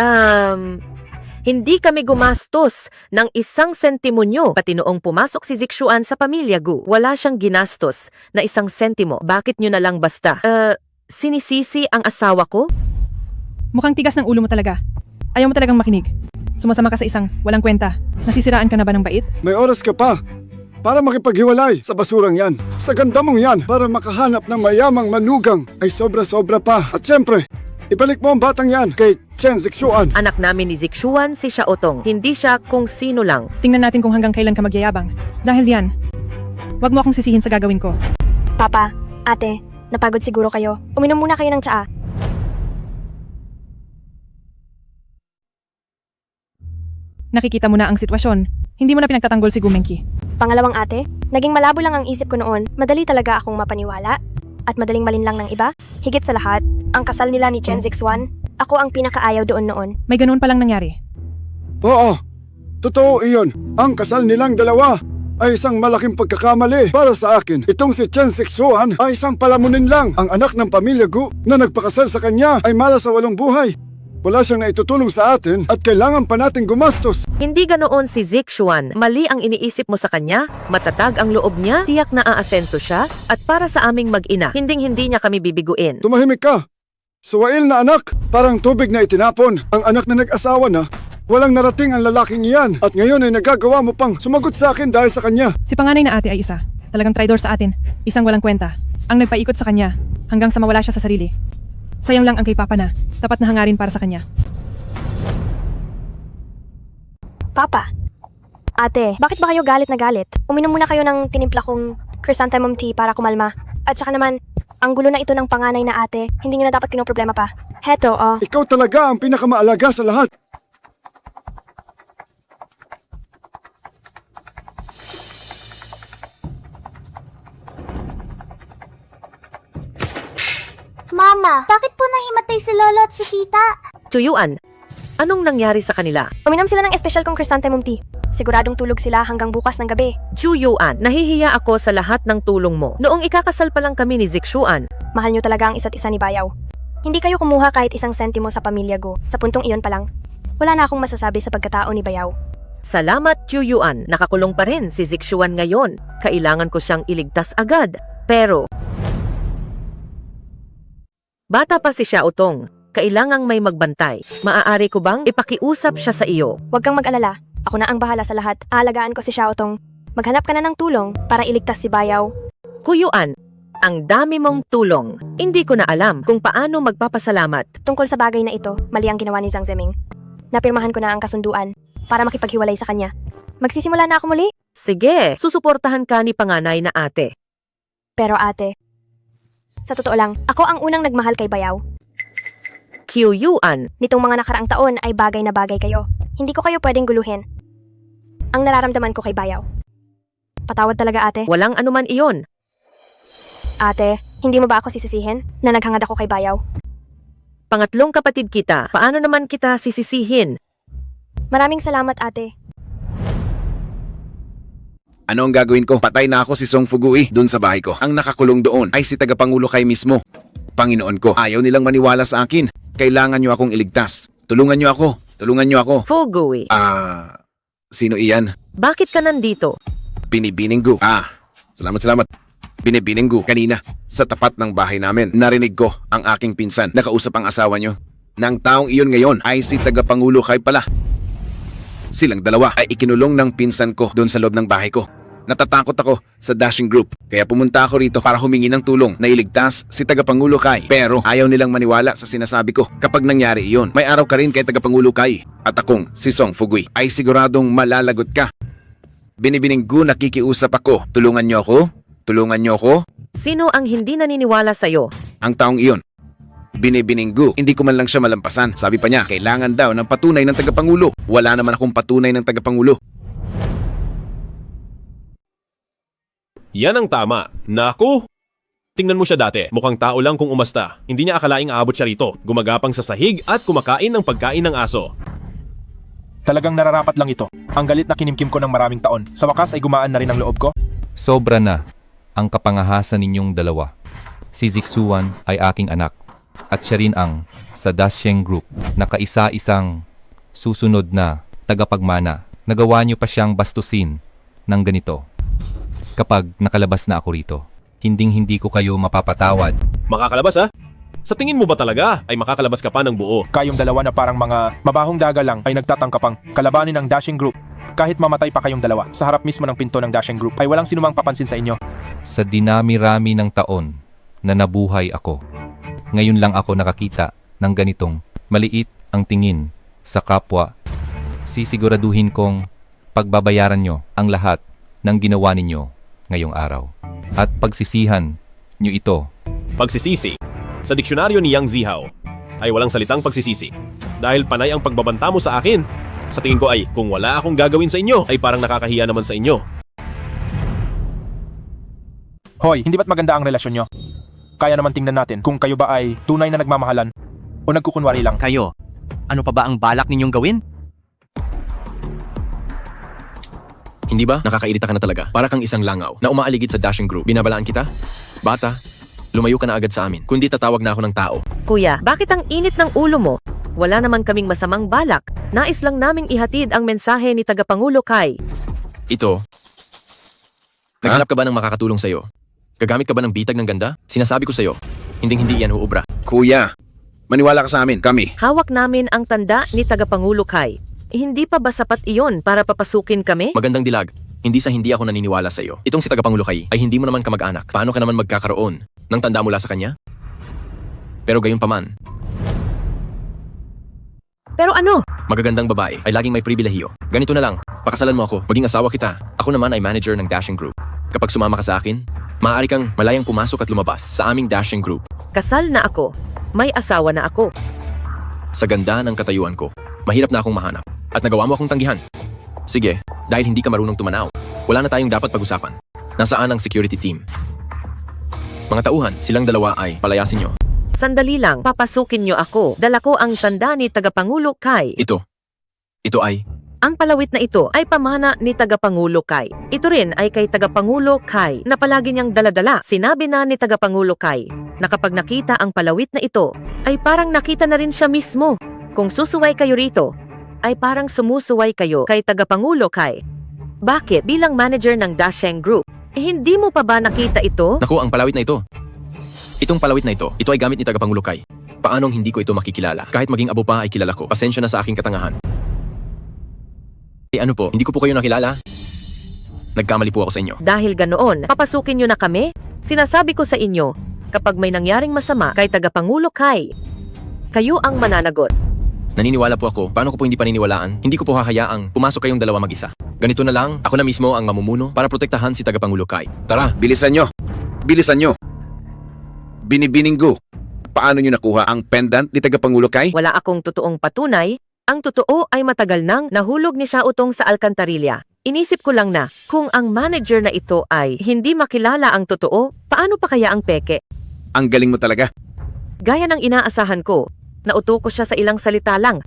Speaker 10: Hindi kami gumastos ng 1 sentimo nyo. Pati noong pumasok si Zixuan sa pamilya Gu, wala siyang ginastos na 1 sentimo. Bakit nyo na lang basta? Sinisisi ang asawa ko?
Speaker 12: Mukhang tigas ng ulo mo talaga. Ayaw mo talagang makinig. Sumasama ka sa isang walang kwenta. Nasisiraan ka na ba ng bait?
Speaker 7: May oras ka pa para makipaghiwalay sa basurang yan. Sa ganda mong yan, para makahanap ng mayamang manugang ay sobra-sobra pa. At syempre, ibalik mo ang batang yan kay Chen Zixuan.
Speaker 10: Anak namin ni Zixuan si Xiaotong. Hindi siya kung sino lang.
Speaker 12: Tingnan natin kung hanggang kailan ka magyayabang. Dahil diyan, wag mo akong sisihin sa gagawin ko.
Speaker 17: Papa, ate, napagod siguro kayo. Uminom muna kayo ng tsaa.
Speaker 12: Nakikita mo na ang sitwasyon. Hindi mo na pinagtatanggol si Gumenki.
Speaker 17: Pangalawang ate, naging malabo lang ang isip ko noon. Madali talaga akong mapaniwala. At madaling malinlang ng iba. Higit sa lahat, ang kasal nila ni Chen Zixuan, ako ang pinakaayaw doon noon.
Speaker 12: May ganoon palang nangyari.
Speaker 7: Oo, totoo iyon. Ang kasal nilang dalawa ay isang malaking pagkakamali para sa akin. Itong si Chen Zixuan ay isang palamunin lang. Ang anak ng pamilya Gu na nagpakasal sa kanya ay malas sa walong buhay. Wala siyang naitutulong sa atin at kailangan pa nating gumastos.
Speaker 10: Hindi ganoon si Zixuan. Mali ang iniisip mo sa kanya, matatag ang loob niya, tiyak na aasenso siya, at para sa aming mag-ina, hinding-hindi niya kami bibiguin.
Speaker 7: Tumahimik ka. Suwail na anak, parang tubig na itinapon. Ang anak na nag-asawa na, walang narating ang lalaking iyan. At ngayon ay nagagawa mo pang sumagot sa akin dahil sa kanya.
Speaker 12: Si panganay na ate ay isa. Talagang traidor sa atin. Isang walang kwenta. Ang nagpaikot sa kanya hanggang sa mawala siya sa sarili. Sayang lang ang kay Papa na tapat na hangarin para sa kanya.
Speaker 17: Papa, ate, bakit ba kayo galit na galit? Uminom muna kayo ng tinimpla kong chrysanthemum tea para kumalma. At saka naman, ang gulo na ito ng panganay na ate, hindi nyo na dapat pinoproblema pa. Heto, oh.
Speaker 7: Ikaw talaga ang pinakamaalaga sa lahat.
Speaker 13: Mama, bakit po nahimatay si Lolo at si Tita?
Speaker 10: Tuyuan, anong nangyari sa kanila?
Speaker 17: Uminom sila ng espesyal kong chrysanthemum tea. Siguradong tulog sila hanggang bukas ng gabi.
Speaker 10: Chuyuan, nahihiya ako sa lahat ng tulong mo. Noong ikakasal pa lang kami ni Zixuan.
Speaker 17: Mahal nyo talaga ang isa't isa ni Bayaw. Hindi kayo kumuha kahit isang sentimo sa pamilya Gu. Sa puntong iyon pa lang, wala na akong masasabi sa pagkatao ni Bayaw.
Speaker 10: Salamat, Chuyuan. Nakakulong pa rin si Zixuan ngayon. Kailangan ko siyang iligtas agad. Pero bata pa si Xiaotong. Kailangang may magbantay. Maaari ko bang ipakiusap siya sa iyo?
Speaker 17: Huwag kang mag-alala. Ako na ang bahala sa lahat. Aalagaan ko si Xiaotong. Maghanap ka na ng tulong para iligtas si Bayaw.
Speaker 10: Kuyuan, ang dami mong tulong. Hindi ko na alam kung paano magpapasalamat.
Speaker 17: Tungkol sa bagay na ito, mali ang ginawa ni Zhang Zeming. Napirmahan ko na ang kasunduan para makipaghiwalay sa kanya. Magsisimula na ako muli?
Speaker 10: Sige, susuportahan ka ni panganay na ate.
Speaker 17: Pero ate, sa totoo lang, ako ang unang nagmahal kay Bayaw.
Speaker 10: Kiyuan,
Speaker 17: Nitong mga nakaraang taon ay bagay na bagay kayo. Hindi ko kayo pwedeng guluhin. Ang nararamdaman ko kay Bayaw. Patawad talaga ate.
Speaker 10: Walang anuman iyon.
Speaker 17: Ate, hindi mo ba ako sisisihin na naghangad ako kay Bayaw?
Speaker 10: Pangatlong kapatid kita, paano naman kita sisisihin?
Speaker 17: Maraming salamat ate.
Speaker 14: Ano ang gagawin ko? Patay na ako si Song Fugui dun sa bahay ko. Ang nakakulong doon ay si Tagapangulo Kai mismo. Panginoon ko, ayaw nilang maniwala sa akin. Kailangan niyo akong iligtas. Tulungan niyo ako. Tulungan niyo ako.
Speaker 10: Fugui.
Speaker 14: Sino iyan?
Speaker 10: Bakit ka nandito?
Speaker 14: Binibining Gu. Salamat. Binibining Gu. Kanina, sa tapat ng bahay namin, narinig ko ang aking pinsan. Nakausap ang asawa niyo. Nang taong iyon ngayon ay si Tagapangulo Kai pala. Silang dalawa ay ikinulong ng pinsan ko doon sa loob ng bahay ko. Natatakot ako sa Dashing Group, kaya pumunta ako rito para humingi ng tulong na iligtas si Tagapangulo Kai. Pero ayaw nilang maniwala sa sinasabi ko. Kapag nangyari iyon, may araw ka rin kay Tagapangulo Kai. At akong si Song Fugui ay siguradong malalagot ka. Binibining Gu, nakikiusap ako. Tulungan niyo ako? Tulungan niyo ako?
Speaker 10: Sino ang hindi naniniwala sa'yo?
Speaker 14: Ang taong iyon. Binibining Gu, hindi ko man lang siya malampasan. Sabi pa niya, kailangan daw ng patunay ng Tagapangulo. Wala naman akong patunay ng Tagapangulo.
Speaker 9: Yan ang tama. Naku! Tingnan mo siya dati. Mukhang tao lang kung umasta. Hindi niya akalaing aabot siya rito. Gumagapang sa sahig at kumakain ng pagkain ng aso.
Speaker 8: Talagang nararapat lang ito. Ang galit na kinimkim ko ng maraming taon. Sa wakas ay gumaan na rin ang loob ko.
Speaker 4: Sobra na ang kapangahasan ninyong dalawa. Si Zixuan ay aking anak. At siya rin ang sa Dasheng Group na kaisa-isang susunod na tagapagmana. Nagawa niyo pa siyang bastusin ng ganito. Kapag nakalabas na ako rito, hinding-hindi ko kayo mapapatawad.
Speaker 9: Makakalabas ha? Sa tingin mo ba talaga ay makakalabas ka pa ng buo?
Speaker 8: Kayong dalawa na parang mga mabahong daga lang ay nagtatangkapang kalabanin ng Dashing Group. Kahit mamatay pa kayong dalawa, sa harap mismo ng pinto ng Dashing Group ay walang sinumang papansin sa inyo.
Speaker 4: Sa dinami-rami ng taon na nabuhay ako, ngayon lang ako nakakita ng ganitong maliit ang tingin sa kapwa. Sisiguraduhin kong pagbabayaran nyo ang lahat ng ginawa ninyo ngayong araw. At pagsisihan nyo ito.
Speaker 9: Pagsisisi. Sa diksyonaryo ni Yang Zihao ay walang salitang pagsisisi. Dahil panay ang pagbabanta mo sa akin. Sa tingin ko ay kung wala akong gagawin sa inyo ay parang nakakahiya naman sa inyo.
Speaker 8: Hoy, hindi ba't maganda ang relasyon nyo? Kaya naman tingnan natin kung kayo ba ay tunay na nagmamahalan o nagkukunwari lang.
Speaker 1: Kayo, ano pa ba ang balak ninyong gawin?
Speaker 16: Hindi ba? Nakakairita ka na talaga. Para kang isang langaw na umaaligid sa Dashing Group. Binabalaan kita? Bata, lumayo ka na agad sa amin. Kundi tatawag na ako ng tao.
Speaker 10: Kuya, bakit ang init ng ulo mo? Wala naman kaming masamang balak. Nais lang naming ihatid ang mensahe ni Tagapangulo Kai.
Speaker 16: Ito. Naghanap ka ba ng makakatulong sa'yo? Gagamit ka ba ng bitag ng ganda? Sinasabi ko sa'yo, hinding-hindi yan uubra.
Speaker 14: Kuya, maniwala ka sa amin. Kami.
Speaker 10: Hawak namin ang tanda ni Tagapangulo Kai. Hindi pa ba sapat iyon para papasukin kami?
Speaker 16: Magandang dilag. Hindi sa hindi ako naniniwala sa'yo. Itong si Tagapangulo Kai ay hindi mo naman kamag-anak. Paano ka naman magkakaroon ng tanda mula sa kanya? Pero gayon paman,
Speaker 10: Pero ano?
Speaker 16: magagandang babae ay laging may pribilehiyo. Ganito na lang, pakasalan mo ako, maging asawa kita. Ako naman ay manager ng Dashing Group. Kapag sumama ka sa akin, maaari kang malayang pumasok at lumabas sa aming Dashing Group.
Speaker 10: Kasal na ako. May asawa na ako.
Speaker 16: Sa ganda ng katayuan ko, mahirap na akong mahanap. At nagawa mo akong tanggihan. Sige, dahil hindi ka marunong tumanaw, wala na tayong dapat pag-usapan. Nasaan ang security team? Mga tauhan, silang dalawa ay palayasin nyo.
Speaker 10: Sandali lang, papasukin niyo ako. Dala ko ang tanda ni Tagapangulo Kai.
Speaker 16: Ito ay
Speaker 10: Ang palawit na ito ay pamana ni Tagapangulo Kai. Ito rin ay kay Tagapangulo Kai na palagi niyang daladala. Sinabi na ni Tagapangulo Kai na kapag nakita ang palawit na ito, ay parang nakita na rin siya mismo. Kung susuway kayo rito, ay parang sumusuway kayo kay Tagapangulo Kai. Bakit bilang manager ng Dasheng Group, hindi mo pa ba nakita ito?
Speaker 16: Naku, ang palawit na ito. Itong palawit na ito ay gamit ni Tagapangulo Kai. Paanong hindi ko ito makikilala? Kahit maging abo pa ay kilala ko. Pasensya na sa aking katangahan. Ano po, hindi ko po kayo nakilala? Nagkamali po ako sa inyo.
Speaker 10: Dahil ganoon, papasukin niyo na kami? Sinasabi ko sa inyo, kapag may nangyaring masama kay Tagapangulo Kai, kayo ang mananagot.
Speaker 16: Naniniwala po ako. Paano ko po hindi paniniwalaan? Hindi ko po hahayaang pumasok kayong dalawa mag-isa. Ganito na lang, ako na mismo ang mamumuno para protektahan si Tagapangulo Kai. Tara!
Speaker 14: Bilisan nyo. Bilisan nyo. Binibininggo. Paano nyo nakuha ang pendant ni Tagapangulo Kai?
Speaker 10: Wala akong totoong patunay. Ang totoo ay matagal nang nahulog ni Xiao Tong sa alkantarilla. Inisip ko lang na, kung ang manager na ito ay hindi makilala ang totoo, paano pa kaya ang peke?
Speaker 14: Ang galing mo talaga.
Speaker 10: Gaya ng inaasahan ko, nauto ko siya sa ilang salita lang.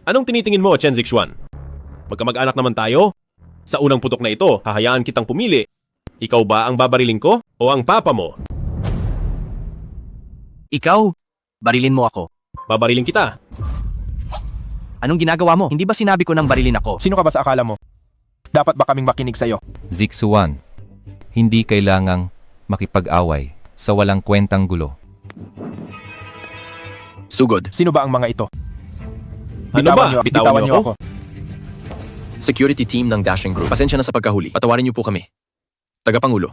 Speaker 9: Anong tinitingin mo, Chen Zixuan? Magkamag-anak naman tayo? Sa unang putok na ito, hahayaan kitang pumili. Ikaw ba ang babariling ko o ang papa mo?
Speaker 1: Ikaw, barilin mo ako.
Speaker 9: Babariling kita.
Speaker 1: Anong ginagawa mo? Hindi ba sinabi ko nang barilin ako?
Speaker 8: Sino ka ba sa akala mo? Dapat ba kaming makinig sa'yo?
Speaker 4: Zixuan, hindi kailangang makipag-away sa walang kwentang gulo.
Speaker 16: Sugod.
Speaker 8: Sino ba ang mga ito?
Speaker 9: Ano ba?
Speaker 8: Bitawan niyo ako.
Speaker 16: Security team ng Dashing Group. Pasensya na sa pagkahuli. Patawarin niyo po kami. Tagapangulo.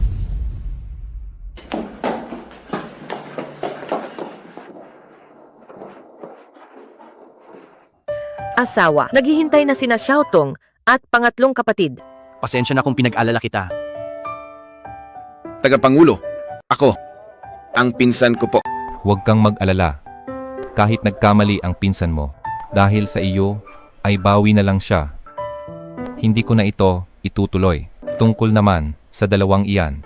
Speaker 10: Asawa, naghihintay na sina Xiao Tong at pangatlong kapatid.
Speaker 1: Pasensya na kung pinag-alala kita.
Speaker 14: Tagapangulo. Ako. Ang pinsan ko po.
Speaker 4: Huwag kang mag-alala. Kahit nagkamali ang pinsan mo, dahil sa iyo, ay bawi na lang siya. Hindi ko na ito itutuloy. Tungkol naman sa dalawang iyan.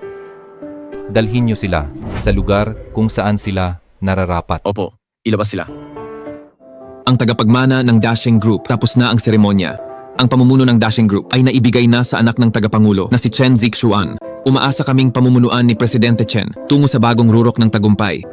Speaker 4: Dalhin niyo sila sa lugar kung saan sila nararapat.
Speaker 16: Opo, ilabas sila. Ang tagapagmana ng Dashing Group tapos na ang seremonya. Ang pamumuno ng Dashing Group ay naibigay na sa anak ng tagapangulo na si Chen Zixuan. Umaasa kaming pamumunuan ni Presidente Chen tungo sa bagong rurok ng tagumpay